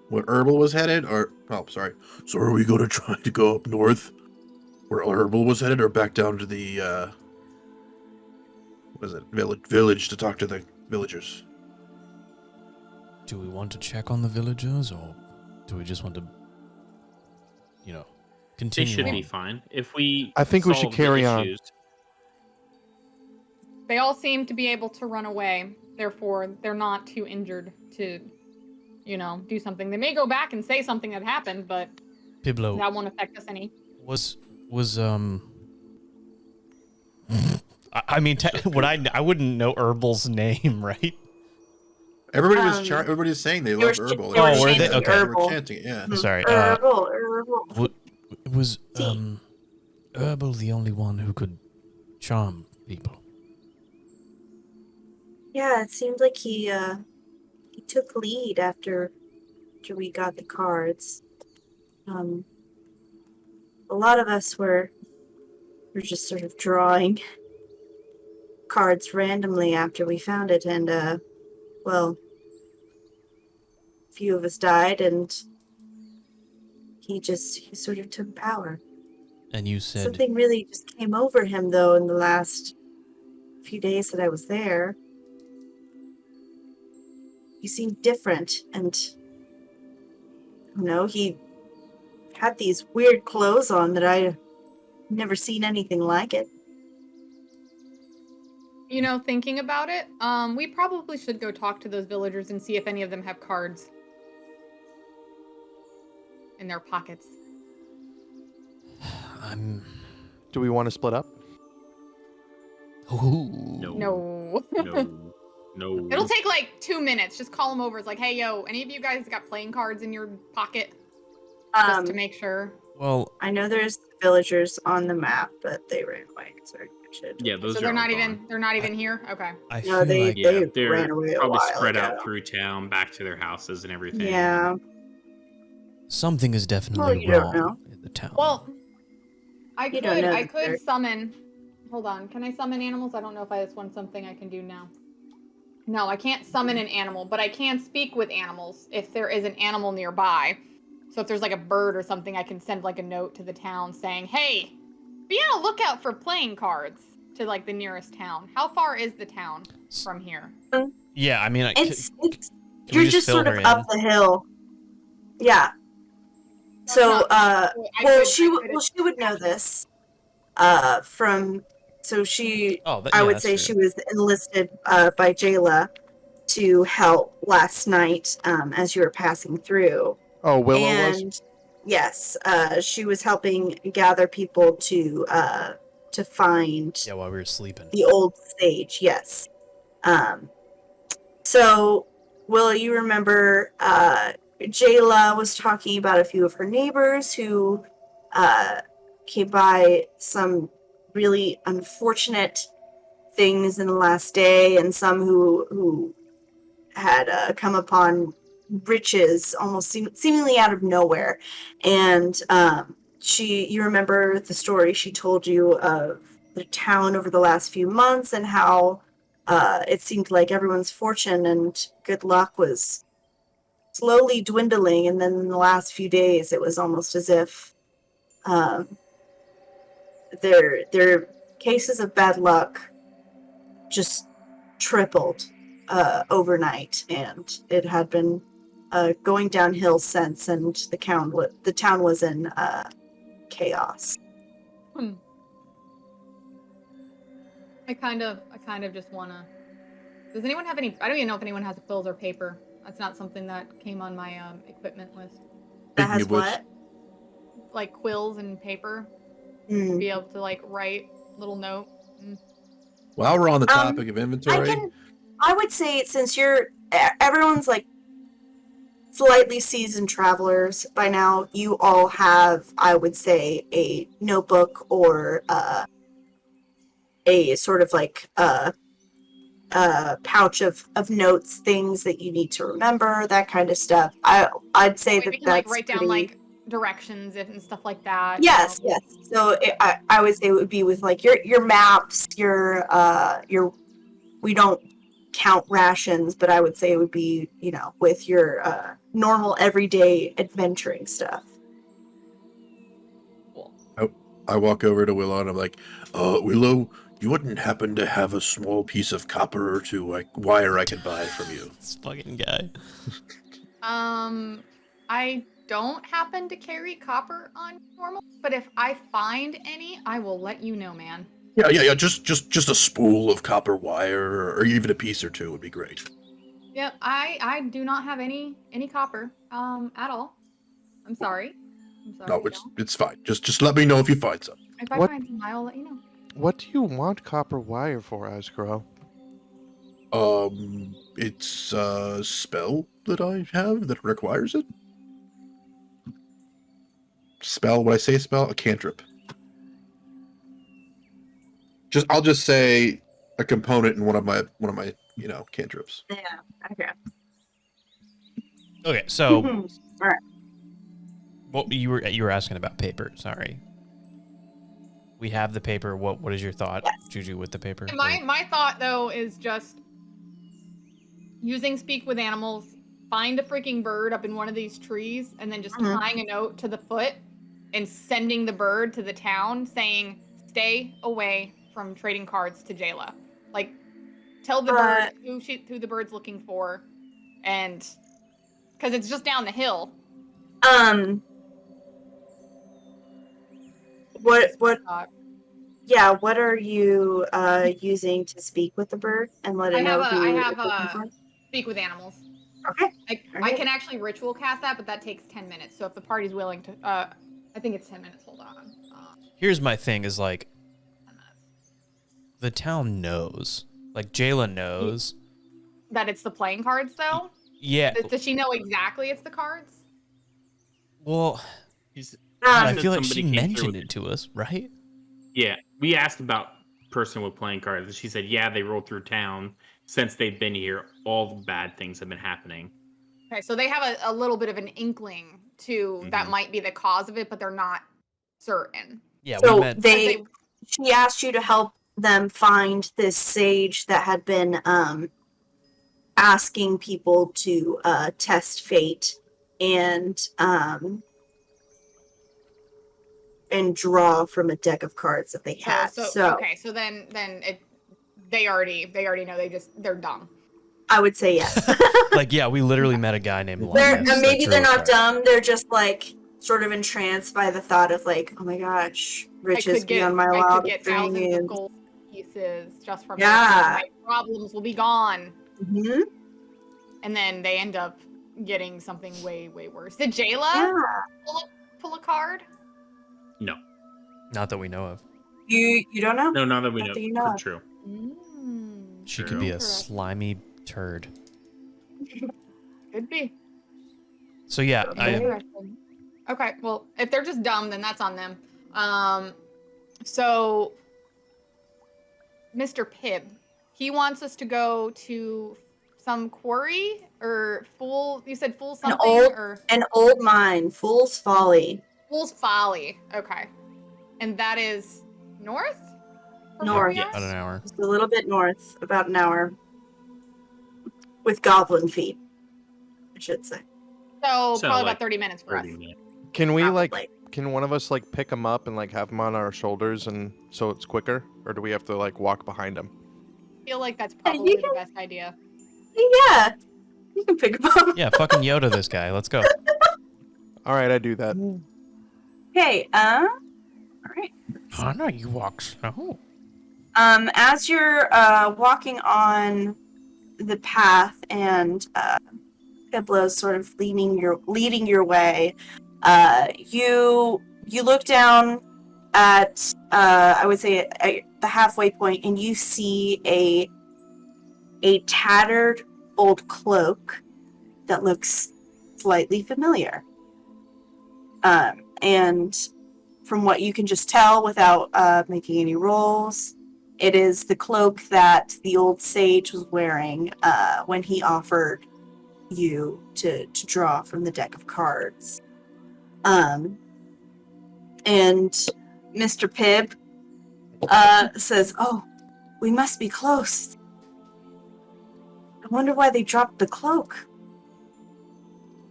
Where Herbal was headed, or sorry. So are we gonna try to go up north where Herbal was headed, or back down to the what is it, village to talk to the villagers? Do we want to check on the villagers, or do we just want to, They continue should on? be fine. If we I think we should solve the carry on. issues- they all seem to be able to run away. Therefore, they're not too injured to, do something. They may go back and say something that happened, but Piblo, that won't affect us any. was I mean, I wouldn't know Herbal's name, right? Everybody was Um, everybody's saying they they love were- Herbal. they were Oh, were they? chanting Okay. They Herbal. were chanting it, yeah. Sorry. Herbal. Was See. Herbal the only one who could charm people? Yeah, it seemed like he took lead after we got the cards. A lot of us were just sort of drawing cards randomly after we found it, and a few of us died, and he sort of took power. And you said Something really just came over him, though, in the last few days that I was there. He seemed different, and he had these weird clothes on that I never seen anything like it. Thinking about it, we probably should go talk to those villagers and see if any of them have cards in their pockets. Do we want to split up? Ooh. No. No. It'll take like 2 minutes. Just call them over. It's like, hey, yo, any of you guys got playing cards in your pocket? Just to make sure. Well, I know there's villagers on the map, but they ran away. Sorry, Yeah, those So are they're all not gone. even. They're not even here. Okay. I No, feel they like Yeah, they they're ran away a probably while spread ago. out through town, back to their houses and everything. Yeah. something is definitely Well, you don't wrong know. in the town. Well, I You don't know that could they're- summon. Hold on. Can I summon animals? I don't know if that's something I can do now. No, I can't summon an animal, but I can speak with animals if there is an animal nearby. So if there's like a bird or something, I can send like a note to the town saying, "Hey, be on a lookout for playing cards," to like the nearest town. How far is the town from here? yeah, I mean, It's can you're we just fill sort of her up in? the hill. Yeah. So I she could- would know this. She Oh, I would that's say true. she was enlisted by Jayla to help last night as you were passing through. Oh, Willow was? And yes, she was helping gather people to find Yeah, while we were sleeping. the old stage. Yes. So, Will, you remember Jayla was talking about a few of her neighbors who came by some really unfortunate things in the last day, and some who had come upon riches almost seemingly out of nowhere. And you remember the story she told you of the town over the last few months, and how it seemed like everyone's fortune and good luck was slowly dwindling, and then in the last few days it was almost as if their cases of bad luck just tripled overnight, and it had been going downhill since, and the town was in chaos. I kind of just wanna. Does anyone have any? I don't even know if anyone has quills or paper. That's not something that came on my equipment list. That Speaking has of which- what? Like quills and paper, Mm. be able to like write little note. While we're on the topic of inventory, I would say, since everyone's like slightly seasoned travelers by now, you all have, I would say, a notebook or a sort of like pouch of notes, things that you need to remember, that kind of stuff. I'd say We that can that's like write down pretty... like directions and stuff like that. Yes, yes. So I would say it would be with like your maps, your we don't count rations, but I would say it would be, with your normal everyday adventuring stuff. Cool. I walk over to Willow and I'm like, Willow, you wouldn't happen to have a small piece of copper or two, like wire I could buy from you? This fucking guy. I don't happen to carry copper on normal, but if I find any, I will let you know, man. Yeah. Just a spool of copper wire, or even a piece or two would be great. Yep, I do not have any copper at all. I'm sorry. No, I don't. it's fine. Just let me know if you find some. If I What- find some, I'll let you know. What do you want copper wire for, Asgro? It's a spell that I have that requires it. Spell? When I say spell, a cantrip. I'll just say a component in one of my cantrips. Yeah. Okay. Okay, so All right. what you were asking about paper. Sorry. We have the paper. What is your thought, Yes. Juju, with the paper? My thought though is just using speak with animals. Find a freaking bird up in one of these trees, and then just Mhm. tying a note to the foot and sending the bird to the town saying, "Stay away from trading cards to Jayla." Like, tell the bird who the bird's looking for, and because it's just down the hill. What? Yeah, what are you using to speak with the bird and let it know who I it's have looking for? speak with animals. Okay. I can actually ritual cast that, but that takes 10 minutes. So if the party's willing to, I think it's 10 minutes. Hold on. Here's my thing: is like 10 minutes. the town knows, like Jayla knows That it's the playing cards, though. Yeah. Does she know exactly it's the cards? Well, He's, I said feel like somebody she came through mentioned with it to us, right? Yeah, we asked about person with playing cards, and she said, yeah, they rolled through town. Since they've been here, all the bad things have been happening. Okay, so they have a little bit of an inkling to that might be the cause of it, but they're not certain. Yeah, So we met. she asked you to help them find this sage that had been asking people to test fate and draw from a deck of cards that they had. So okay, so then they already know they're dumb. I would say yes. Like, yeah, we literally met a guy named They're, Linus. maybe that they're drew a not card. dumb. They're just like sort of entranced by the thought of like, oh my gosh, riches beyond my I wildest could get thousands of dreams. gold pieces just from Yeah. this. My problems will be gone. Mhm. And then they end up getting something way, way worse. Did Jayla pull a card? No. Not that we know of. You don't know? No, not that we Not know. that you know of. True. She could be a Interesting. slimy turd. Could be. So yeah, Okay, well, if they're just dumb, then that's on them. So Mr. Pibb, he wants us to go to some quarry or fool. You said fool something An old mine, Fool's Folly. Fool's Folly. Okay, and that is north. From where North. we are? about an hour. Just a little bit north, about an hour. With goblin feet, I should say. So probably like about 30 minutes for us. 30 minutes. Can we Probably. can one of us like pick him up and like have him on our shoulders and so it's quicker, or do we have to like walk behind him? I feel like that's probably you the best idea. Yeah, you can pick him up. Yeah, fucking Yoda this guy. Let's go. All right, I do that. Okay. All right. Oh no, you walk slow. As you're walking on the path and Piblo's sort of leading your way, you look down at I would say at the halfway point, and you see a tattered old cloak that looks slightly familiar. And from what you can just tell without making any rolls, it is the cloak that the old sage was wearing when he offered you to draw from the deck of cards. And Mr. Pibb says, "Oh, we must be close. I wonder why they dropped the cloak.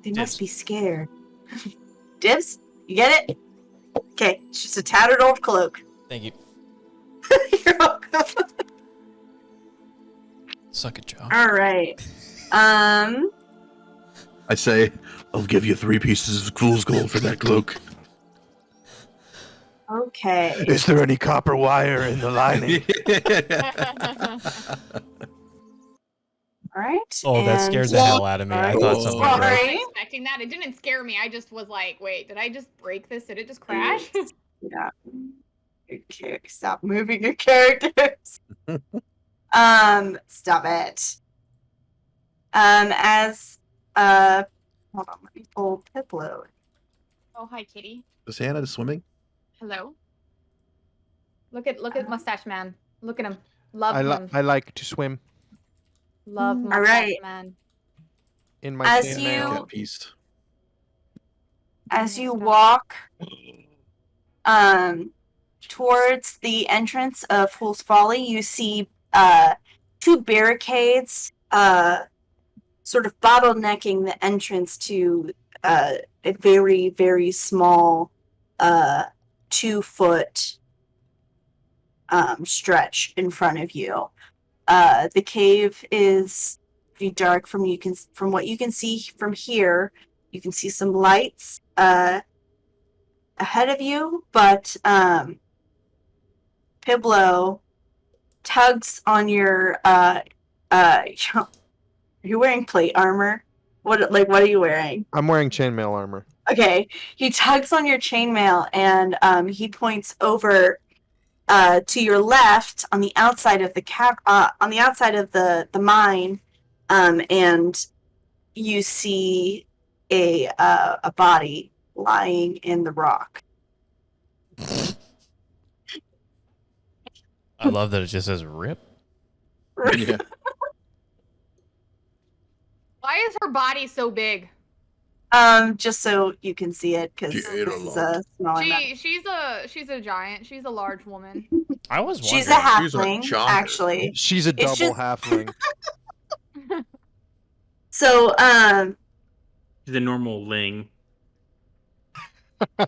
They must be scared." Dibs? You get it? Okay, it's just a tattered old cloak. Thank you. You're welcome. Suck it, Joe. All right. I say, I'll give you 3 pieces of fool's gold for that cloak. Okay. Is there any copper wire in the lining? All right. Oh, that scared the hell out of me. I thought something I broke. was Sorry. not expecting that. It didn't scare me. I just was like, wait, did I just break this? Did it just crash? Yeah. Okay, stop moving your characters. Stop it. Hold on, let me pull Piplo. Oh, hi, kitty. Is Hannah swimming? Hello. Look at Mustache Man. Look at him. Love him. I like to swim Love All Mustache right. Man. in my As sand you- mantle. Cat piece. As you walk towards the entrance of Fool's Folly, you see 2 barricades sort of bottlenecking the entrance to a very, very small 2-foot stretch in front of you. The cave is pretty dark from what you can see from here. You can see some lights ahead of you, but Piblo tugs on your you're wearing plate armor. What are you wearing? I'm wearing chainmail armor. Okay, he tugs on your chainmail and he points over to your left on the outside of the on the outside of the mine, and you see a body lying in the rock. I love that it just says "rip." Yeah. Why is her body so big? Just so you can see it, because She this ate a is lot. a smaller map. She's a giant. She's a large woman. I was wondering. She's a She's a halfling, chonker. actually. She's a It's double just- halfling. So, She's a normal ling.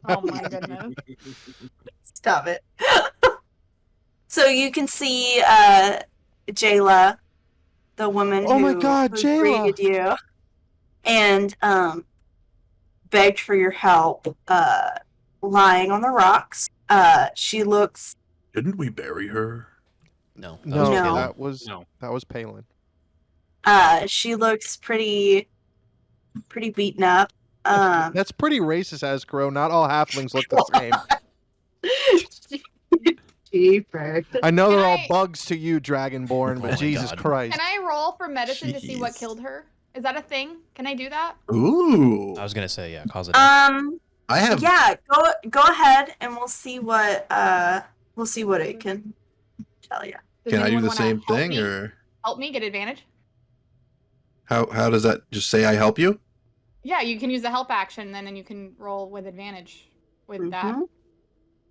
Oh my goodness. stop it. So you can see Jayla, the woman Oh who, my God, who Jayla! greeted you, and begged for your help, lying on the rocks. She looks Didn't we bury her? No, No, No. that was Palin. she looks pretty beaten up. That's pretty racist, Ascro. Not all halflings look the same. Jeepers. I know Can they're all I- bugs to you, Dragonborn, Oh but my Jesus God. Christ. Can I roll for medicine to see what Jeez. killed her? Is that a thing? Can I do that? Ooh. I was gonna say yeah, cause of death. I have. Yeah, go ahead and we'll see what it can tell you. Does Can I do anyone the wanna same help thing, me? or Help me get advantage? how does that just say I help you? Yeah, you can use the help action, and then you can roll with advantage with that. Mhm.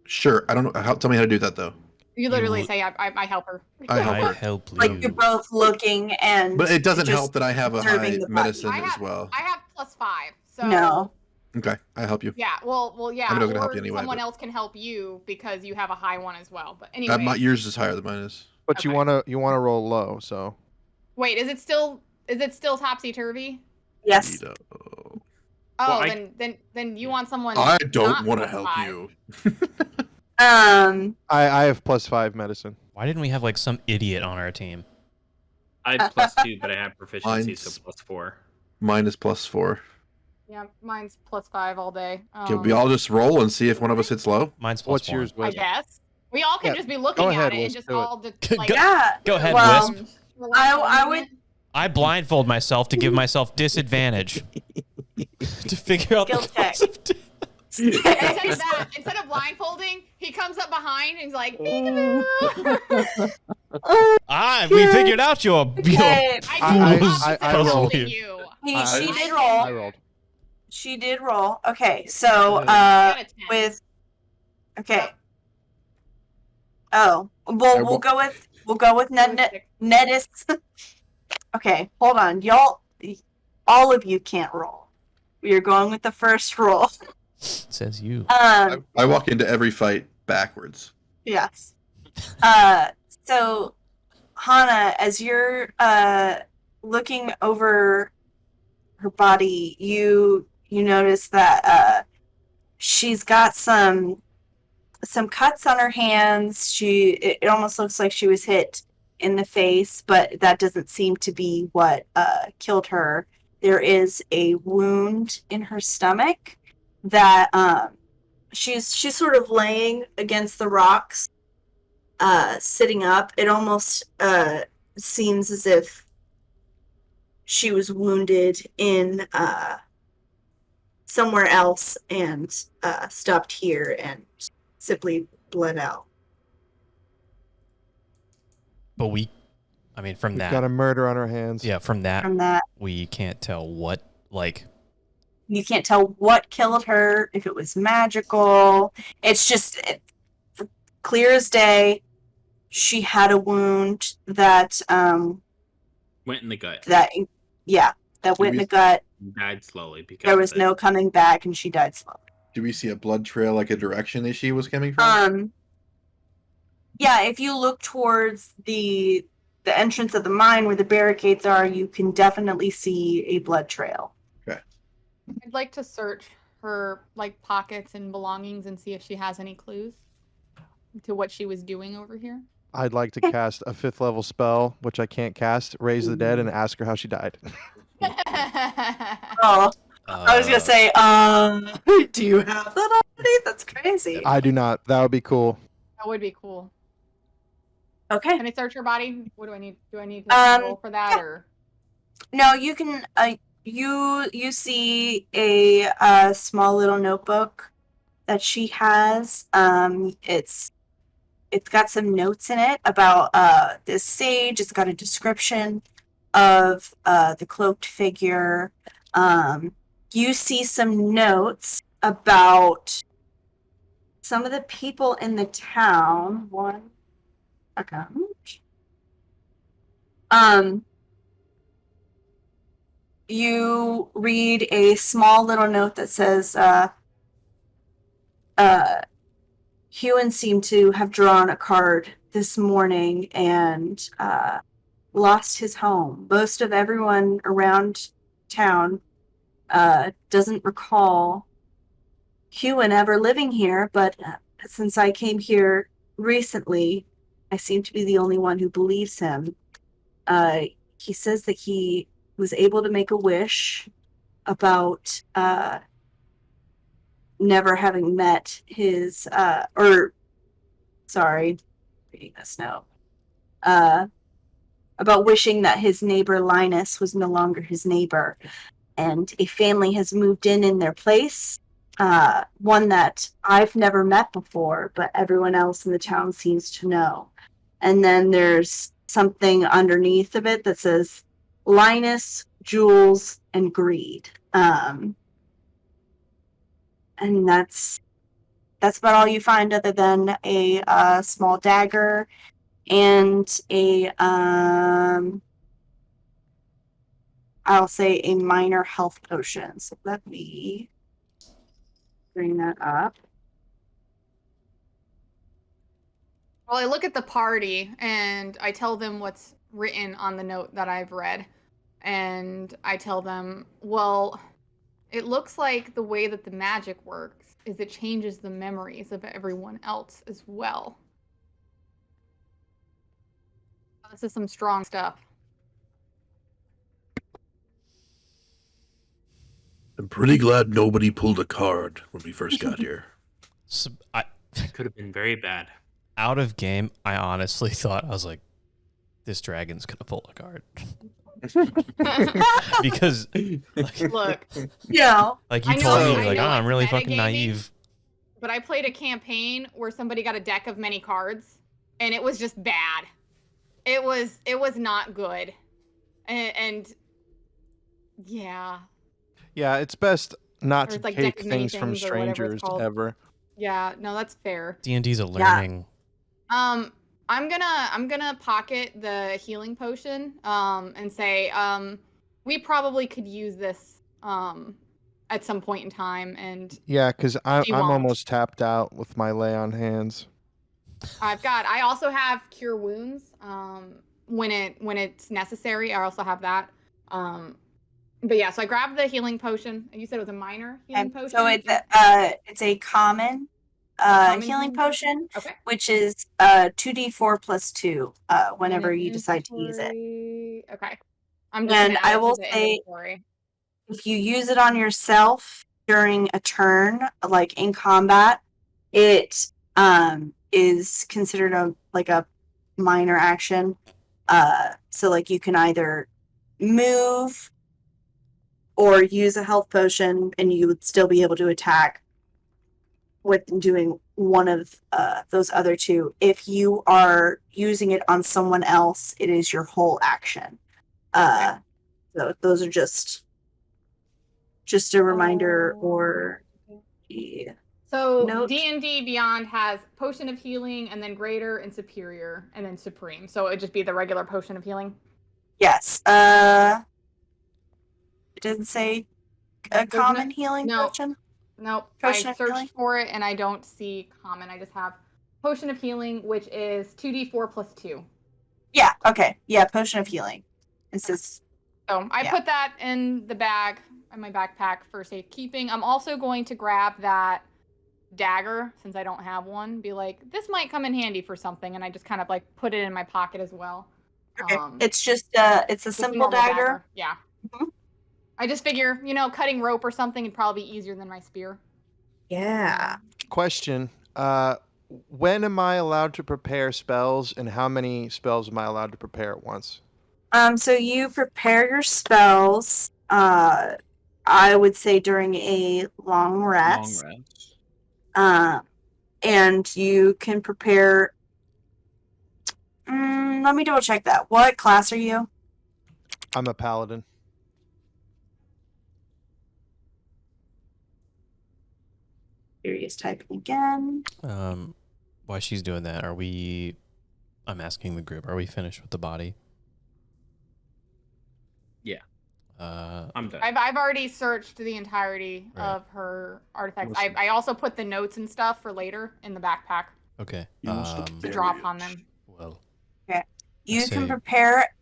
Sure. I don't know. Tell me how to do that though. You literally You- say, I help her. I help I her. help you. Like you're both looking and But it doesn't just help that I have a observing high the body. medicine I as have- well. I have +5, so No. Okay, I help you. yeah. Well, yeah. I'm not gonna Or help you anyway, someone but- else can help you because you have a high one as well. But anyway, Yours is higher than mine is. But you Okay. wanna roll low, so wait, is it still topsy turvy? Yes. Vito. Oh, Well, then you want someone. I don't not want to +5. help you. I have +5 medicine. Why didn't we have like some idiot on our team? I had +2, but I have proficiency, Mine's- so +4. Mine is +4. Yeah, mine's +5 all day. Can we all just roll and see if one of us hits low? Mine's +1. What's yours, I Wisp? guess we all can Yeah, just be looking go at ahead, it and Wisp, just do it. all just like. Yeah. Go ahead, Well, Wisp. I would I blindfold myself to give myself disadvantage to figure out Skill the check. cause of death. Instead of blindfolding, he comes up behind and he's like, "Peekaboo." We figured out you're Okay, I fools did I not rolled. helping you. she did I roll. I rolled. She did roll. Okay, so Got a 10. with okay. Oh, well, we'll go with Nedis. Okay, hold on, y'all. All of you can't roll. You're going with the first roll. Says you. I walk into every fight backwards. Yes. So Hana, as you're looking over her body, you notice that she's got some cuts on her hands. It almost looks like she was hit in the face, but that doesn't seem to be what killed her. There is a wound in her stomach that she's sort of laying against the rocks, sitting up. It almost seems as if she was wounded in somewhere else and stopped here and simply bled out. But from We've that, got a murder on our hands. yeah, from that, From that, we can't tell what, like, you can't tell what killed her, if it was magical. It's just clear as day. She had a wound that Went in the gut. that went in the gut. Died slowly because There was of it. no coming back, and she died slowly. Do we see a blood trail, like a direction that she was coming from? Yeah, if you look towards the the entrance of the mine where the barricades are, you can definitely see a blood trail. I'd like to search her like pockets and belongings and see if she has any clues to what she was doing over here. I'd like to cast a 5th level spell, which I can't cast, raise the dead, and ask her how she died. Oh, I was gonna say, do you have that already? That's crazy. I do not. That would be cool. That would be cool. Okay. Can I search her body? What do I need? Do I need to roll for that or? No, you can. You see a small little notebook that she has. It's got some notes in it about this sage. It's got a description of the cloaked figure. You see some notes about some of the people in the town. One second. You read a small little note that says, Hewan seemed to have drawn a card this morning and lost his home. Most of everyone around town doesn't recall Hewan ever living here, but since I came here recently, I seem to be the only one who believes him. He says that he was able to make a wish about never having met his reading this note, about wishing that his neighbor Linus was no longer his neighbor, and a family has moved in their place, one that I've never met before, but everyone else in the town seems to know. And then there's something underneath of it that says Linus, Jules, and Greed. And that's about all you find, other than a small dagger and I'll say a minor health potion. So let me bring that up. Well, I look at the party and I tell them what's written on the note that I've read. And I tell them, well, it looks like the way that the magic works is it changes the memories of everyone else as well. This is some strong stuff. I'm pretty glad nobody pulled a card when we first got here. So That could have been very bad. out of game, I honestly thought, I was like, this dragon's gonna pull a card. Because Look, Yeah. like you I know- told me, I like, know oh, I'm it's really metagaming. fucking naive. but I played a campaign where somebody got a deck of many cards, and it was just bad. It was not good, and yeah, Yeah, it's best not Or to it's like take deck of many things from things or whatever it's strangers called. ever. yeah, no, that's fair. D&D's a learning. I'm gonna pocket the healing potion, and say, we probably could use this, at some point in time, and Yeah, because I'm She won't. almost tapped out with my lay on hands. I also have cure wounds, when it's necessary. I also have that. But yeah, so I grabbed the healing potion. You said it was a minor healing potion? So it's a common common healing potion, Okay. which is 2d4 plus 2 whenever And you decide to use it. inventory- Okay. I'm just And gonna add I it to will the say- inventory. If you use it on yourself during a turn, like in combat, it is considered a minor action. So like you can either move or use a health potion, and you would still be able to attack with doing one of those other two. If you are using it on someone else, it is your whole action. So those are just a reminder, or yeah. So Note. D&D Beyond has Potion of Healing, and then Greater and Superior, and then Supreme. So it'd just be the regular Potion of Healing. Yes. It didn't say a There's common healing no- potion. Nope. Potion I of searched Healing? for it and I don't see common. I just have Potion of Healing, which is 2d4 plus 2. Yeah. Okay. Yeah. Potion of healing. This is. So I Yeah. put that in the bag, in my backpack for safekeeping. I'm also going to grab that dagger, since I don't have one. Be like, this might come in handy for something, and I just kind of like put it in my pocket as well. Okay. It's just it's a just a simple normal dagger. Yeah. Mhm. I just figure, cutting rope or something would probably be easier than my spear. Yeah. Question. When am I allowed to prepare spells, and how many spells am I allowed to prepare at once? So you prepare your spells. I would say during a long rest. Long rest. And you can prepare. Let me double check that. What class are you? I'm a paladin. Curious typing again. While she's doing that, I'm asking the group, are we finished with the body? Yeah. I'm done. I've already searched the entirety Right. of her artifacts. Listen. I also put the notes and stuff for later in the backpack Okay. You also to bury drop it. on them. Well, You say- can prepare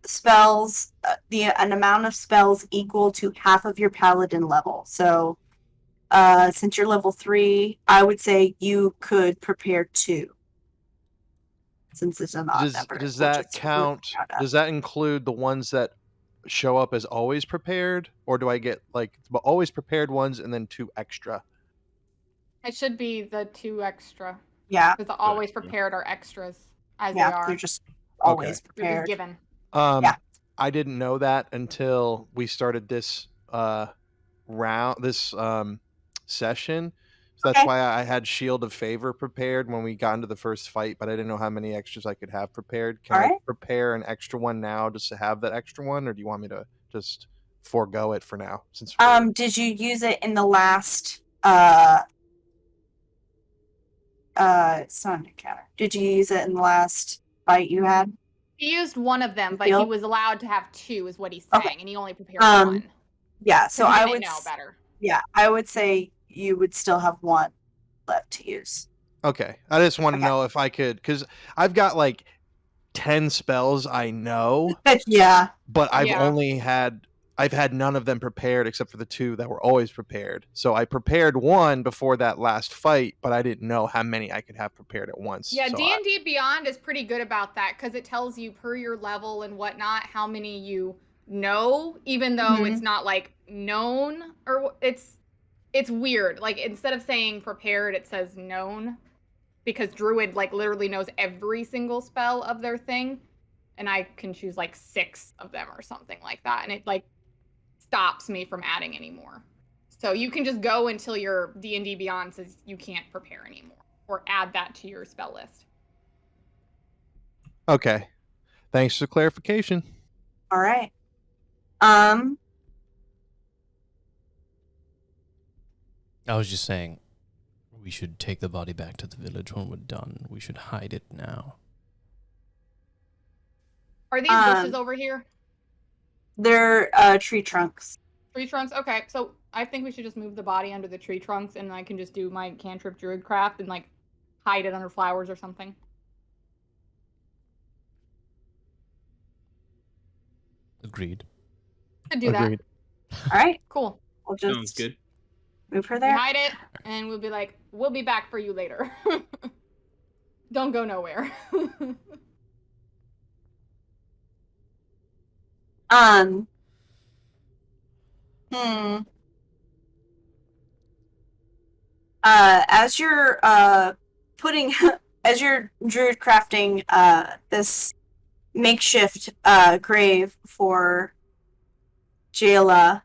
spells, an amount of spells equal to half of your paladin level. So since you're level 3, I would say you could prepare 2. Since it's an odd number. Does we'll that just count? round up. Does that include the ones that show up as always prepared, or do I get like always prepared ones and then 2 extra? It should be the 2 extra. Yeah, Because the always prepared are extras, as they yeah, are. they're just always It was prepared. given. Yeah. I didn't know that until we started this session. So that's Okay. why I had Shield of Favor prepared when we got into the first fight, but I didn't know how many extras I could have prepared. Can I Alright. prepare an extra one now just to have that extra one, or do you want me to just forego it for now? Since Did you use it in the last it's not an encounter. Did you use it in the last fight you had? He used one of them, but he Field? was allowed to have 2, is what he's saying, Okay. and he only prepared one. Yeah, so 'Cause he I didn't would know better. Yeah, I would say you would still have 1 left to use. okay, I just want to Okay. know if I could, because I've got like 10 spells I know, Yeah. but I've Yeah. had none of them prepared except for the 2 that were always prepared. So I prepared 1 before that last fight, but I didn't know how many I could have prepared at once. Yeah, So D&D Beyond is pretty good about that because it tells you per your level and whatnot how many you know, even though it's not like known or it's weird. Like instead of saying prepared, it says known because Druid like literally knows every single spell of their thing, and I can choose like 6 of them or something like that, and it like stops me from adding anymore. So you can just go until your D&D Beyond says you can't prepare anymore, or add that to your spell list. okay, thanks for clarification. All right. I was just saying, we should take the body back to the village when we're done. We should hide it now. Are these bushes over here? They're tree trunks. Tree trunks? Okay, so I think we should just move the body under the tree trunks, and I can just do my cantrip druid craft and like hide it under flowers or something. Agreed. Could do Agreed. All right. Cool. We'll just Sounds good. move her We there. hide it, and we'll be like, we'll be back for you later. Don't go nowhere. As you're putting as you're druid crafting this makeshift grave for Jayla,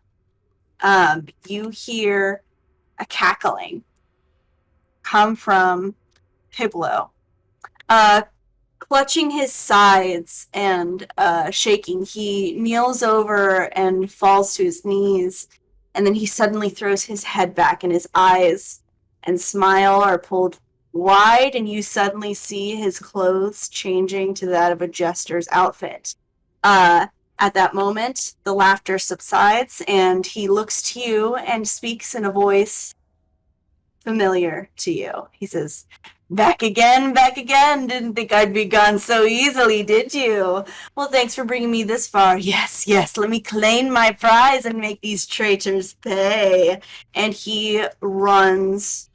you hear a cackling come from Piblo. Clutching his sides and shaking, he kneels over and falls to his knees, and then he suddenly throws his head back, and his eyes and smile are pulled wide, and you suddenly see his clothes changing to that of a jester's outfit. At that moment, the laughter subsides, and he looks to you and speaks in a voice familiar to you. He says, Back again, back again. Didn't think I'd be gone so easily, did you? Well, thanks for bringing me this far. Yes, yes, let me claim my prize and make these traitors pay. And he runs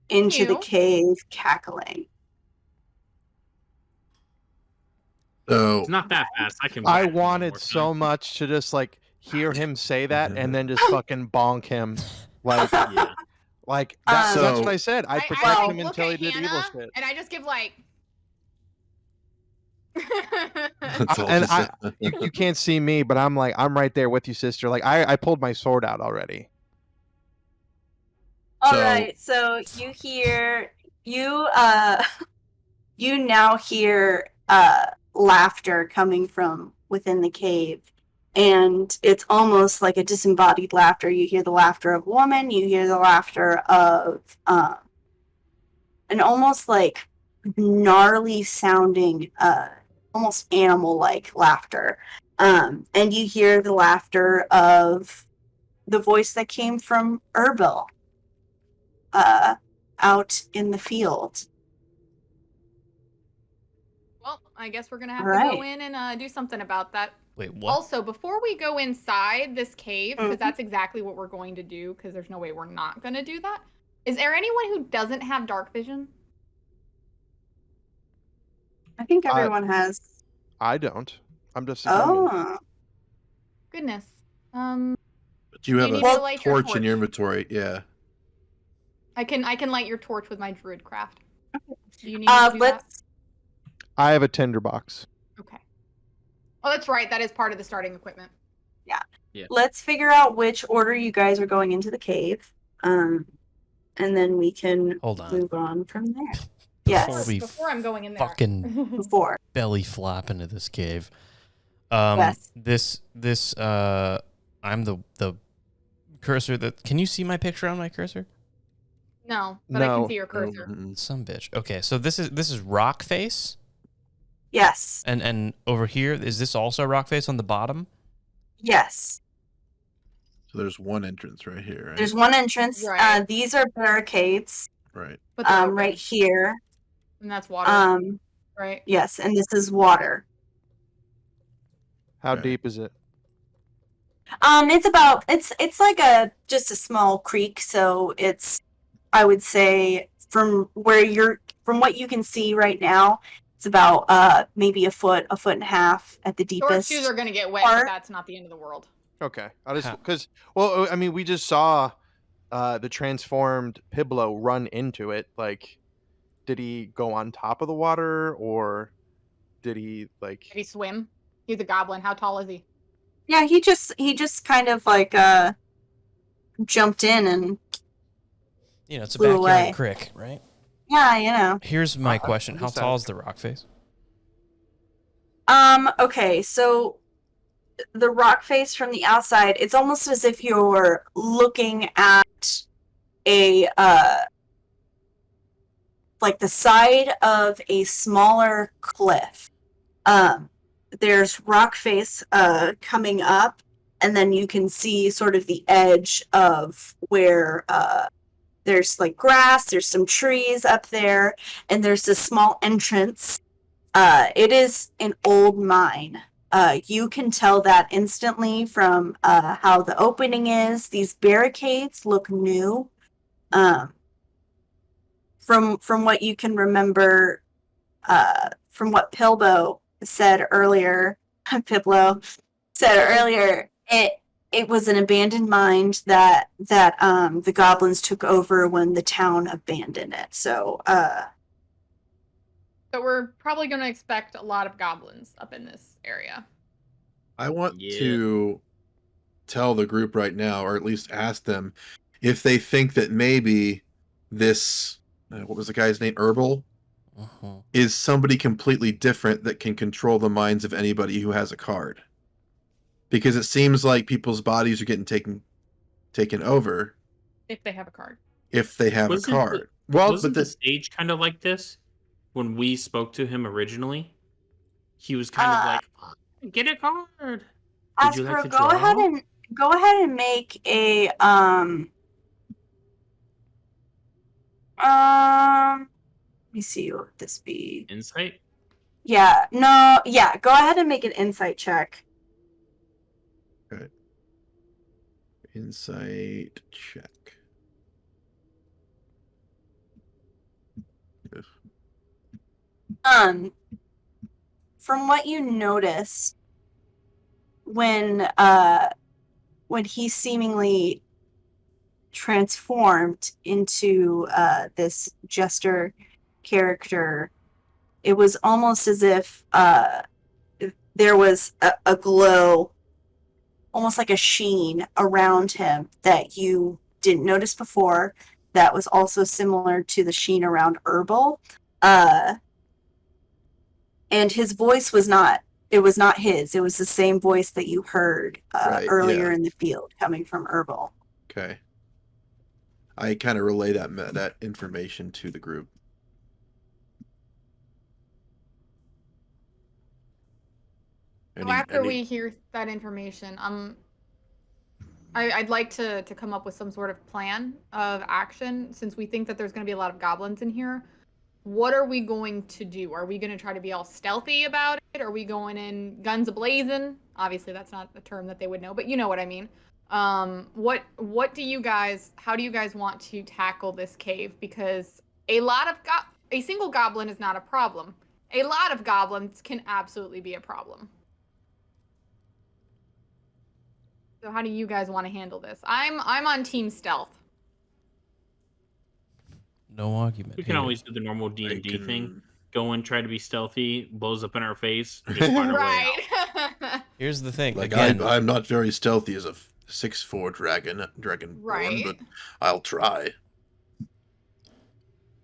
into the You. cave, cackling. So It's not that fast. I can. I whack him one wanted more so time. much to just like hear him say that and then just fucking bonk him. Like, Yeah. like Um, that's what So- I said. I'd I protect like, him look until he at did Hannah, evil shit. and I just give like. that's all And she said. you can't see me, but I'm like, I'm right there with you, sister. Like, I pulled my sword out already. All So- right, so you hear you you now hear laughter coming from within the cave, and it's almost like a disembodied laughter. You hear the laughter of a woman, you hear the laughter of an almost like gnarly sounding almost animal like laughter. And you hear the laughter of the voice that came from Erbil out in the field. Well, I guess we're gonna have All to go right. in and do something about that. Wait, what? Also, before we go inside this cave, because Mhm. that's exactly what we're going to do, because there's no way we're not gonna do that. Is there anyone who doesn't have dark vision? I think everyone has. I don't. I'm just a human. Oh, Goodness. But you have need a me to light your torch in your torch? inventory. Yeah. I can light your torch with my druid craft. Do you need me to do that? let's. I have a tinderbox. Okay. Oh, that's right. That is part of the starting equipment. Let's figure out which order you guys are going into the cave, and then we can Hold on. move on from there. Before Yes. we Before I'm going in there. fucking Before. belly flop into this cave. Yes. This I'm the cursor that can you see my picture on my cursor? No, but I No. can see your cursor. Mm-mm. Some bitch. Okay, so this is rock face, Yes. and over here is this also rock face on the bottom? Yes. So there's one entrance right here, right? There's one entrance. Right. These are barricades. Right. But they're open, Right here. and that's water, right? Yes, and this is water. How Okay. deep is it? It's like just a small creek, so it's, I would say, from what you can see right now, it's about maybe a foot and a half at the Your deepest. shoes are gonna get wet, but part. that's not the end of the world. Okay. I just How- because I mean, we just saw the transformed Piblo run into it. Like, did he go on top of the water or did he like? Did he swim? He's a goblin. How tall is he? Yeah, he just kind of like jumped in and You know, it's a Flew backyard away. crick, right? yeah, you know. Here's my question: I'm how just tall asking. is the rock face? Okay, so the rock face from the outside, it's almost as if you're looking at a like the side of a smaller cliff. There's rock face coming up, and then you can see sort of the edge of where there's like grass, there's some trees up there, and there's this small entrance. It is an old mine. You can tell that instantly from how the opening is. These barricades look new. From what you can remember, from what Piblo said earlier, it was an abandoned mine that the goblins took over when the town abandoned it. So So we're probably gonna expect a lot of goblins up in this area. I want Yeah. to tell the group right now, or at least ask them, if they think that maybe this, what was the guy's name, Herbal, Uh-huh. is somebody completely different that can control the minds of anybody who has a card. Because it seems like people's bodies are getting taken over If they have a card. if they have Wasn't a the- card. Well, Wasn't but the stage kind of like this when we spoke to him originally? He was kind of like, "Get a card." Would you like Aspero, to go ahead draw? and make a Let me see. What would this be? Insight? Yeah. No. Yeah. Go ahead and make an insight check. Insight check. From what you notice, when he seemingly transformed into this jester character, it was almost as if there was a glow, almost like a sheen around him that you didn't notice before, that was also similar to the sheen around Herbal. And his voice was not his. It was the same voice that you heard earlier in the field coming from Herbal. Okay. I kind of relay that information to the group. So after we hear that information, I'd like to come up with some sort of plan of action, since we think that there's going to be a lot of goblins in here. What are we going to do? Are we going to try to be all stealthy about it? Are we going in guns a-blazing? Obviously, that's not a term that they would know, but you know what I mean. How do you guys want to tackle this cave? Because a single goblin is not a problem. A lot of goblins can absolutely be a problem. So how do you guys want to handle this? I'm on team stealth. No argument. We can here. always do the normal D&D thing. Go in, try to be stealthy, blows up in our face, just find our way out. Here's the thing. Like, again, I'm not very stealthy as a 6'4" dragonborn, Right. but I'll try.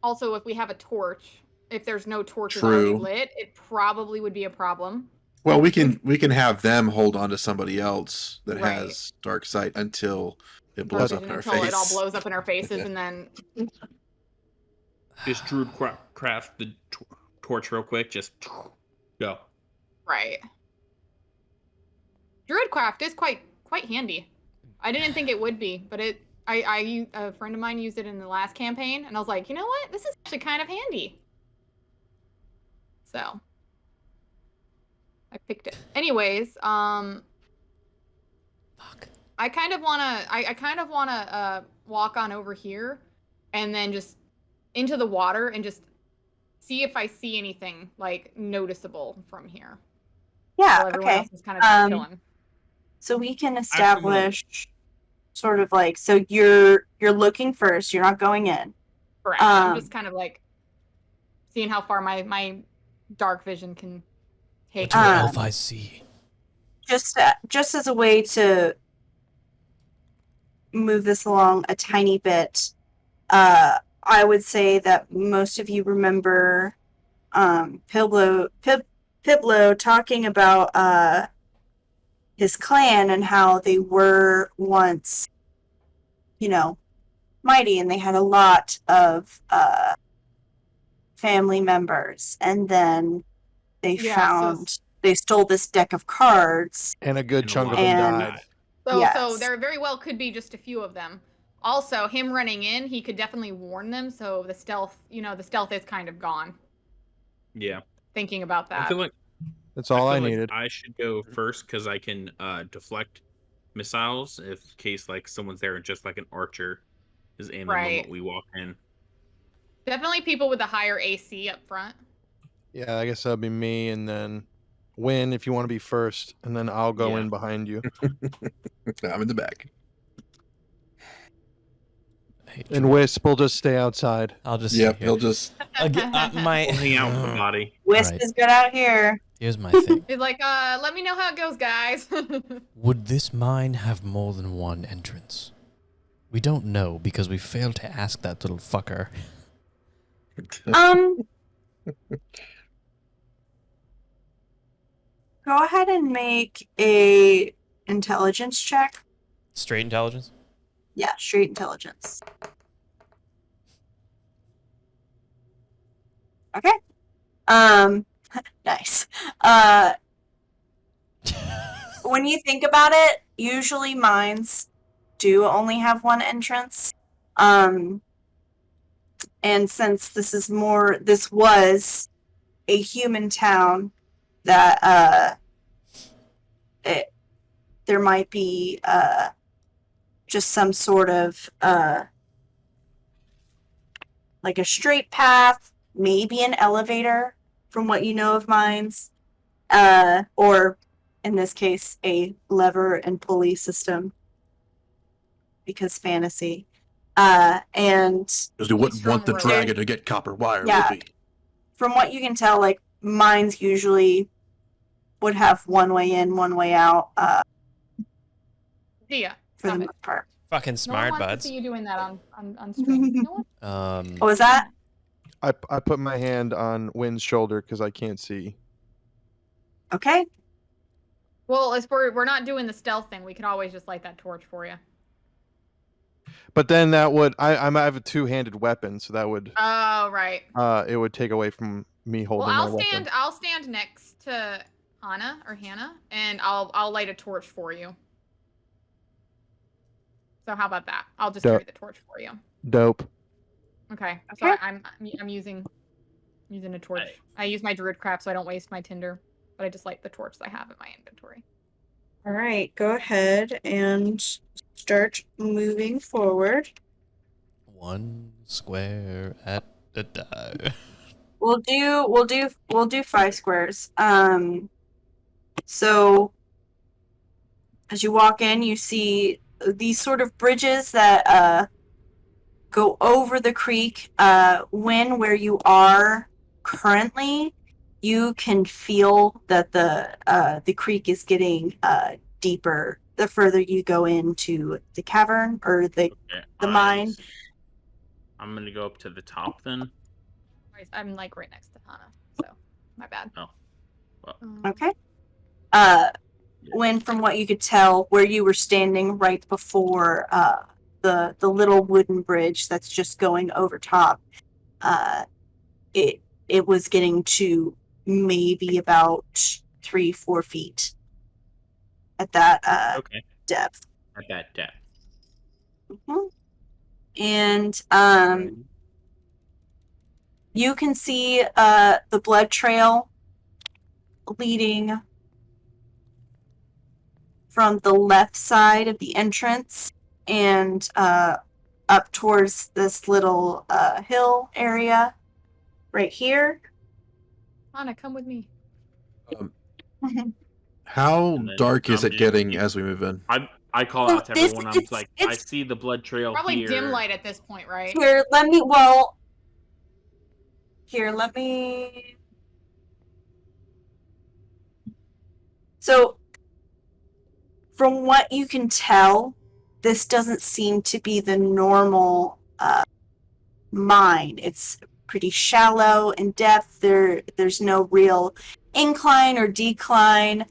Also, if we have a torch, if there's no torches True. already lit, it probably would be a problem. Well, we can have them hold on to somebody else that Right. has dark sight until it blows up in our Until face. it all blows up in our faces, and then Just druid craft the torch real quick. Just go. right. Druidcraft is quite handy. I didn't think it would be, but a friend of mine used it in the last campaign, and I was like, you know what? This is actually kind of handy. So I picked it. Anyways, Fuck. I kind of wanna walk on over here, and then just into the water and just see if I see anything like noticeable from here. Yeah. While everyone Okay. else is kind of chilling. So we can establish sort of like, so you're looking first. You're not going in. Correct. I'm just kind of like seeing how far my dark vision can take. What do elf I see? Just as a way to move this along a tiny bit, I would say that most of you remember Piblo talking about his clan and how they were once, mighty, and they had a lot of family members, and then they they stole this deck of cards, And a good And a chunk of lot them and- died. So Yes. there very well could be just a few of them. Also, him running in, he could definitely warn them. So the stealth is kind of gone. Yeah. Thinking about I that. feel like That's all I feel like needed. I should go first because I can deflect missiles in case like someone's there and just like an archer is aiming the Right. moment we walk in. Definitely people with a higher AC up front. Yeah, I guess that'd be me, and then Win if you want to be first, and then I'll go Yeah. in behind you. I'm in the back. Hey, And Wisp will just stay outside. I'll just Yep, sit here. he'll just. My We'll hang out with the body. Wisp Right. is good out here. Here's my thing. He's like, let me know how it goes, guys. Would this mine have more than one entrance? We don't know because we failed to ask that little fucker. Go ahead and make a intelligence check. Straight intelligence? Yeah, straight intelligence. Okay. Nice. When you think about it, usually mines do only have one entrance. And And since this was a human town, that there might be just some sort of like a straight path, maybe an elevator, from what you know of mines, or in this case, a lever and pulley system, because fantasy. And Because we wouldn't want the Strong dragon to get copper wire, Yeah. would we? from what you can tell, like mines usually would have one way in, one way out, Dia, for stop the it. most part. Fucking No one smart wants to buds. see you doing that on stream. No one. What was that? I put my hand on Wynn's shoulder because I can't see. Okay. Well, as we're not doing the stealth thing, we could always just light that torch for you. But then that would I have a two-handed weapon, so that would Oh, right. it would take away from me holding Well, my weapon. I'll stand next to Hannah, and I'll light a torch for you. So how about that? I'll just Dope. carry the torch for you. Dope. Okay. So Okay. I'm using a torch. I use my druid crap so I don't waste my tinder, but I just light the torch that I have in my inventory. All right. Go ahead and start moving forward. 1 square at a time. We'll do 5 squares. So as you walk in, you see these sort of bridges that go over the creek. Where you are currently, you can feel that the creek is getting deeper the further you go into the cavern or the mine. I'm gonna go up to the top then. I'm like right next to Hannah, so my bad. Oh, well. Okay. When from what you could tell, where you were standing right before the little wooden bridge that's just going over top, it was getting to maybe about 3-4 feet at that Okay. depth. At that depth. Mhm. And you can see the blood trail leading from the left side of the entrance and up towards this little hill area right here. Hannah, come with me. How And then dark is I'm it just- getting as we move in? I call Well, out to this- everyone. I'm it's- like, I it's- see the blood trail Probably here. dim light at this point, right? Let me. So, from what you can tell, this doesn't seem to be the normal mine. It's pretty shallow in depth. There's no real incline or decline.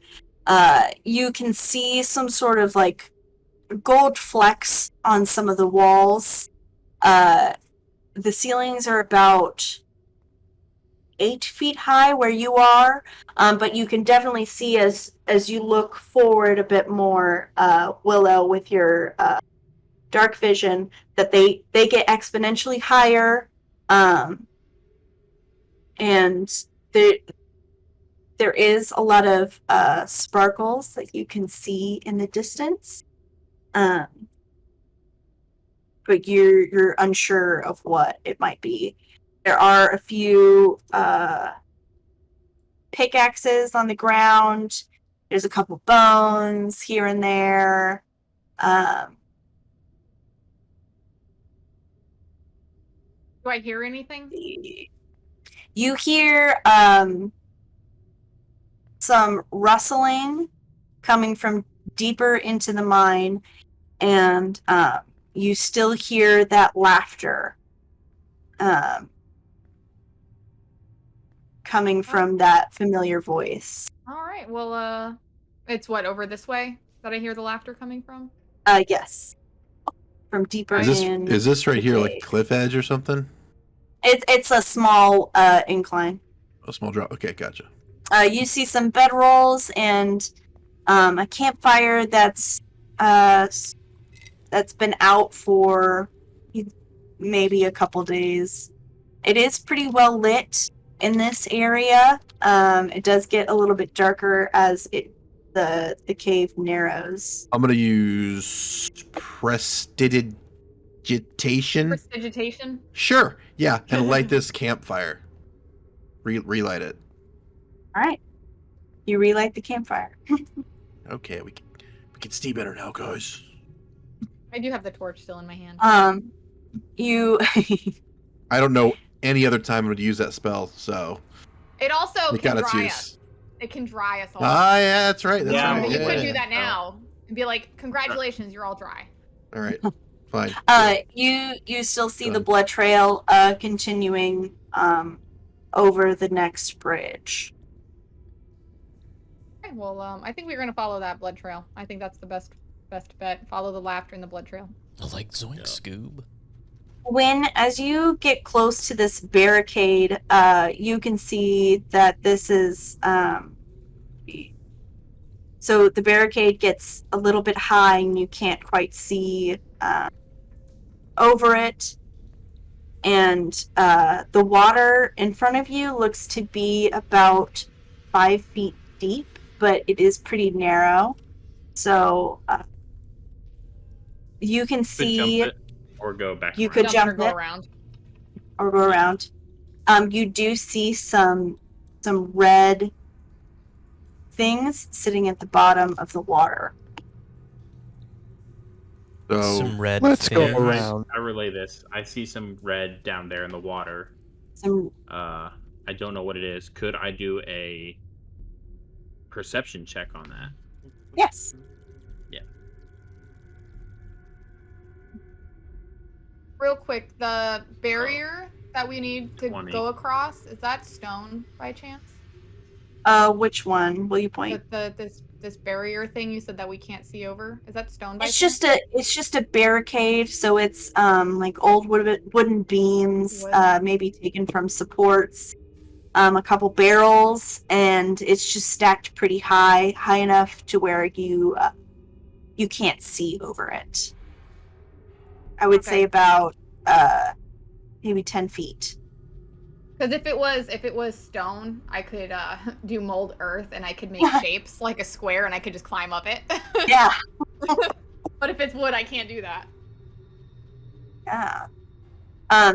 You can see some sort of like gold flecks on some of the walls. The ceilings are about 8 feet high where you are, but you can definitely see as you look forward a bit more, Willow, with your dark vision, that they get exponentially higher, and there is a lot of sparkles that you can see in the distance, but you're unsure of what it might be. There are a few pickaxes on the ground. There's a couple bones here and there. Do I hear anything? You hear some rustling coming from deeper into the mine, and you still hear that laughter coming from that familiar voice. All right. Well, it's what, over this way that I hear the laughter coming from? Yes. From deeper Is in. this right the here like cave. cliff edge or something? It's a small incline. A small drop. Okay, gotcha. You see some bedrolls and a campfire that's been out for maybe a couple days. It is pretty well lit in this area. It does get a little bit darker as the cave narrows. I'm gonna use prestidigitation. Prestidigitation. Sure. Yeah, and light this campfire. Relight it. All right. You relight the campfire. Okay, we can see better now, guys. I do have the torch still in my hand. You I don't know any other time I would use that spell, so It also it can got its dry use. us. It can dry us all. Ah, yeah, that's right. That's Yeah, right. But you Yeah, could yeah. do that now and be like, "Congratulations, you're all dry." All right, fine. you still see the Done. blood trail continuing over the next bridge. Okay, well, I think we're gonna follow that blood trail. I think that's the best bet. Follow the laughter and the blood trail. Like Zoink Scoob. As you get close to this barricade, you can see that this is so the barricade gets a little bit high and you can't quite see over it. And the water in front of you looks to be about 5 feet deep, but it is pretty narrow. So you can Could see jump it or go back. You around. could jump or go it. around. or go around. You do see some red things sitting at the bottom of the water. So Some red let's go fins. around. I relay this. I see some red down there in the water. Some I don't know what it is. Could I do a perception check on that? yes. Real quick, the barrier that we need to 20. go across, is that stone by chance? Which one will you point? This barrier thing you said that we can't see over, is that stone by It's chance? just a barricade, so it's like old wooden beams, Wood. maybe taken from supports, a couple barrels, and it's just stacked pretty high enough to where you can't see over it. I would say Okay. about maybe 10 feet. Because if it was stone, I could do mold earth and I could make shapes like a square and I could just climb up it. Yeah. But if it's wood, I can't do that. Yeah.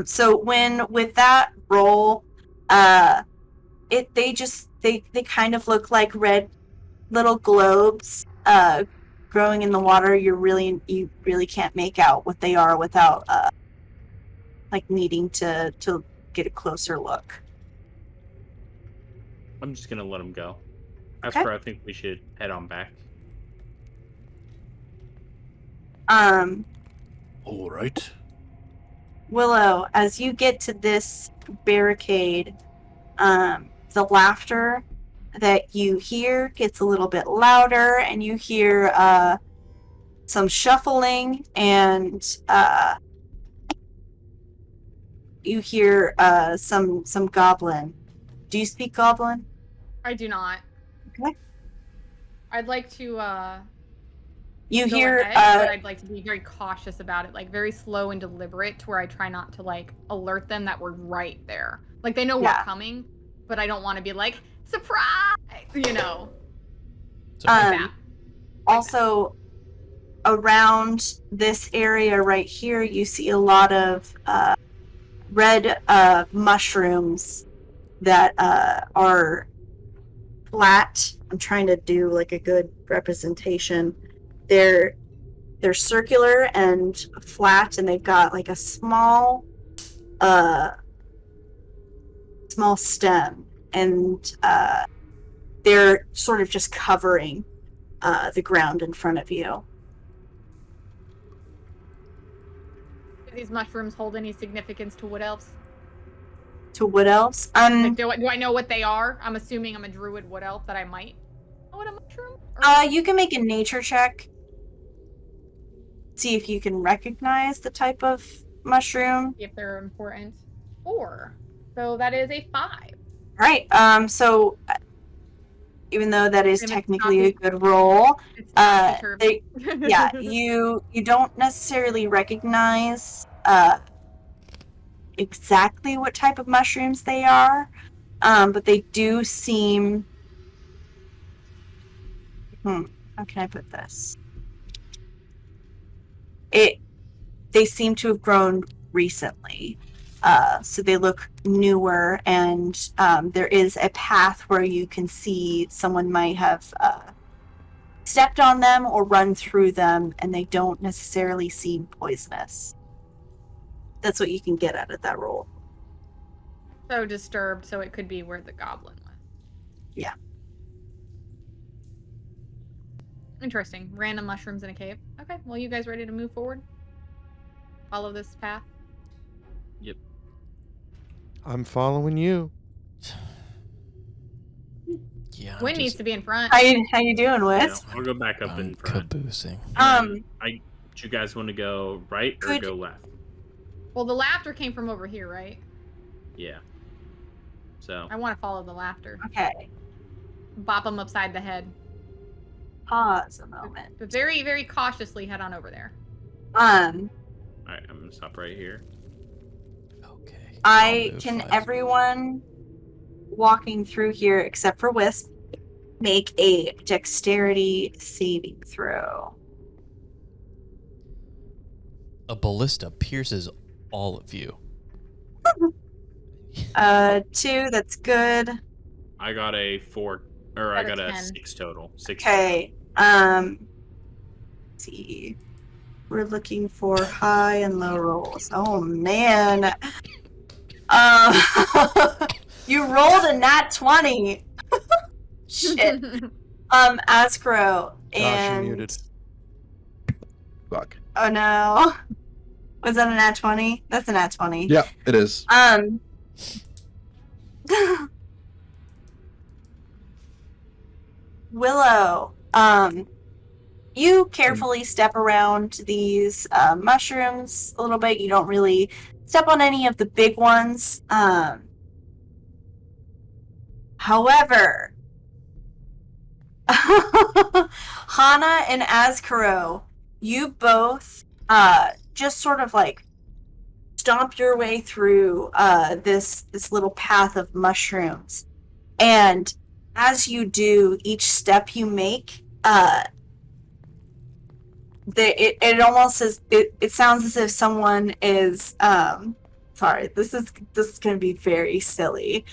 So with that roll, they kind of look like red little globes growing in the water. You really can't make out what they are without like needing to get a closer look. I'm just gonna let him go. That's Okay. where I think we should head on back. all right. Willow, as you get to this barricade, the laughter that you hear gets a little bit louder, and you hear some shuffling, and you hear some Goblin. Do you speak Goblin? I do not. Okay. I'd like to You go hear ahead, but I'd like to be very cautious about it, like very slow and deliberate, to where I try not to like alert them that we're right there. Like they know Yeah. we're coming, but I don't want to be like surprise, you know. So, that. also around this area right here, you see a lot of red mushrooms that are flat. I'm trying to do like a good representation. They're circular and flat, and they've got like a small stem, and they're sort of just covering the ground in front of you. Do these mushrooms hold any significance to wood elves? To wood elves, Like, do I know what they are? I'm assuming I'm a druid wood elf that I might know what a mushroom. Or you can make a nature check. See if you can recognize the type of mushroom. if they're important. 4. So that is a 5. Right. So even though that is Damn it, technically a Coffee. good roll, It's topsy-turvy. yeah, you don't necessarily recognize exactly what type of mushrooms they are, but they do seem... how can I put this? They seem to have grown recently. So they look newer, and there is a path where you can see someone might have stepped on them or run through them, and they don't necessarily seem poisonous. That's what you can get out of that roll. So disturbed, so it could be where the goblin was. Yeah. Interesting. Random mushrooms in a cave. Okay, well, you guys ready to move forward? Follow this path? Yep. I'm following you. Yeah. Win needs to be in front. How you doing, Wiz? I'll go back up in front. Caboosing. Do you guys want to go right or go left? Well, the laughter came from over here, right? Yeah. So. I want to follow the laughter. Okay. Bop them upside the head. Pause a moment. But very, very cautiously head on over there. Alright, I'm gonna stop right here. Okay. Can everyone walking through here except for Wisp make a dexterity saving throw? A ballista pierces all of you. 2, that's good. I got a 4, or I got a 10. 6 total. 6 Okay. Let's see. We're looking for high and low rolls. Oh man. You rolled a nat 20. Shit. Ascro Josh, you're and muted. Fuck. oh no. Was that a nat 20? That's a nat 20. Yeah, it is. Willow, you carefully step around these mushrooms a little bit. You don't really step on any of the big ones. However, Hana and Azkaro, you both just sort of like stomp your way through this little path of mushrooms, and as you do, each step you make, it almost it sounds as if someone is sorry, this is going to be very silly.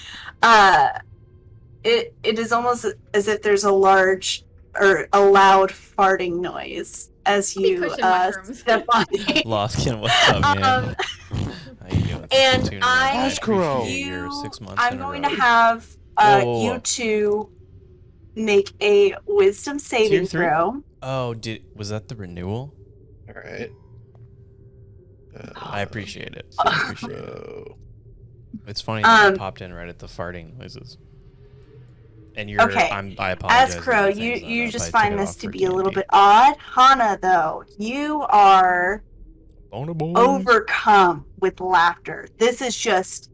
It is almost as if there's a large or a loud farting noise as you step on it. Loskin, what's up, man? How you doing? And Tuning in. Ascaro. appreciate your 6 months I'm in a going row. to have Whoa. you two make a wisdom saving Tier 3? throw. Oh, was that the renewal? All right. I appreciate it. I appreciate it. So, It's funny that you popped in right at the farting noises. And you're Okay. I apologize. As Crow, if things you up. just I took find it this off to for be a little candy. bit odd. Hana, though, you are Boner boy. overcome with laughter. This is just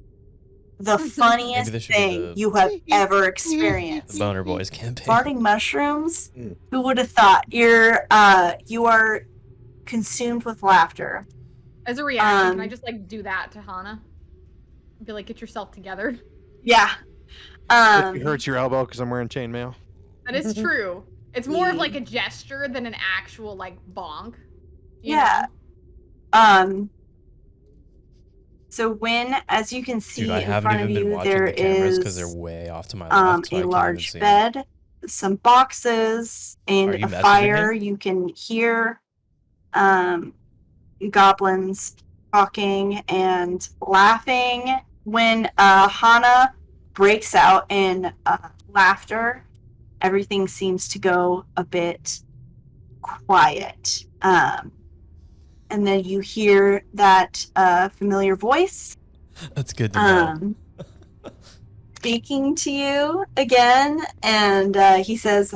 the funniest this should be thing the- you have ever The experienced. Boner Boys campaign. Farting mushrooms? Mm. Who would have thought? You are consumed with laughter. As a reaction, can I just like do that to Hana? Be like, get yourself together. Yeah. If it hurts your elbow because I'm wearing chainmail. That is true. It's more of like a gesture than an actual like bonk. you Yeah. know? So as you can see Dude, I in haven't front of even been you, watching there the cameras because is they're way off to my left. So I a can't even large see 'em. bed, some boxes, Are and you a messaging fire. him? You can hear goblins talking and laughing. When Hana breaks out in laughter, everything seems to go a bit quiet. And then you hear that familiar voice That's good to know. speaking to you again, and he says,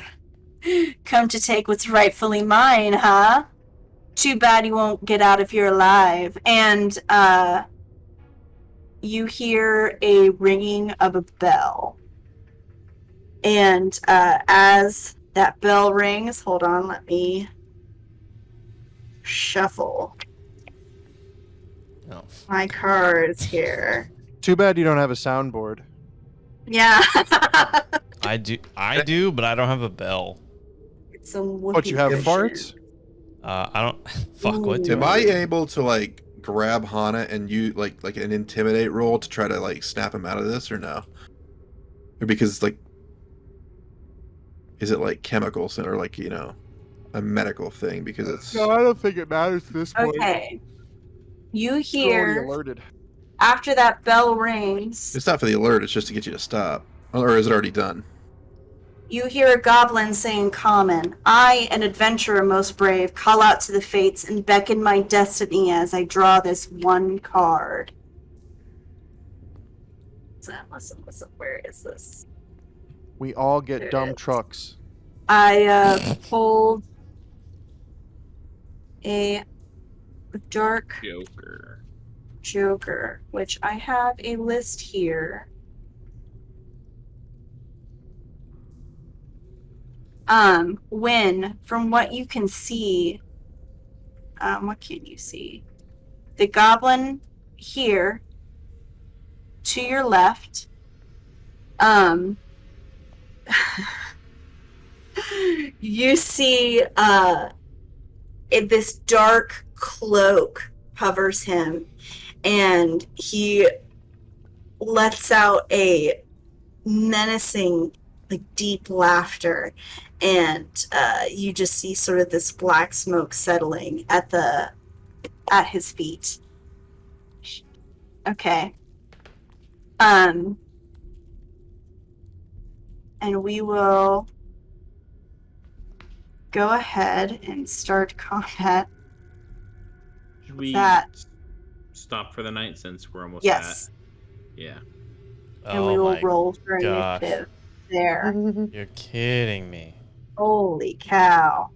"Come to take what's rightfully mine, huh? Too bad you won't get out if you're alive." And you hear a ringing of a bell. And as that bell rings, hold on, let me shuffle. Oh, My cards here. Too bad you don't have a soundboard. Yeah. I do, but I don't have a bell. It's some What, you have whoopee farts? cushion. I don't. Fuck. What do Am I? I able to like grab Hana and you like an intimidate roll to try to like snap him out of this or no? Or because like, is it like chemicals or like a medical thing because it's No, I don't think it matters at this point. Okay. You You're already hear alerted. after that bell rings, it's not for the alert. It's just to get you to stop, or is it already done? you hear a goblin say in common, "I, an adventurer most brave, call out to the fates and beckon my destiny as I draw this one card." Listen, where is this? We all get There it dumb is. trucks. I pulled a dark Joker, which I have a list here. From what you can see, what can you see? The goblin here to your left, you see, this dark cloak covers him, and he lets out a menacing, like, deep laughter, and you just see sort of this black smoke settling at his feet. Okay. And we will go ahead and start combat. Should we That. stop for the night since we're almost Yes. at? Yeah. And Oh we will my roll for gosh. initiative there. You're kidding me. Holy cow.